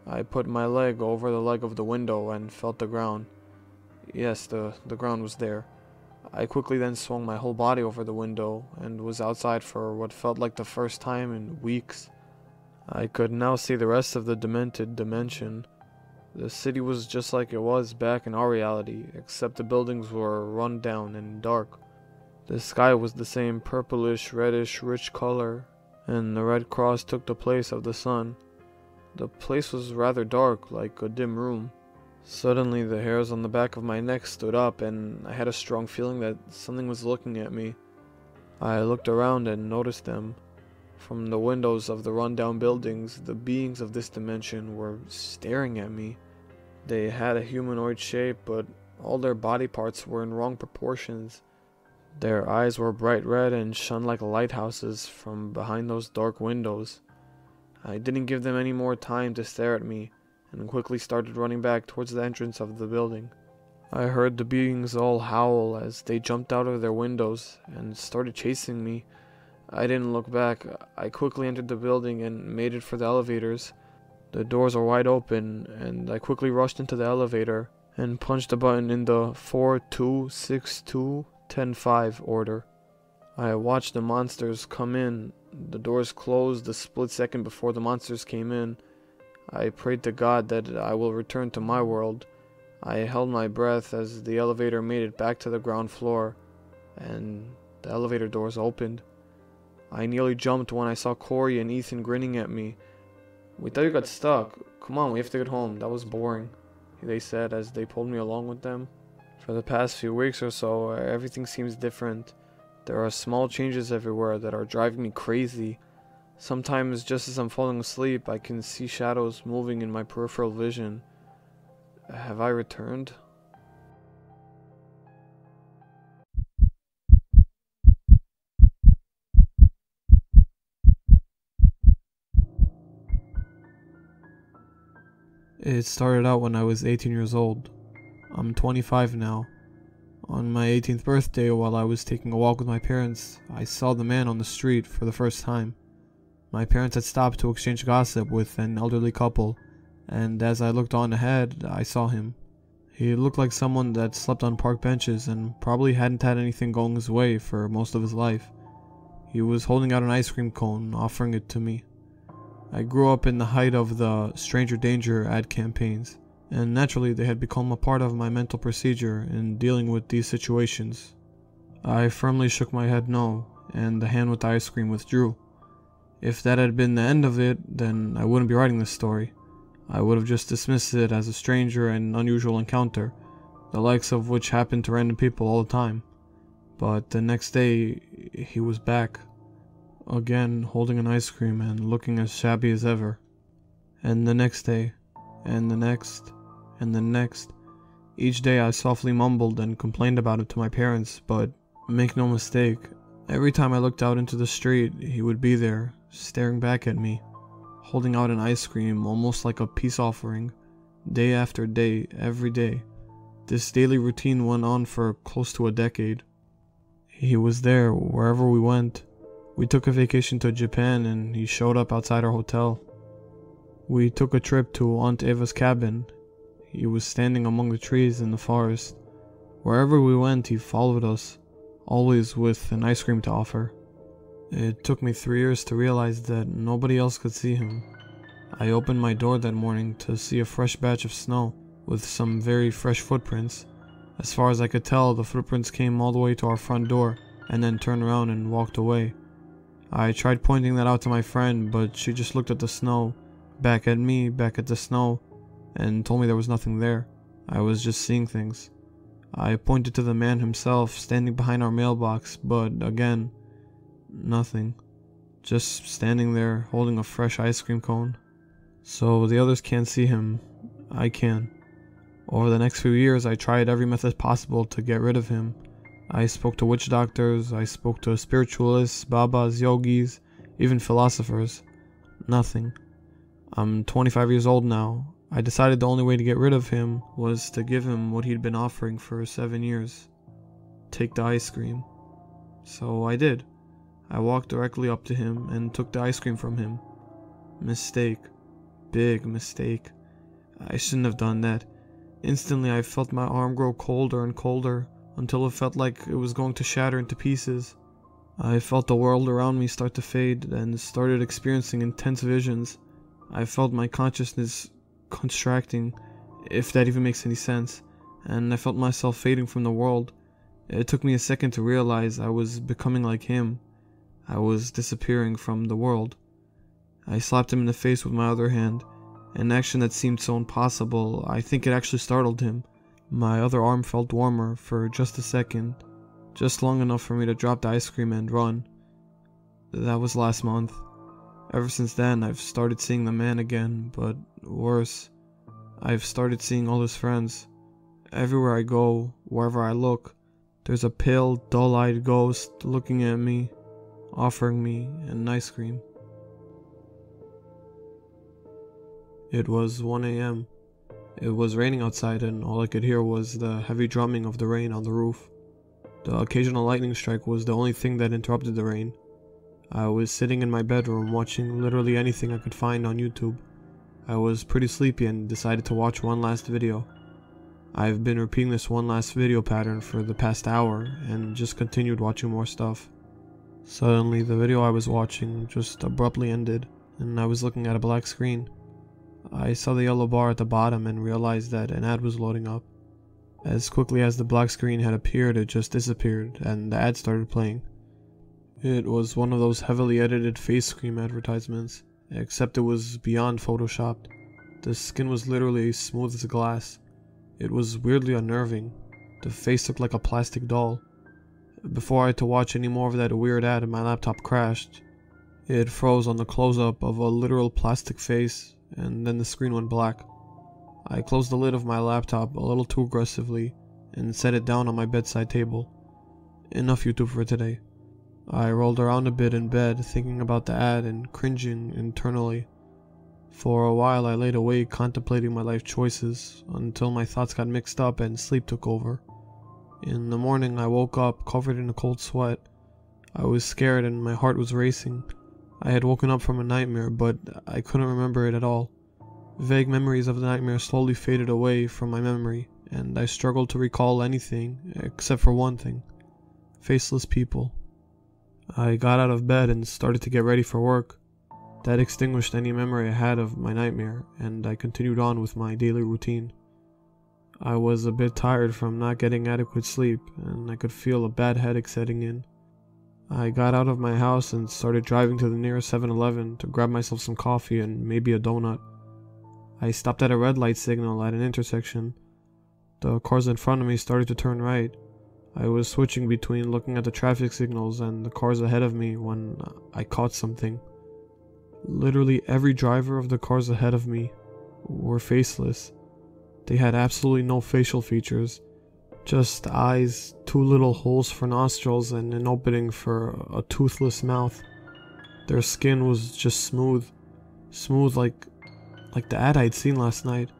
I put my leg over the leg of the window and felt the ground. Yes, the ground was there. I quickly then swung my whole body over the window and was outside for what felt like the first time in weeks. I could now see the rest of the demented dimension. The city was just like it was back in our reality, except the buildings were run down and dark. The sky was the same purplish, reddish, rich color, and the red cross took the place of the sun. The place was rather dark, like a dim room. Suddenly, the hairs on the back of my neck stood up, and I had a strong feeling that something was looking at me. I looked around and noticed them. From the windows of the run-down buildings, the beings of this dimension were staring at me. They had a humanoid shape, but all their body parts were in wrong proportions. Their eyes were bright red and shone like lighthouses from behind those dark windows. I didn't give them any more time to stare at me, and quickly started running back towards the entrance of the building. I heard the beings all howl as they jumped out of their windows and started chasing me. I didn't look back. I quickly entered the building and made it for the elevators. The doors were wide open, and I quickly rushed into the elevator and punched a button in the 426210-5 order. I watched the monsters come in. The doors closed a split second before the monsters came in. I prayed to God that I will return to my world. I held my breath as the elevator made it back to the ground floor, and the elevator doors opened. I nearly jumped when I saw Corey and Ethan grinning at me. "We thought you got stuck. Come on, we have to get home. That was boring," they said as they pulled me along with them. For the past few weeks or so, everything seems different. There are small changes everywhere that are driving me crazy. Sometimes, just as I'm falling asleep, I can see shadows moving in my peripheral vision. Have I returned? It started out when I was 18 years old. I'm 25 now. On my 18th birthday, while I was taking a walk with my parents, I saw the man on the street for the first time. My parents had stopped to exchange gossip with an elderly couple, and as I looked on ahead, I saw him. He looked like someone that slept on park benches and probably hadn't had anything going his way for most of his life. He was holding out an ice cream cone, offering it to me. I grew up in the height of the stranger danger ad campaigns, and naturally they had become a part of my mental procedure in dealing with these situations. I firmly shook my head no, and the hand with the ice cream withdrew. If that had been the end of it, then I wouldn't be writing this story. I would have just dismissed it as a stranger and unusual encounter, the likes of which happen to random people all the time. But the next day, he was back. Again, holding an ice cream and looking as shabby as ever. And the next day, and the next, and the next. Each day I softly mumbled and complained about it to my parents, but make no mistake, every time I looked out into the street, he would be there, staring back at me, holding out an ice cream almost like a peace offering, day after day, every day. This daily routine went on for close to a decade. He was there wherever we went. We took a vacation to Japan and he showed up outside our hotel. We took a trip to Aunt Eva's cabin. He was standing among the trees in the forest. Wherever we went, he followed us, always with an ice cream to offer. It took me 3 years to realize that nobody else could see him. I opened my door that morning to see a fresh batch of snow with some very fresh footprints. As far as I could tell, the footprints came all the way to our front door and then turned around and walked away. I tried pointing that out to my friend, but she just looked at the snow, back at me, back at the snow, and told me there was nothing there. I was just seeing things. I pointed to the man himself standing behind our mailbox, but again, nothing. Just standing there holding a fresh ice cream cone. So the others can't see him. I can. Over the next few years, I tried every method possible to get rid of him. I spoke to witch doctors, I spoke to spiritualists, babas, yogis, even philosophers. Nothing. I'm 25 years old now. I decided the only way to get rid of him was to give him what he'd been offering for 7 years. Take the ice cream. So I did. I walked directly up to him and took the ice cream from him. Mistake. Big mistake. I shouldn't have done that. Instantly, I felt my arm grow colder and colder until it felt like it was going to shatter into pieces. I felt the world around me start to fade and started experiencing intense visions. I felt my consciousness contracting, if that even makes any sense, and I felt myself fading from the world. It took me a second to realize I was becoming like him. I was disappearing from the world. I slapped him in the face with my other hand, an action that seemed so impossible. I think it actually startled him. My other arm felt warmer for just a second, just long enough for me to drop the ice cream and run. That was last month. Ever since then, I've started seeing the man again, but worse. I've started seeing all his friends. Everywhere I go, wherever I look, there's a pale, dull-eyed ghost looking at me, offering me an ice cream. It was 1 a.m. It was raining outside and all I could hear was the heavy drumming of the rain on the roof. The occasional lightning strike was the only thing that interrupted the rain. I was sitting in my bedroom watching literally anything I could find on YouTube. I was pretty sleepy and decided to watch one last video. I've been repeating this one last video pattern for the past hour and just continued watching more stuff. Suddenly, the video I was watching just abruptly ended and I was looking at a black screen. I saw the yellow bar at the bottom and realized that an ad was loading up. As quickly as the black screen had appeared, it just disappeared and the ad started playing. It was one of those heavily edited face cream advertisements, except it was beyond photoshopped. The skin was literally smooth as glass. It was weirdly unnerving. The face looked like a plastic doll. Before I had to watch any more of that weird ad, my laptop crashed. It froze on the close-up of a literal plastic face, and then the screen went black. I closed the lid of my laptop a little too aggressively and set it down on my bedside table. Enough YouTube for today. I rolled around a bit in bed, thinking about the ad and cringing internally. For a while I laid awake contemplating my life choices, until my thoughts got mixed up and sleep took over. In the morning I woke up covered in a cold sweat. I was scared and my heart was racing. I had woken up from a nightmare, but I couldn't remember it at all. Vague memories of the nightmare slowly faded away from my memory, and I struggled to recall anything except for one thing: faceless people. I got out of bed and started to get ready for work. That extinguished any memory I had of my nightmare, and I continued on with my daily routine. I was a bit tired from not getting adequate sleep, and I could feel a bad headache setting in. I got out of my house and started driving to the nearest 7-Eleven to grab myself some coffee and maybe a donut. I stopped at a red light signal at an intersection. The cars in front of me started to turn right. I was switching between looking at the traffic signals and the cars ahead of me when I caught something. Literally every driver of the cars ahead of me were faceless. They had absolutely no facial features. Just eyes, 2 little holes for nostrils, and an opening for a toothless mouth. Their skin was just smooth. Smooth like the ad I'd seen last night.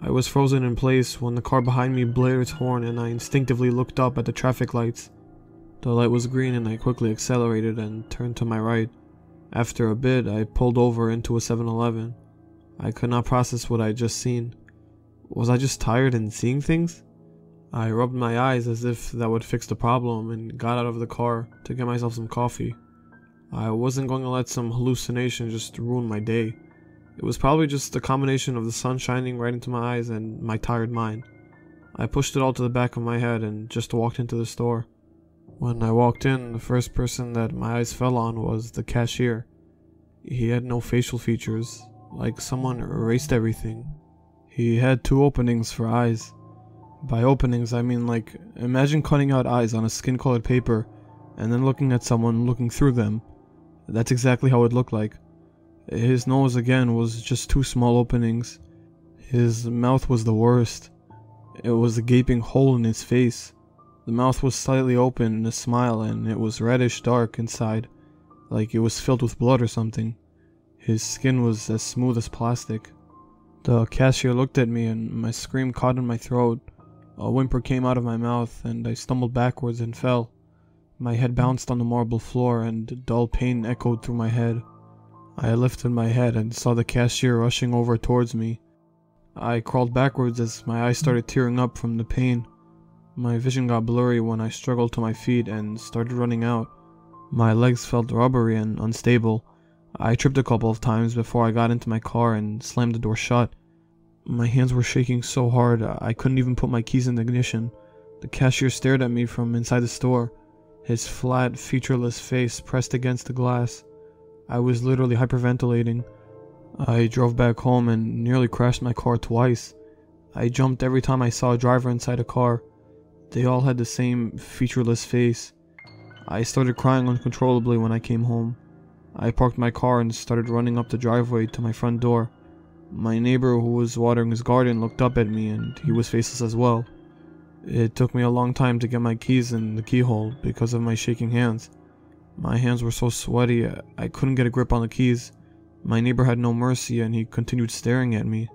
I was frozen in place when the car behind me blared its horn and I instinctively looked up at the traffic lights. The light was green and I quickly accelerated and turned to my right. After a bit, I pulled over into a 7-Eleven. I could not process what I had just seen. Was I just tired and seeing things? I rubbed my eyes as if that would fix the problem and got out of the car to get myself some coffee. I wasn't going to let some hallucination just ruin my day. It was probably just a combination of the sun shining right into my eyes and my tired mind. I pushed it all to the back of my head and just walked into the store. When I walked in, the first person that my eyes fell on was the cashier. He had no facial features, like someone erased everything. He had 2 openings for eyes. By openings, I mean like, imagine cutting out eyes on a skin-colored paper and then looking at someone looking through them. That's exactly how it looked like. His nose again was just 2 small openings. His mouth was the worst. It was a gaping hole in his face. The mouth was slightly open in a smile and it was reddish dark inside, like it was filled with blood or something. His skin was as smooth as plastic. The cashier looked at me and my scream caught in my throat. A whimper came out of my mouth and I stumbled backwards and fell. My head bounced on the marble floor and dull pain echoed through my head. I lifted my head and saw the cashier rushing over towards me. I crawled backwards as my eyes started tearing up from the pain. My vision got blurry when I struggled to my feet and started running out. My legs felt rubbery and unstable. I tripped a couple of times before I got into my car and slammed the door shut. My hands were shaking so hard I couldn't even put my keys in the ignition. The cashier stared at me from inside the store, his flat, featureless face pressed against the glass. I was literally hyperventilating. I drove back home and nearly crashed my car twice. I jumped every time I saw a driver inside a car. They all had the same featureless face. I started crying uncontrollably when I came home. I parked my car and started running up the driveway to my front door. My neighbor who was watering his garden looked up at me and he was faceless as well. It took me a long time to get my keys in the keyhole because of my shaking hands. My hands were so sweaty I couldn't get a grip on the keys. My neighbor had no mercy and he continued staring at me.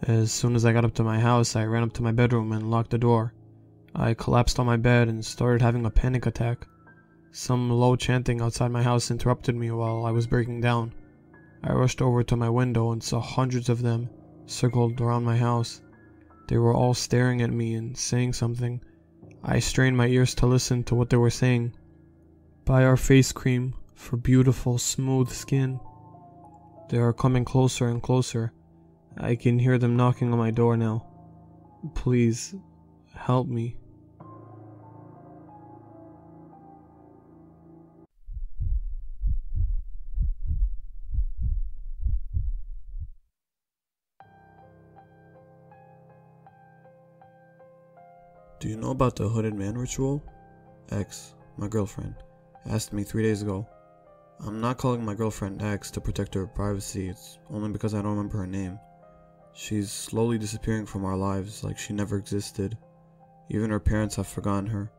As soon as I got up to my house, I ran up to my bedroom and locked the door. I collapsed on my bed and started having a panic attack. Some low chanting outside my house interrupted me while I was breaking down. I rushed over to my window and saw hundreds of them circled around my house. They were all staring at me and saying something. I strained my ears to listen to what they were saying. Buy our face cream for beautiful, smooth skin. They are coming closer and closer. I can hear them knocking on my door now. Please, help me. Do you know about the hooded man ritual? X, my girlfriend, asked me 3 days ago. I'm not calling my girlfriend X to protect her privacy, it's only because I don't remember her name. She's slowly disappearing from our lives like she never existed. Even her parents have forgotten her.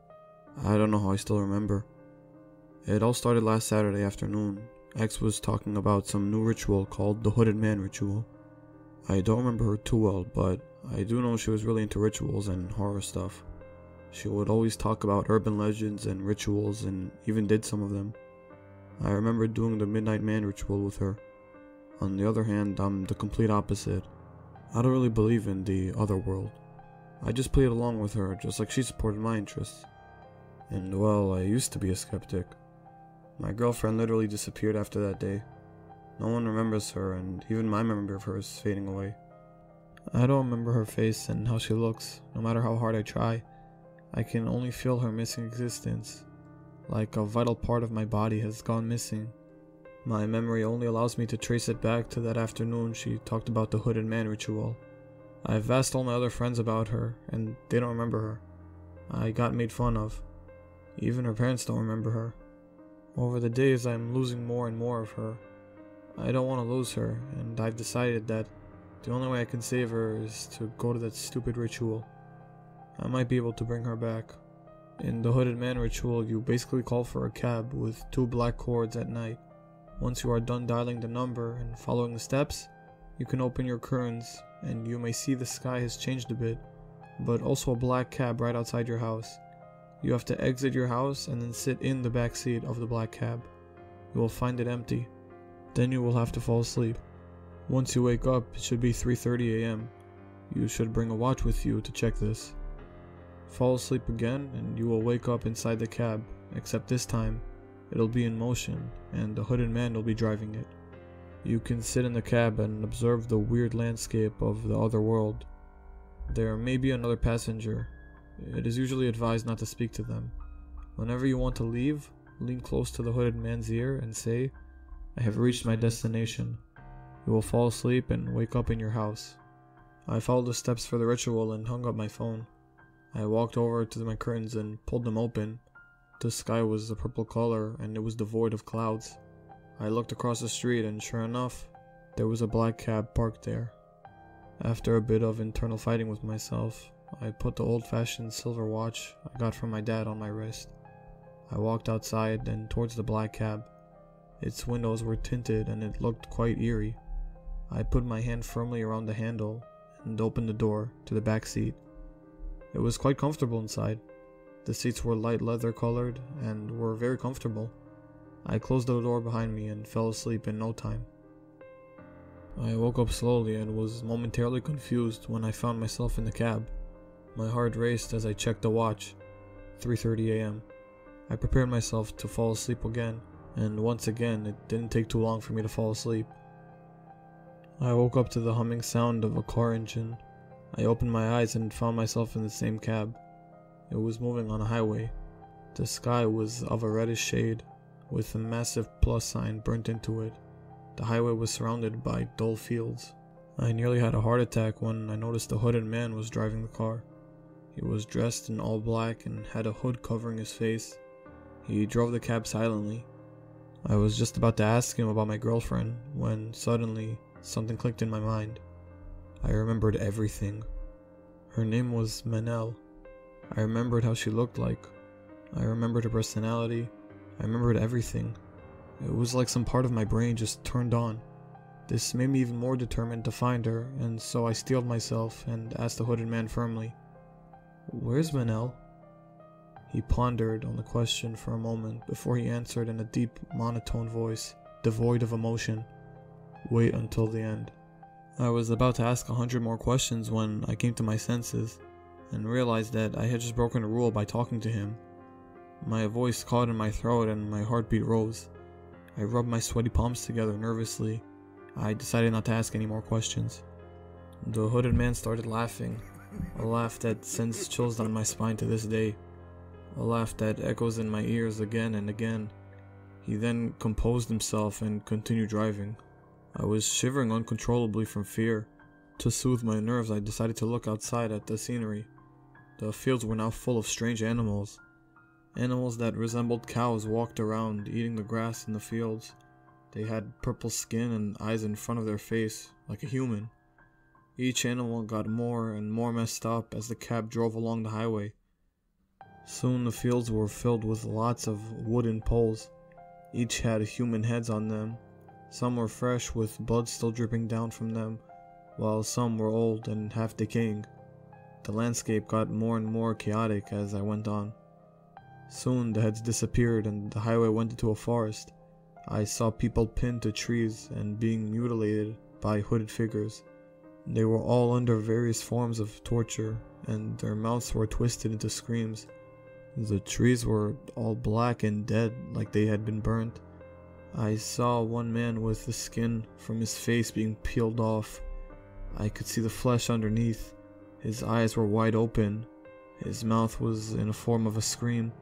I don't know how I still remember. It all started last Saturday afternoon. X was talking about some new ritual called the hooded man ritual. I don't remember her too well, but I do know she was really into rituals and horror stuff. She would always talk about urban legends and rituals and even did some of them. I remember doing the Midnight Man ritual with her. On the other hand, I'm the complete opposite. I don't really believe in the other world. I just played along with her just like she supported my interests. And well, I used to be a skeptic. My girlfriend literally disappeared after that day. No one remembers her and even my memory of her is fading away. I don't remember her face and how she looks, no matter how hard I try. I can only feel her missing existence, like a vital part of my body has gone missing. My memory only allows me to trace it back to that afternoon she talked about the hooded man ritual. I've asked all my other friends about her, and they don't remember her. I got made fun of. Even her parents don't remember her. Over the days, I'm losing more and more of her. I don't want to lose her, and I've decided that the only way I can save her is to go to that stupid ritual. I might be able to bring her back. In the hooded man ritual, you basically call for a cab with 2 black cords at night. Once you are done dialing the number and following the steps, you can open your curtains and you may see the sky has changed a bit, but also a black cab right outside your house. You have to exit your house and then sit in the back seat of the black cab. You will find it empty. Then you will have to fall asleep. Once you wake up, it should be 3:30 a.m. You should bring a watch with you to check this. Fall asleep again and you will wake up inside the cab, except this time, it'll be in motion and the hooded man will be driving it. You can sit in the cab and observe the weird landscape of the other world. There may be another passenger. It is usually advised not to speak to them. Whenever you want to leave, lean close to the hooded man's ear and say, "I have reached my destination." You will fall asleep and wake up in your house. I followed the steps for the ritual and hung up my phone. I walked over to my curtains and pulled them open. The sky was a purple color and it was devoid of clouds. I looked across the street and sure enough, there was a black cab parked there. After a bit of internal fighting with myself, I put the old-fashioned silver watch I got from my dad on my wrist. I walked outside and towards the black cab. Its windows were tinted and it looked quite eerie. I put my hand firmly around the handle and opened the door to the back seat. It was quite comfortable inside. The seats were light leather colored and were very comfortable. I closed the door behind me and fell asleep in no time. I woke up slowly and was momentarily confused when I found myself in the cab. My heart raced as I checked the watch. 3:30 a.m. I prepared myself to fall asleep again, and once again it didn't take too long for me to fall asleep. I woke up to the humming sound of a car engine. I opened my eyes and found myself in the same cab. It was moving on a highway. The sky was of a reddish shade, with a massive plus sign burnt into it. The highway was surrounded by dull fields. I nearly had a heart attack when I noticed a hooded man was driving the car. He was dressed in all black and had a hood covering his face. He drove the cab silently. I was just about to ask him about my girlfriend when suddenly something clicked in my mind. I remembered everything. Her name was Manel. I remembered how she looked like. I remembered her personality. I remembered everything. It was like some part of my brain just turned on. This made me even more determined to find her, and so I steeled myself and asked the hooded man firmly, "Where's Manel?" He pondered on the question for a moment before he answered in a deep, monotone voice, devoid of emotion, "Wait until the end." I was about to ask 100 more questions when I came to my senses and realized that I had just broken a rule by talking to him. My voice caught in my throat and my heartbeat rose. I rubbed my sweaty palms together nervously. I decided not to ask any more questions. The hooded man started laughing, a laugh that sends chills down my spine to this day, a laugh that echoes in my ears again and again. He then composed himself and continued driving. I was shivering uncontrollably from fear. To soothe my nerves, I decided to look outside at the scenery. The fields were now full of strange animals. Animals that resembled cows walked around, eating the grass in the fields. They had purple skin and eyes in front of their face, like a human. Each animal got more and more messed up as the cab drove along the highway. Soon the fields were filled with lots of wooden poles. Each had human heads on them. Some were fresh with blood still dripping down from them, while some were old and half decaying. The landscape got more and more chaotic as I went on. Soon the heads disappeared and the highway went into a forest. I saw people pinned to trees and being mutilated by hooded figures. They were all under various forms of torture, and their mouths were twisted into screams. The trees were all black and dead, like they had been burnt. I saw one man with the skin from his face being peeled off. I could see the flesh underneath. His eyes were wide open. His mouth was in a form of a scream.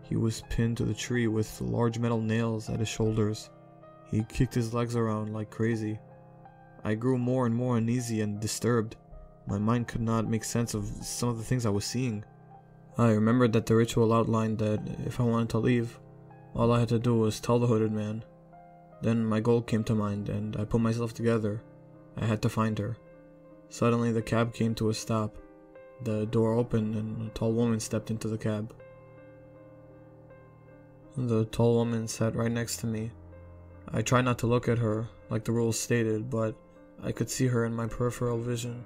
He was pinned to the tree with large metal nails at his shoulders. He kicked his legs around like crazy. I grew more and more uneasy and disturbed. My mind could not make sense of some of the things I was seeing. I remembered that the ritual outlined that if I wanted to leave, all I had to do was tell the hooded man. Then my goal came to mind and I put myself together. I had to find her. Suddenly the cab came to a stop. The door opened and a tall woman stepped into the cab. The tall woman sat right next to me. I tried not to look at her, like the rules stated, but I could see her in my peripheral vision.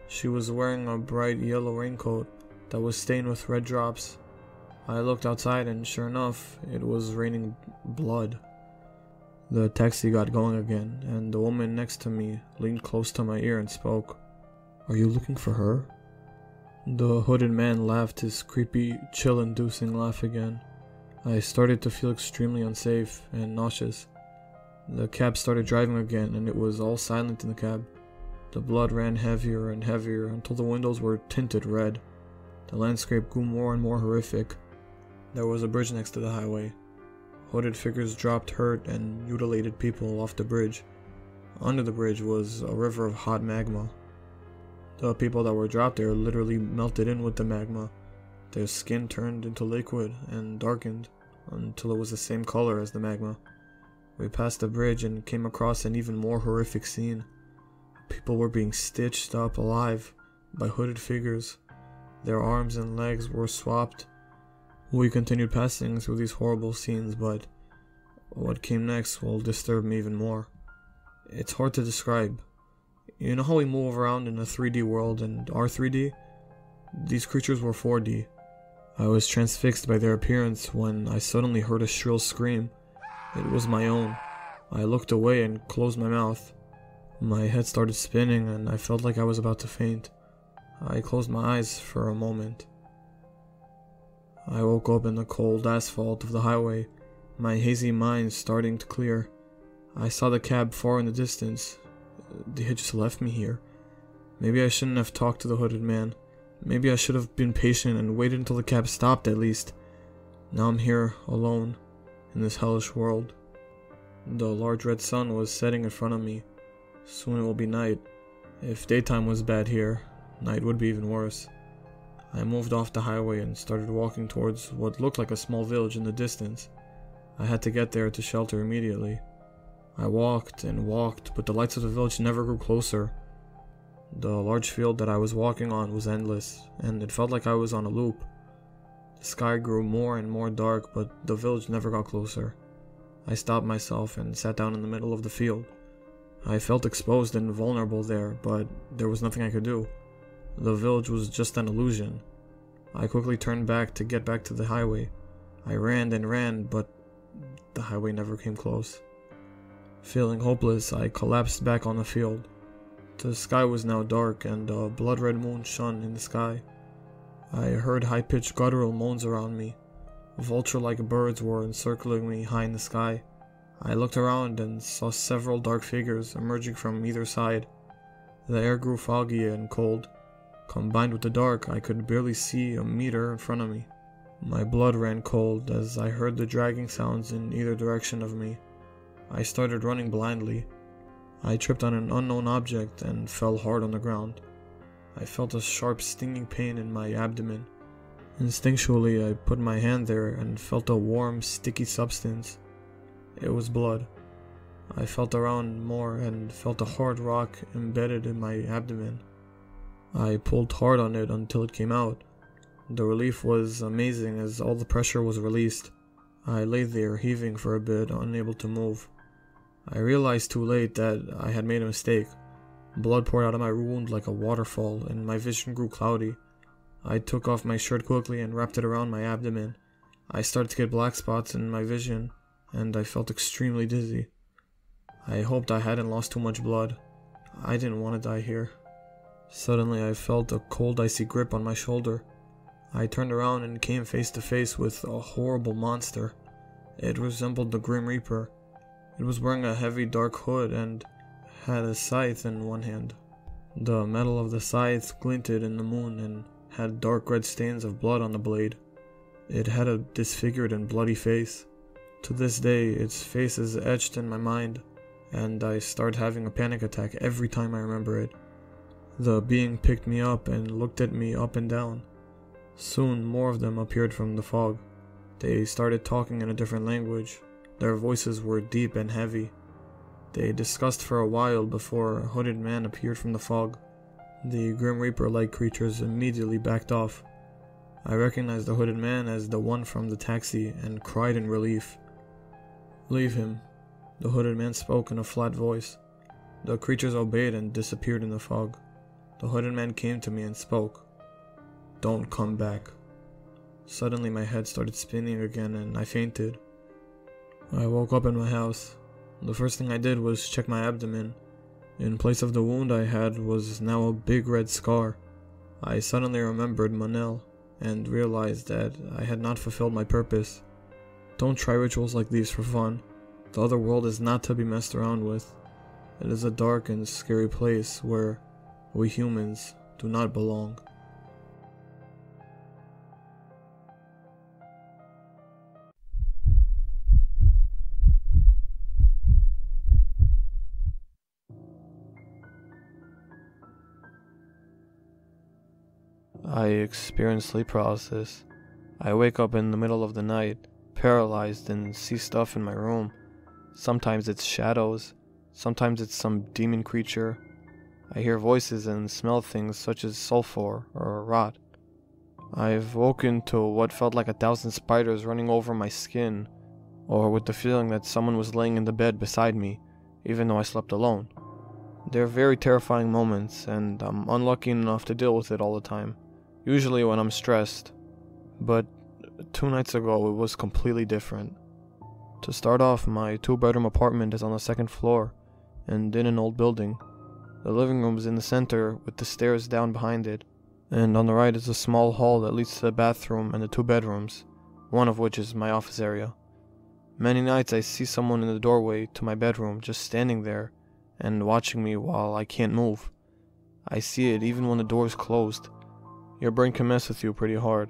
She was wearing a bright yellow raincoat that was stained with red drops. I looked outside and sure enough, it was raining blood. The taxi got going again, and the woman next to me leaned close to my ear and spoke. "Are you looking for her?" The hooded man laughed his creepy, chill-inducing laugh again. I started to feel extremely unsafe and nauseous. The cab started driving again and it was all silent in the cab. The blood ran heavier and heavier until the windows were tinted red. The landscape grew more and more horrific. There was a bridge next to the highway. Hooded figures dropped hurt and mutilated people off the bridge. Under the bridge was a river of hot magma. The people that were dropped there literally melted in with the magma. Their skin turned into liquid and darkened until it was the same color as the magma. We passed the bridge and came across an even more horrific scene. People were being stitched up alive by hooded figures. Their arms and legs were swapped. We continued passing through these horrible scenes, but what came next will disturb me even more. It's hard to describe. You know how we move around in a 3D world and our 3D? These creatures were 4D. I was transfixed by their appearance when I suddenly heard a shrill scream. It was my own. I looked away and closed my mouth. My head started spinning and I felt like I was about to faint. I closed my eyes for a moment. I woke up in the cold asphalt of the highway, my hazy mind starting to clear. I saw the cab far in the distance. They had just left me here. Maybe I shouldn't have talked to the hooded man. Maybe I should have been patient and waited until the cab stopped at least. Now I'm here, alone, in this hellish world. The large red sun was setting in front of me. Soon it will be night. If daytime was bad here, night would be even worse. I moved off the highway and started walking towards what looked like a small village in the distance. I had to get there to shelter immediately. I walked and walked, but the lights of the village never grew closer. The large field that I was walking on was endless, and it felt like I was on a loop. The sky grew more and more dark, but the village never got closer. I stopped myself and sat down in the middle of the field. I felt exposed and vulnerable there, but there was nothing I could do. The village was just an illusion. I quickly turned back to get back to the highway. I ran and ran, but the highway never came close. Feeling hopeless, I collapsed back on the field. The sky was now dark, and a blood-red moon shone in the sky. I heard high-pitched guttural moans around me. Vulture-like birds were encircling me high in the sky. I looked around and saw several dark figures emerging from either side. The air grew foggy and cold. Combined with the dark, I could barely see a meter in front of me. My blood ran cold as I heard the dragging sounds in either direction of me. I started running blindly. I tripped on an unknown object and fell hard on the ground. I felt a sharp stinging pain in my abdomen. Instinctually, I put my hand there and felt a warm, sticky substance. It was blood. I felt around more and felt a hard rock embedded in my abdomen. I pulled hard on it until it came out. The relief was amazing as all the pressure was released. I lay there heaving for a bit, unable to move. I realized too late that I had made a mistake. Blood poured out of my wound like a waterfall, and my vision grew cloudy. I took off my shirt quickly and wrapped it around my abdomen. I started to get black spots in my vision, and I felt extremely dizzy. I hoped I hadn't lost too much blood. I didn't want to die here. Suddenly I felt a cold icy grip on my shoulder. I turned around and came face to face with a horrible monster. It resembled the Grim Reaper. It was wearing a heavy dark hood and had a scythe in one hand. The metal of the scythe glinted in the moon and had dark red stains of blood on the blade. It had a disfigured and bloody face. To this day, its face is etched in my mind, and I start having a panic attack every time I remember it. The being picked me up and looked at me up and down. Soon more of them appeared from the fog. They started talking in a different language. Their voices were deep and heavy. They discussed for a while before a hooded man appeared from the fog. The Grim Reaper-like creatures immediately backed off. I recognized the hooded man as the one from the taxi and cried in relief. "Leave him," the hooded man spoke in a flat voice. The creatures obeyed and disappeared in the fog. The hooded man came to me and spoke. "Don't come back." Suddenly my head started spinning again and I fainted. I woke up in my house. The first thing I did was check my abdomen. In place of the wound I had was now a big red scar. I suddenly remembered Manel and realized that I had not fulfilled my purpose. Don't try rituals like these for fun. The other world is not to be messed around with. It is a dark and scary place where we humans do not belong. I experience sleep paralysis. I wake up in the middle of the night, paralyzed, and see stuff in my room. Sometimes it's shadows, sometimes it's some demon creature. I hear voices and smell things such as sulfur or rot. I've woken to what felt like 1,000 spiders running over my skin, or with the feeling that someone was laying in the bed beside me, even though I slept alone. They're very terrifying moments, and I'm unlucky enough to deal with it all the time, usually when I'm stressed. But 2 nights ago it was completely different. To start off, my 2-bedroom apartment is on the 2nd floor, and in an old building. The living room is in the center with the stairs down behind it, and on the right is a small hall that leads to the bathroom and the 2 bedrooms, one of which is my office area. Many nights I see someone in the doorway to my bedroom just standing there and watching me while I can't move. I see it even when the door is closed. Your brain can mess with you pretty hard.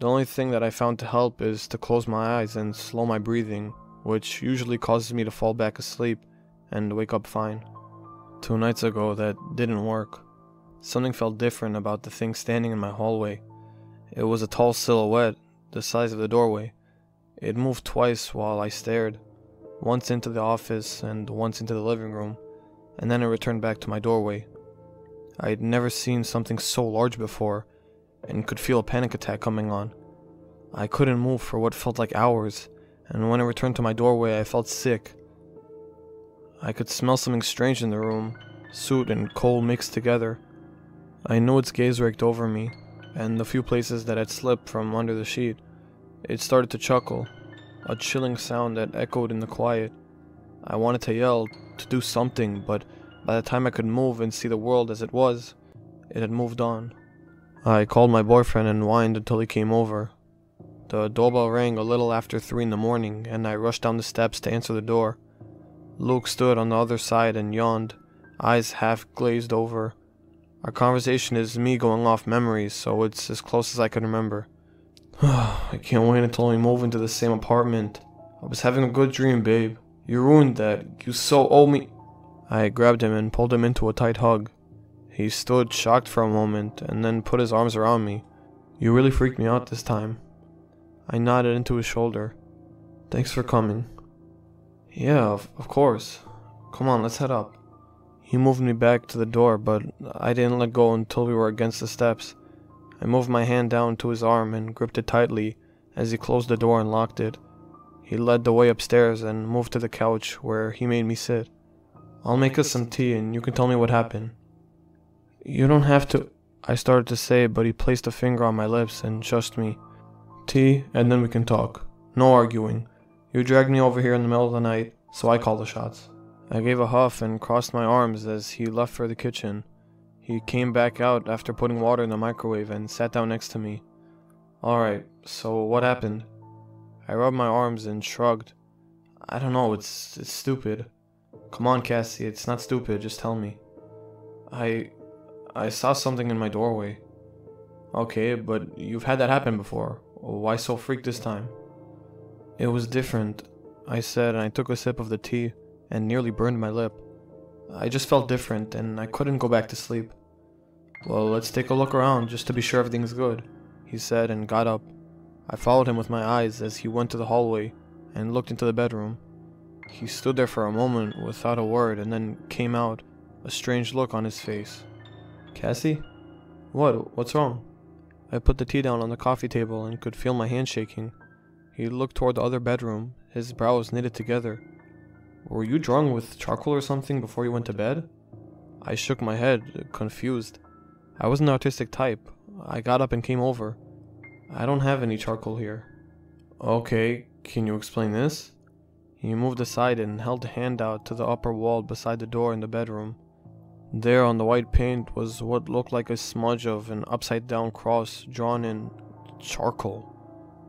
The only thing that I found to help is to close my eyes and slow my breathing, which usually causes me to fall back asleep and wake up fine. 2 nights ago that didn't work. Something felt different about the thing standing in my hallway. It was a tall silhouette, the size of the doorway. It moved twice while I stared, once into the office and once into the living room, and then it returned back to my doorway. I had never seen something so large before, and could feel a panic attack coming on. I couldn't move for what felt like hours, and when it returned to my doorway I felt sick. I could smell something strange in the room, soot and coal mixed together. I knew its gaze raked over me, and the few places that had slipped from under the sheet. It started to chuckle, a chilling sound that echoed in the quiet. I wanted to yell, to do something, but by the time I could move and see the world as it was, it had moved on. I called my boyfriend and whined until he came over. The doorbell rang a little after 3 in the morning, and I rushed down the steps to answer the door. Luke stood on the other side and yawned, eyes half glazed over. Our conversation is me going off memories, so it's as close as I can remember. I can't wait until we move into the same apartment. I was having a good dream, babe. You ruined that. You so owe me. I grabbed him and pulled him into a tight hug. He stood shocked for a moment and then put his arms around me. You really freaked me out this time. I nodded into his shoulder. Thanks for coming. Yeah, of course. Come on, let's head up. He moved me back to the door, but I didn't let go until we were against the steps. I moved my hand down to his arm and gripped it tightly as he closed the door and locked it. He led the way upstairs and moved to the couch where he made me sit. I'll make us some tea and you can tell me what happened. You don't have to, I started to say, but he placed a finger on my lips and shushed me. Tea, and then we can talk. No arguing. You dragged me over here in the middle of the night, so I call the shots. I gave a huff and crossed my arms as he left for the kitchen. He came back out after putting water in the microwave and sat down next to me. Alright, so what happened? I rubbed my arms and shrugged. I don't know, it's stupid. Come on, Cassie, it's not stupid, just tell me. I saw something in my doorway. Okay, but you've had that happen before. Why so freaked this time? It was different, I said, and I took a sip of the tea and nearly burned my lip. I just felt different and I couldn't go back to sleep. Well, let's take a look around just to be sure everything's good, he said and got up. I followed him with my eyes as he went to the hallway and looked into the bedroom. He stood there for a moment without a word and then came out, a strange look on his face. Cassie? What's wrong? I put the tea down on the coffee table and could feel my hand shaking. He looked toward the other bedroom, his brows knitted together. Were you drunk with charcoal or something before you went to bed? I shook my head, confused. I wasn't the artistic type. I got up and came over. I don't have any charcoal here. Okay, can you explain this? He moved aside and held a hand out to the upper wall beside the door in the bedroom. There on the white paint was what looked like a smudge of an upside-down cross drawn in charcoal.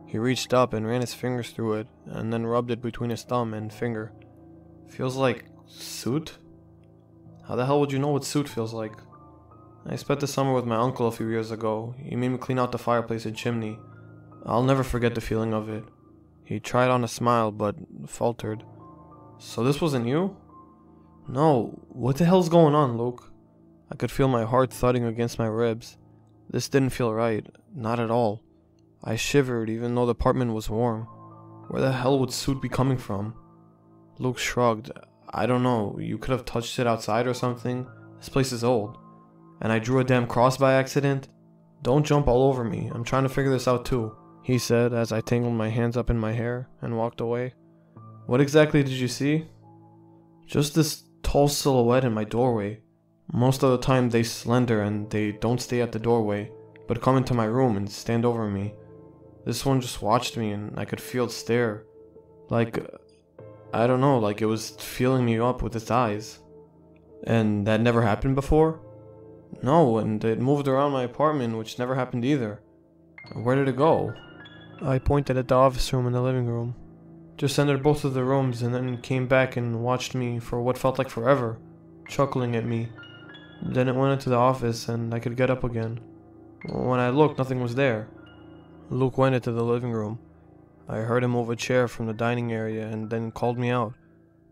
He reached up and ran his fingers through it, and then rubbed it between his thumb and finger. Feels like soot? How the hell would you know what soot feels like? I spent the summer with my uncle a few years ago. He made me clean out the fireplace and chimney. I'll never forget the feeling of it. He tried on a smile, but faltered. So this wasn't you? No, what the hell's going on, Luke? I could feel my heart thudding against my ribs. This didn't feel right, not at all. I shivered even though the apartment was warm. Where the hell would soot be coming from? Luke shrugged. I don't know, you could have touched it outside or something. This place is old. And I drew a damn cross by accident? Don't jump all over me, I'm trying to figure this out too, he said as I tangled my hands up in my hair and walked away. What exactly did you see? Just this tall silhouette in my doorway. Most of the time they slender and they don't stay at the doorway, but come into my room and stand over me. This one just watched me and I could feel it stare. Like, I don't know, like it was feeling me up with its eyes. And that never happened before? No, and it moved around my apartment, which never happened either. Where did it go? I pointed at the office room and the living room. Just entered both of the rooms and then came back and watched me for what felt like forever, chuckling at me. Then it went into the office and I could get up again. When I looked, nothing was there. Luke went into the living room. I heard him move a chair from the dining area and then called me out.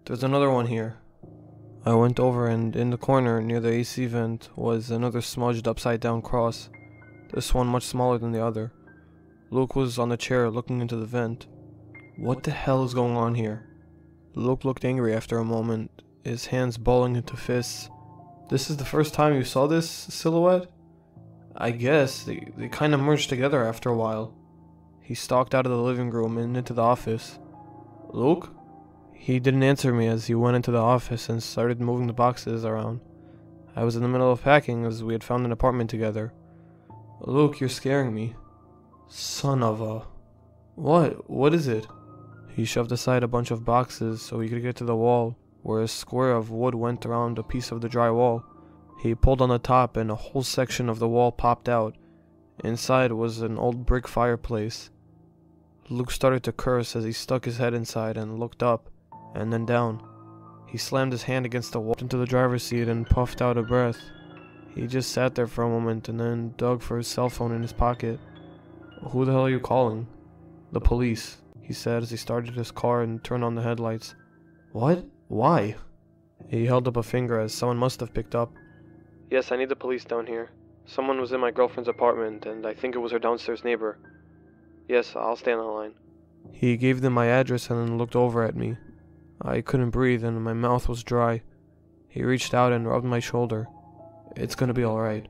There's another one here. I went over and in the corner near the AC vent was another smudged upside down cross. This one much smaller than the other. Luke was on the chair looking into the vent. What the hell is going on here? Luke looked angry after a moment, his hands balling into fists. This is the first time you saw this silhouette? I guess they kind of merged together after a while. He stalked out of the living room and into the office. Luke? He didn't answer me as he went into the office and started moving the boxes around. I was in the middle of packing as we had found an apartment together. Luke, you're scaring me. Son of a... What is it? He shoved aside a bunch of boxes so he could get to the wall, where a square of wood went around a piece of the dry wall. He pulled on the top and a whole section of the wall popped out. Inside was an old brick fireplace. Luke started to curse as he stuck his head inside and looked up, and then down. He slammed his hand against the wall into the driver's seat and puffed out a breath. He just sat there for a moment and then dug for his cell phone in his pocket. Who the hell are you calling? The police, he said as he started his car and turned on the headlights. What? Why? He held up a finger as someone must have picked up. Yes, I need the police down here. Someone was in my girlfriend's apartment and I think it was her downstairs neighbor. Yes, I'll stay on the line. He gave them my address and then looked over at me. I couldn't breathe and my mouth was dry. He reached out and rubbed my shoulder. It's gonna be alright.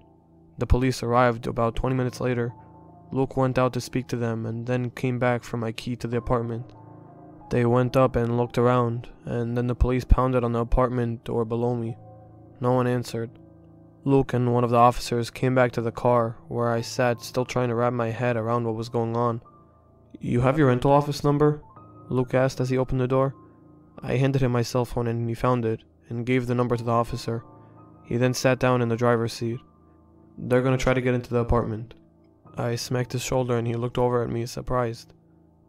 The police arrived about 20 minutes later. Luke went out to speak to them and then came back for my key to the apartment. They went up and looked around, and then the police pounded on the apartment door below me. No one answered. Luke and one of the officers came back to the car, where I sat still trying to wrap my head around what was going on. You have your rental office number? Luke asked as he opened the door. I handed him my cell phone and he found it, and gave the number to the officer. He then sat down in the driver's seat. They're gonna try to get into the apartment. I smacked his shoulder and he looked over at me surprised.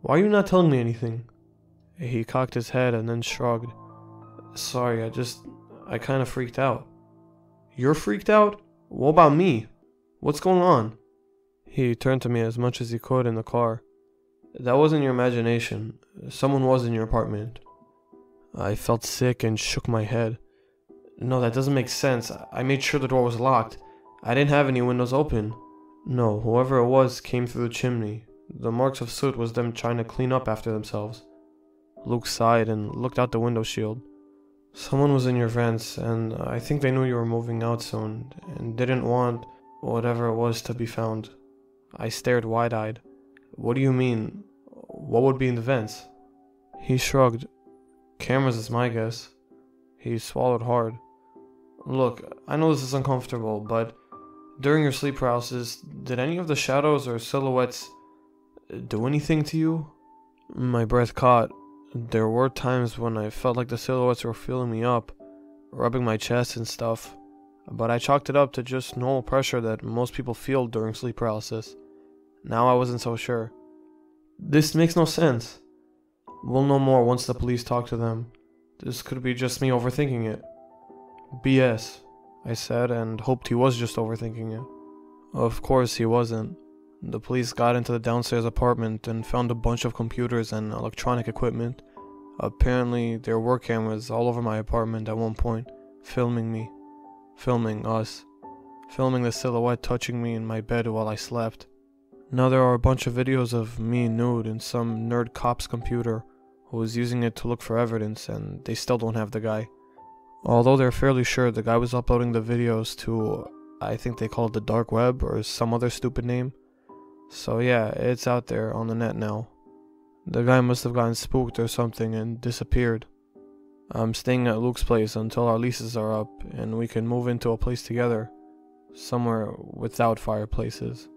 Why are you not telling me anything? He cocked his head and then shrugged. Sorry, I kinda freaked out. You're freaked out? What about me? What's going on? He turned to me as much as he could in the car. That wasn't your imagination. Someone was in your apartment. I felt sick and shook my head. No, that doesn't make sense. I made sure the door was locked. I didn't have any windows open. No, whoever it was came through the chimney. The marks of soot was them trying to clean up after themselves. Luke sighed and looked out the window shield. Someone was in your vents, and I think they knew you were moving out soon, and didn't want whatever it was to be found. I stared wide-eyed. What do you mean? What would be in the vents? He shrugged. Cameras is my guess. He swallowed hard. Look, I know this is uncomfortable, but during your sleep paralysis, did any of the shadows or silhouettes do anything to you? My breath caught. There were times when I felt like the silhouettes were filling me up, rubbing my chest and stuff, but I chalked it up to just normal pressure that most people feel during sleep paralysis. Now I wasn't so sure. This makes no sense. We'll know more once the police talk to them. This could be just me overthinking it. BS, I said, and hoped he was just overthinking it. Of course he wasn't. The police got into the downstairs apartment and found a bunch of computers and electronic equipment. Apparently, there were cameras all over my apartment at one point, filming me, filming us, filming the silhouette touching me in my bed while I slept. Now there are a bunch of videos of me nude in some nerd cop's computer who was using it to look for evidence, and they still don't have the guy. Although they're fairly sure the guy was uploading the videos to, I think they call it the dark web or some other stupid name. So yeah, it's out there on the net now. The guy must have gotten spooked or something and disappeared. I'm staying at Luke's place until our leases are up and we can move into a place together. Somewhere without fireplaces.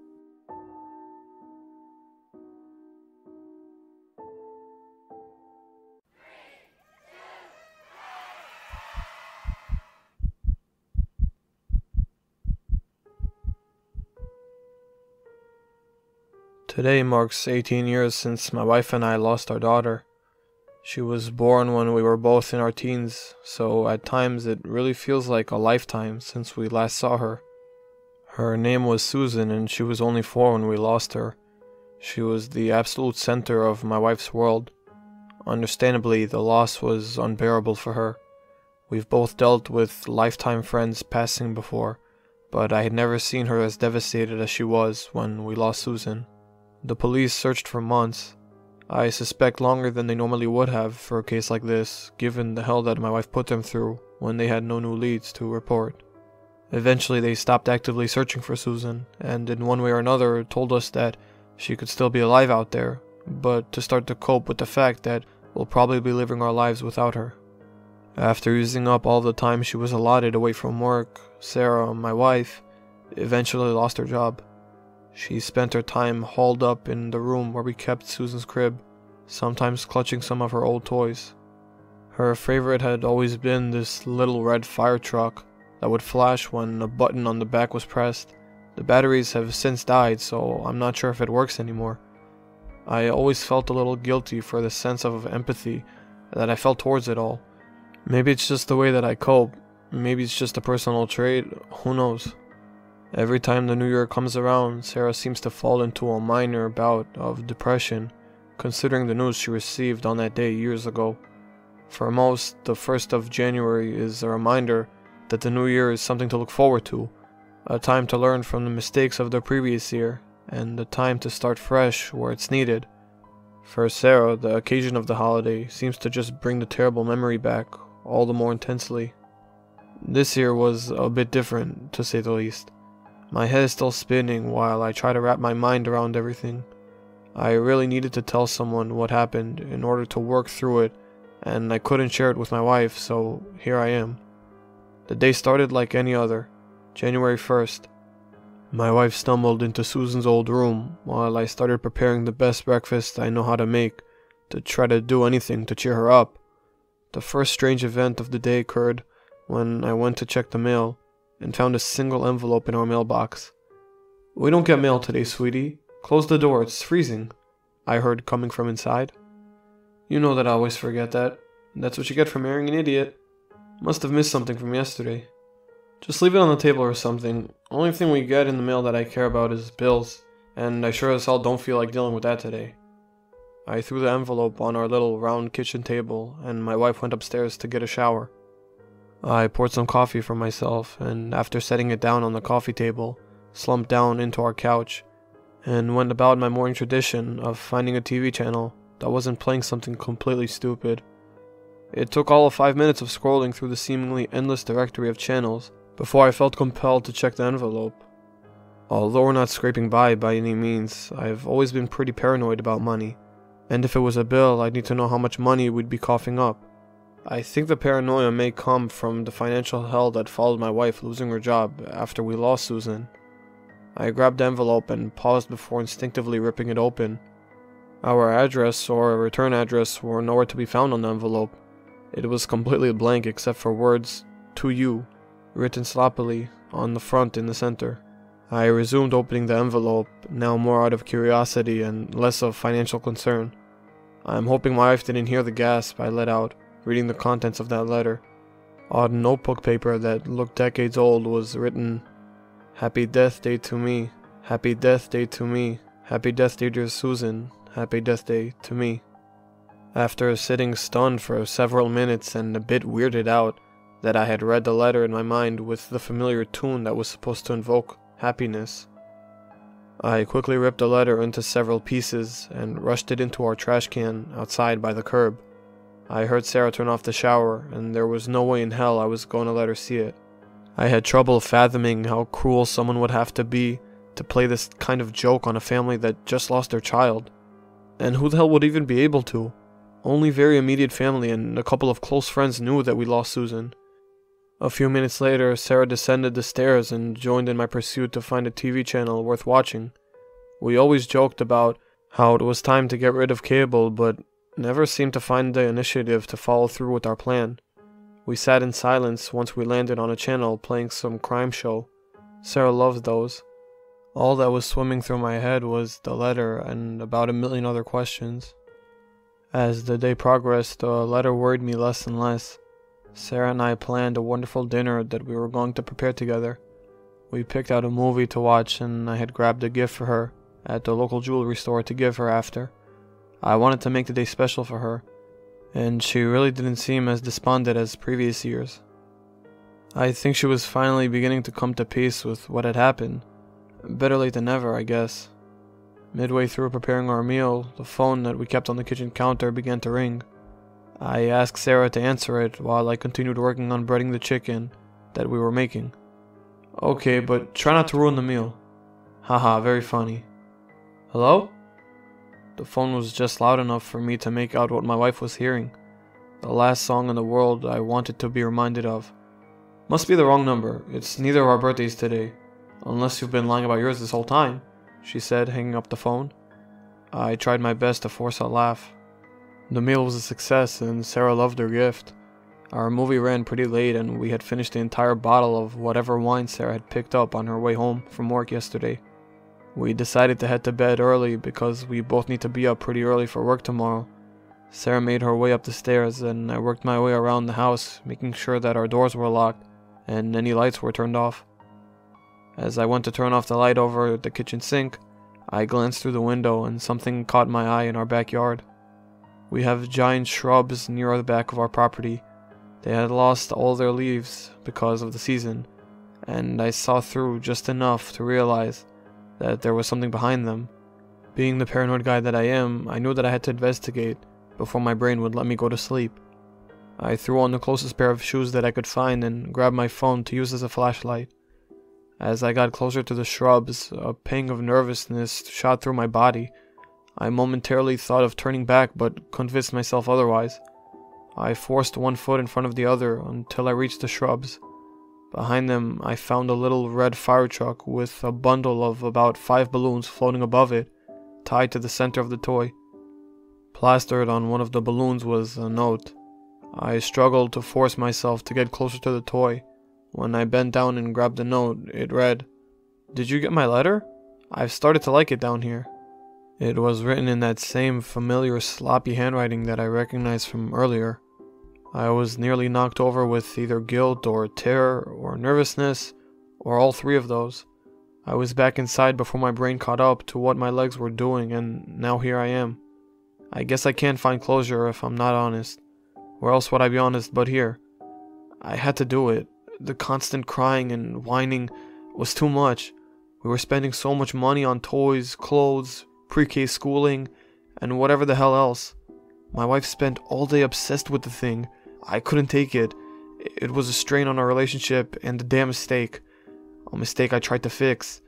Today marks 18 years since my wife and I lost our daughter. She was born when we were both in our teens, so at times it really feels like a lifetime since we last saw her. Her name was Susan and she was only 4 when we lost her. She was the absolute center of my wife's world. Understandably, the loss was unbearable for her. We've both dealt with lifetime friends passing before, but I had never seen her as devastated as she was when we lost Susan. The police searched for months. I suspect longer than they normally would have for a case like this, given the hell that my wife put them through when they had no new leads to report. Eventually they stopped actively searching for Susan, and in one way or another told us that she could still be alive out there, but to start to cope with the fact that we'll probably be living our lives without her. After using up all the time she was allotted away from work, Sarah, my wife, eventually lost her job. She spent her time hauled up in the room where we kept Susan's crib, sometimes clutching some of her old toys. Her favorite had always been this little red fire truck that would flash when a button on the back was pressed. The batteries have since died, so I'm not sure if it works anymore. I always felt a little guilty for the sense of empathy that I felt towards it all. Maybe it's just the way that I cope, maybe it's just a personal trait, who knows. Every time the new year comes around, Sarah seems to fall into a minor bout of depression, considering the news she received on that day years ago. For most, the 1st of January is a reminder that the new year is something to look forward to, a time to learn from the mistakes of the previous year, and a time to start fresh where it's needed. For Sarah, the occasion of the holiday seems to just bring the terrible memory back all the more intensely. This year was a bit different, to say the least. My head is still spinning while I try to wrap my mind around everything. I really needed to tell someone what happened in order to work through it, and I couldn't share it with my wife, so here I am. The day started like any other, January 1st. My wife stumbled into Susan's old room while I started preparing the best breakfast I know how to make to try to do anything to cheer her up. The first strange event of the day occurred when I went to check the mail and found a single envelope in our mailbox. "We don't get mail today, sweetie. Close the door, it's freezing," I heard coming from inside. "You know that I always forget that. That's what you get for marrying an idiot. Must have missed something from yesterday. Just leave it on the table or something. Only thing we get in the mail that I care about is bills, and I sure as hell don't feel like dealing with that today." I threw the envelope on our little round kitchen table, and my wife went upstairs to get a shower. I poured some coffee for myself, and after setting it down on the coffee table, slumped down into our couch, and went about my morning tradition of finding a TV channel that wasn't playing something completely stupid. It took all of 5 minutes of scrolling through the seemingly endless directory of channels before I felt compelled to check the envelope. Although we're not scraping by any means, I've always been pretty paranoid about money, and if it was a bill, I'd need to know how much money we'd be coughing up. I think the paranoia may come from the financial hell that followed my wife losing her job after we lost Susan. I grabbed the envelope and paused before instinctively ripping it open. Our address or return address were nowhere to be found on the envelope. It was completely blank except for words, "To you," written sloppily on the front in the center. I resumed opening the envelope, now more out of curiosity and less of financial concern. I'm hoping my wife didn't hear the gasp I let out, reading the contents of that letter. On notebook paper that looked decades old was written, "Happy Death Day to me, Happy Death Day to me, Happy Death Day dear Susan, Happy Death Day to me." After sitting stunned for several minutes and a bit weirded out that I had read the letter in my mind with the familiar tune that was supposed to invoke happiness, I quickly ripped the letter into several pieces and rushed it into our trash can outside by the curb. I heard Sarah turn off the shower, and there was no way in hell I was going to let her see it. I had trouble fathoming how cruel someone would have to be to play this kind of joke on a family that just lost their child. And who the hell would even be able to? Only very immediate family and a couple of close friends knew that we lost Susan. A few minutes later, Sarah descended the stairs and joined in my pursuit to find a TV channel worth watching. We always joked about how it was time to get rid of cable, but never seemed to find the initiative to follow through with our plan. We sat in silence once we landed on a channel playing some crime show. Sarah loved those. All that was swimming through my head was the letter and about a million other questions. As the day progressed, the letter worried me less and less. Sarah and I planned a wonderful dinner that we were going to prepare together. We picked out a movie to watch, and I had grabbed a gift for her at the local jewelry store to give her after. I wanted to make the day special for her, and she really didn't seem as despondent as previous years. I think she was finally beginning to come to peace with what had happened. Better late than never, I guess. Midway through preparing our meal, the phone that we kept on the kitchen counter began to ring. I asked Sarah to answer it while I continued working on breading the chicken that we were making. Okay, but try not to ruin the meal. Haha, very funny. Hello? The phone was just loud enough for me to make out what my wife was hearing. The last song in the world I wanted to be reminded of. Must be the wrong number. It's neither of our birthdays today. Unless you've been lying about yours this whole time, she said, hanging up the phone. I tried my best to force a laugh. The meal was a success, and Sarah loved her gift. Our movie ran pretty late, and we had finished the entire bottle of whatever wine Sarah had picked up on her way home from work yesterday. We decided to head to bed early because we both need to be up pretty early for work tomorrow. Sarah made her way up the stairs, and I worked my way around the house, making sure that our doors were locked and any lights were turned off. As I went to turn off the light over the kitchen sink, I glanced through the window and something caught my eye in our backyard. We have giant shrubs near the back of our property. They had lost all their leaves because of the season, and I saw through just enough to realize that there was something behind them. Being the paranoid guy that I am, I knew that I had to investigate before my brain would let me go to sleep. I threw on the closest pair of shoes that I could find and grabbed my phone to use as a flashlight. As I got closer to the shrubs, a pang of nervousness shot through my body. I momentarily thought of turning back, but convinced myself otherwise. I forced one foot in front of the other until I reached the shrubs. Behind them, I found a little red fire truck with a bundle of about 5 balloons floating above it, tied to the center of the toy. Plastered on one of the balloons was a note. I struggled to force myself to get closer to the toy. When I bent down and grabbed the note, it read, "Did you get my letter? I've started to like it down here." It was written in that same familiar sloppy handwriting that I recognized from earlier. I was nearly knocked over with either guilt or terror or nervousness, or all three of those. I was back inside before my brain caught up to what my legs were doing, and now here I am. I guess I can't find closure if I'm not honest. Where else would I be honest but here? I had to do it. The constant crying and whining was too much. We were spending so much money on toys, clothes, pre-K schooling, and whatever the hell else. My wife spent all day obsessed with the thing. I couldn't take it. It was a strain on our relationship and a damn mistake. A mistake I tried to fix.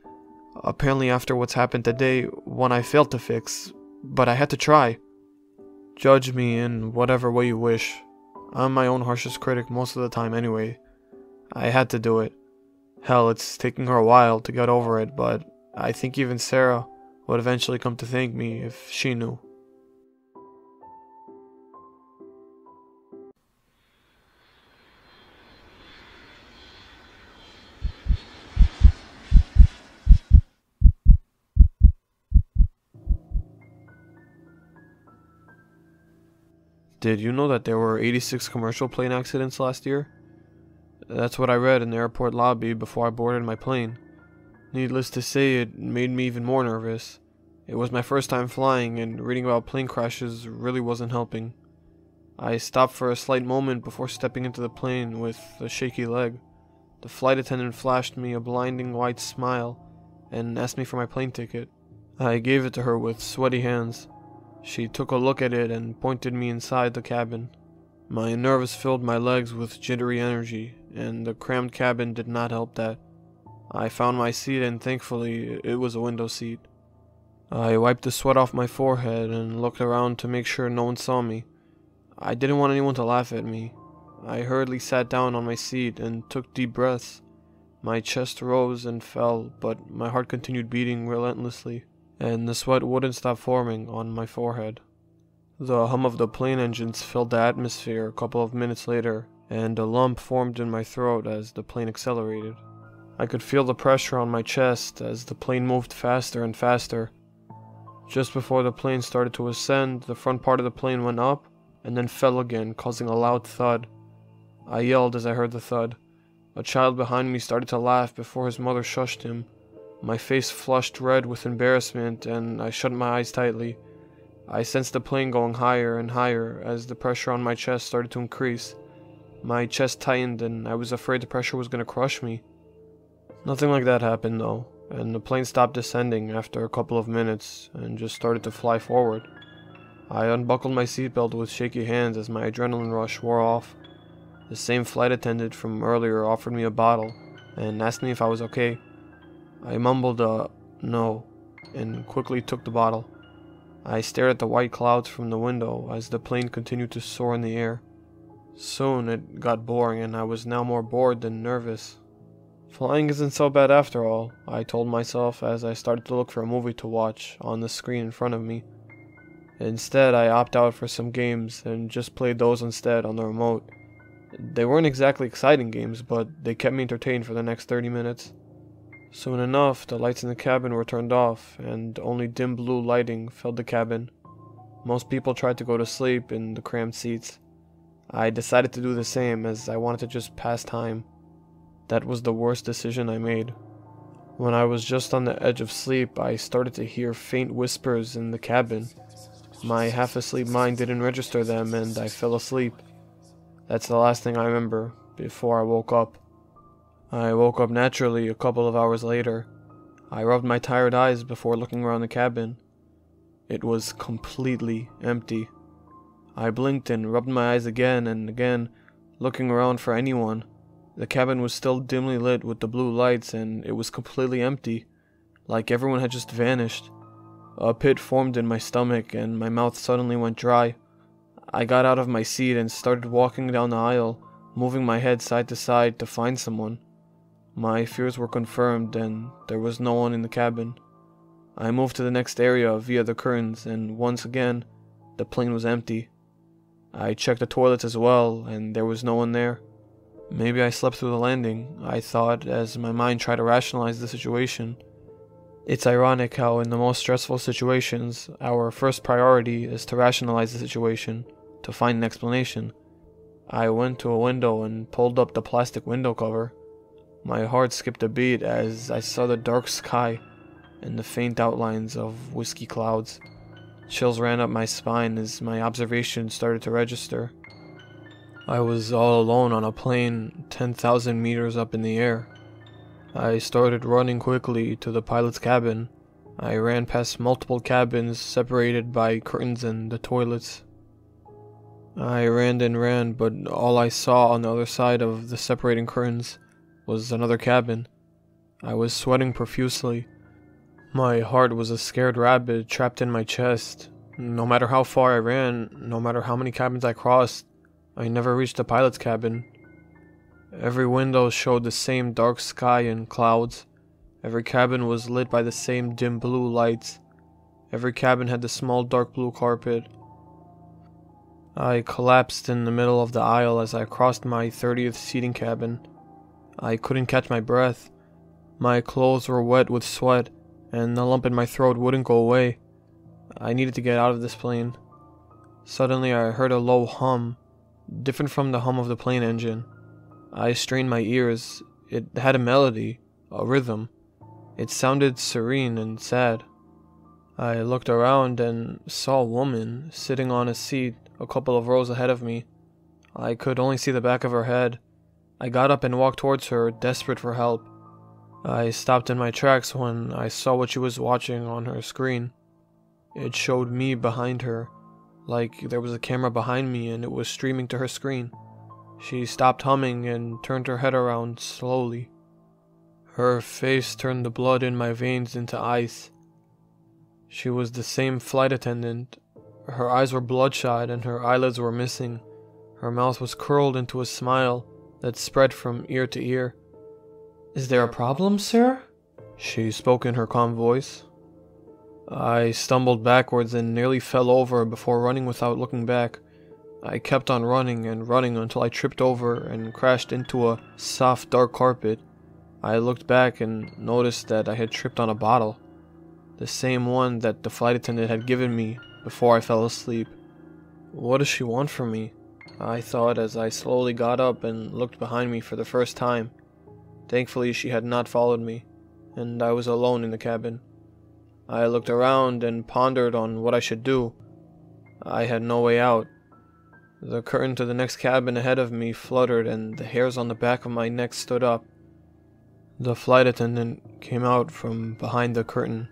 Apparently after what's happened today, one I failed to fix. But I had to try. Judge me in whatever way you wish. I'm my own harshest critic most of the time anyway. I had to do it. Hell, it's taking her a while to get over it, but I think even Sarah would eventually come to thank me if she knew. Did you know that there were 86 commercial plane accidents last year? That's what I read in the airport lobby before I boarded my plane. Needless to say, it made me even more nervous. It was my first time flying, and reading about plane crashes really wasn't helping. I stopped for a slight moment before stepping into the plane with a shaky leg. The flight attendant flashed me a blinding white smile and asked me for my plane ticket. I gave it to her with sweaty hands. She took a look at it and pointed me inside the cabin. My nerves filled my legs with jittery energy, and the crammed cabin did not help that. I found my seat, and thankfully it was a window seat. I wiped the sweat off my forehead and looked around to make sure no one saw me. I didn't want anyone to laugh at me. I hurriedly sat down on my seat and took deep breaths. My chest rose and fell, but my heart continued beating relentlessly, and the sweat wouldn't stop forming on my forehead. The hum of the plane engines filled the atmosphere a couple of minutes later, and a lump formed in my throat as the plane accelerated. I could feel the pressure on my chest as the plane moved faster and faster. Just before the plane started to ascend, the front part of the plane went up and then fell again, causing a loud thud. I yelled as I heard the thud. A child behind me started to laugh before his mother shushed him. My face flushed red with embarrassment and I shut my eyes tightly. I sensed the plane going higher and higher as the pressure on my chest started to increase. My chest tightened and I was afraid the pressure was going to crush me. Nothing like that happened though, and the plane stopped descending after a couple of minutes and just started to fly forward. I unbuckled my seatbelt with shaky hands as my adrenaline rush wore off. The same flight attendant from earlier offered me a bottle and asked me if I was okay. I mumbled no and quickly took the bottle. I stared at the white clouds from the window as the plane continued to soar in the air. Soon it got boring and I was now more bored than nervous. Flying isn't so bad after all, I told myself as I started to look for a movie to watch on the screen in front of me. Instead, I opted out for some games and just played those instead on the remote. They weren't exactly exciting games, but they kept me entertained for the next 30 minutes. Soon enough, the lights in the cabin were turned off, and only dim blue lighting filled the cabin. Most people tried to go to sleep in the cramped seats. I decided to do the same as I wanted to just pass time. That was the worst decision I made. When I was just on the edge of sleep, I started to hear faint whispers in the cabin. My half-asleep mind didn't register them, and I fell asleep. That's the last thing I remember before I woke up. I woke up naturally a couple of hours later. I rubbed my tired eyes before looking around the cabin. It was completely empty. I blinked and rubbed my eyes again and again, looking around for anyone. The cabin was still dimly lit with the blue lights and it was completely empty, like everyone had just vanished. A pit formed in my stomach and my mouth suddenly went dry. I got out of my seat and started walking down the aisle, moving my head side to side to find someone. My fears were confirmed and there was no one in the cabin. I moved to the next area via the curtains and once again, the plane was empty. I checked the toilets as well and there was no one there. Maybe I slept through the landing, I thought as my mind tried to rationalize the situation. It's ironic how in the most stressful situations, our first priority is to rationalize the situation, to find an explanation. I went to a window and pulled up the plastic window cover. My heart skipped a beat as I saw the dark sky and the faint outlines of whiskey clouds. Chills ran up my spine as my observation started to register. I was all alone on a plane 10,000 meters up in the air. I started running quickly to the pilot's cabin. I ran past multiple cabins separated by curtains and the toilets. I ran and ran, but all I saw on the other side of the separating curtains was another cabin. I was sweating profusely. My heart was a scared rabbit trapped in my chest. No matter how far I ran, no matter how many cabins I crossed, I never reached the pilot's cabin. Every window showed the same dark sky and clouds. Every cabin was lit by the same dim blue lights. Every cabin had the small dark blue carpet. I collapsed in the middle of the aisle as I crossed my 30th seating cabin. I couldn't catch my breath. My clothes were wet with sweat, and the lump in my throat wouldn't go away. I needed to get out of this plane. Suddenly I heard a low hum, different from the hum of the plane engine. I strained my ears. It had a melody, a rhythm. It sounded serene and sad. I looked around and saw a woman sitting on a seat a couple of rows ahead of me. I could only see the back of her head. I got up and walked towards her, desperate for help. I stopped in my tracks when I saw what she was watching on her screen. It showed me behind her, like there was a camera behind me and it was streaming to her screen. She stopped humming and turned her head around slowly. Her face turned the blood in my veins into ice. She was the same flight attendant. Her eyes were bloodshot and her eyelids were missing. Her mouth was curled into a smile that spread from ear to ear. "Is there a problem, sir?" She spoke in her calm voice. I stumbled backwards and nearly fell over before running without looking back. I kept on running and running until I tripped over and crashed into a soft dark carpet. I looked back and noticed that I had tripped on a bottle, the same one that the flight attendant had given me before I fell asleep. What does she want from me? I thought as I slowly got up and looked behind me for the first time. Thankfully, she had not followed me, and I was alone in the cabin. I looked around and pondered on what I should do. I had no way out. The curtain to the next cabin ahead of me fluttered and the hairs on the back of my neck stood up. The flight attendant came out from behind the curtain.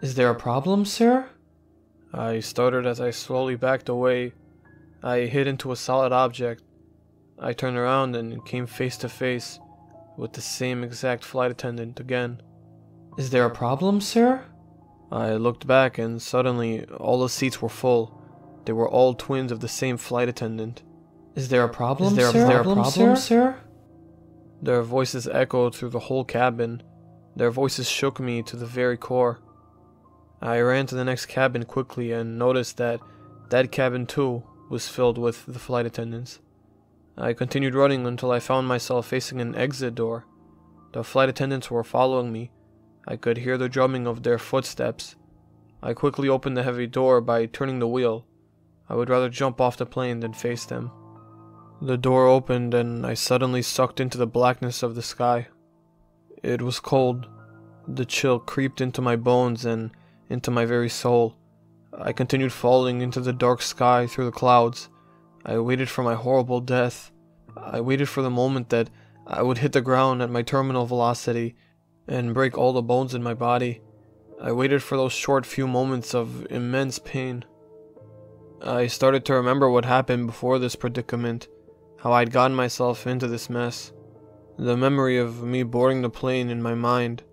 "Is there a problem, sir?" I stuttered as I slowly backed away. I hit into a solid object. I turned around and came face to face with the same exact flight attendant again. "Is there a problem, sir?" I looked back and suddenly all the seats were full. They were all twins of the same flight attendant. "Is there a problem, sir? Is there a problem, sir?" Their voices echoed through the whole cabin. Their voices shook me to the very core. I ran to the next cabin quickly and noticed that that cabin too was filled with the flight attendants. I continued running until I found myself facing an exit door. The flight attendants were following me. I could hear the drumming of their footsteps. I quickly opened the heavy door by turning the wheel. I would rather jump off the plane than face them. The door opened and I suddenly sucked into the blackness of the sky. It was cold. The chill creeped into my bones and into my very soul. I continued falling into the dark sky through the clouds. I waited for my horrible death. I waited for the moment that I would hit the ground at my terminal velocity and break all the bones in my body. I waited for those short few moments of immense pain. I started to remember what happened before this predicament, how I'd gotten myself into this mess. The memory of me boarding the plane in my mind.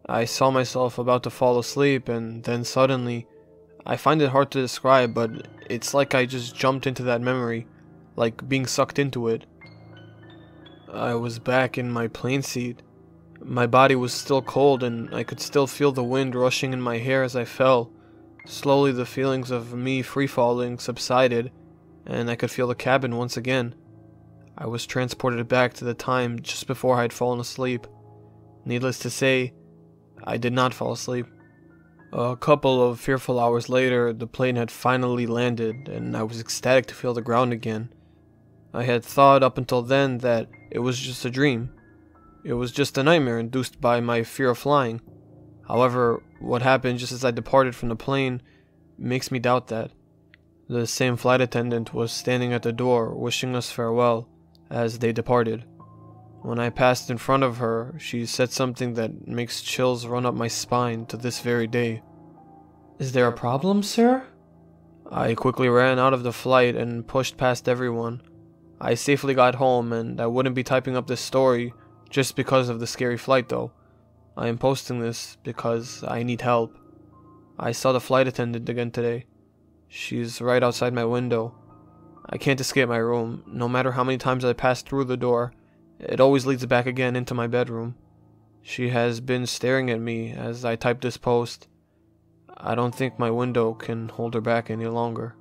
I saw myself about to fall asleep and then suddenly, I find it hard to describe, but it's like I just jumped into that memory, like being sucked into it. I was back in my plane seat. My body was still cold and I could still feel the wind rushing in my hair as I fell. Slowly the feelings of me free-falling subsided and I could feel the cabin once again. I was transported back to the time just before I had fallen asleep. Needless to say, I did not fall asleep. A couple of fearful hours later, the plane had finally landed and I was ecstatic to feel the ground again. I had thought up until then that it was just a dream. It was just a nightmare induced by my fear of flying. However, what happened just as I departed from the plane makes me doubt that. The same flight attendant was standing at the door wishing us farewell as they departed. When I passed in front of her, she said something that makes chills run up my spine to this very day. "Is there a problem, sir?" I quickly ran out of the flight and pushed past everyone. I safely got home and I wouldn't be typing up this story just because of the scary flight though. I am posting this because I need help. I saw the flight attendant again today. She's right outside my window. I can't escape my room. No matter how many times I pass through the door, it always leads back again into my bedroom. She has been staring at me as I type this post. I don't think my window can hold her back any longer.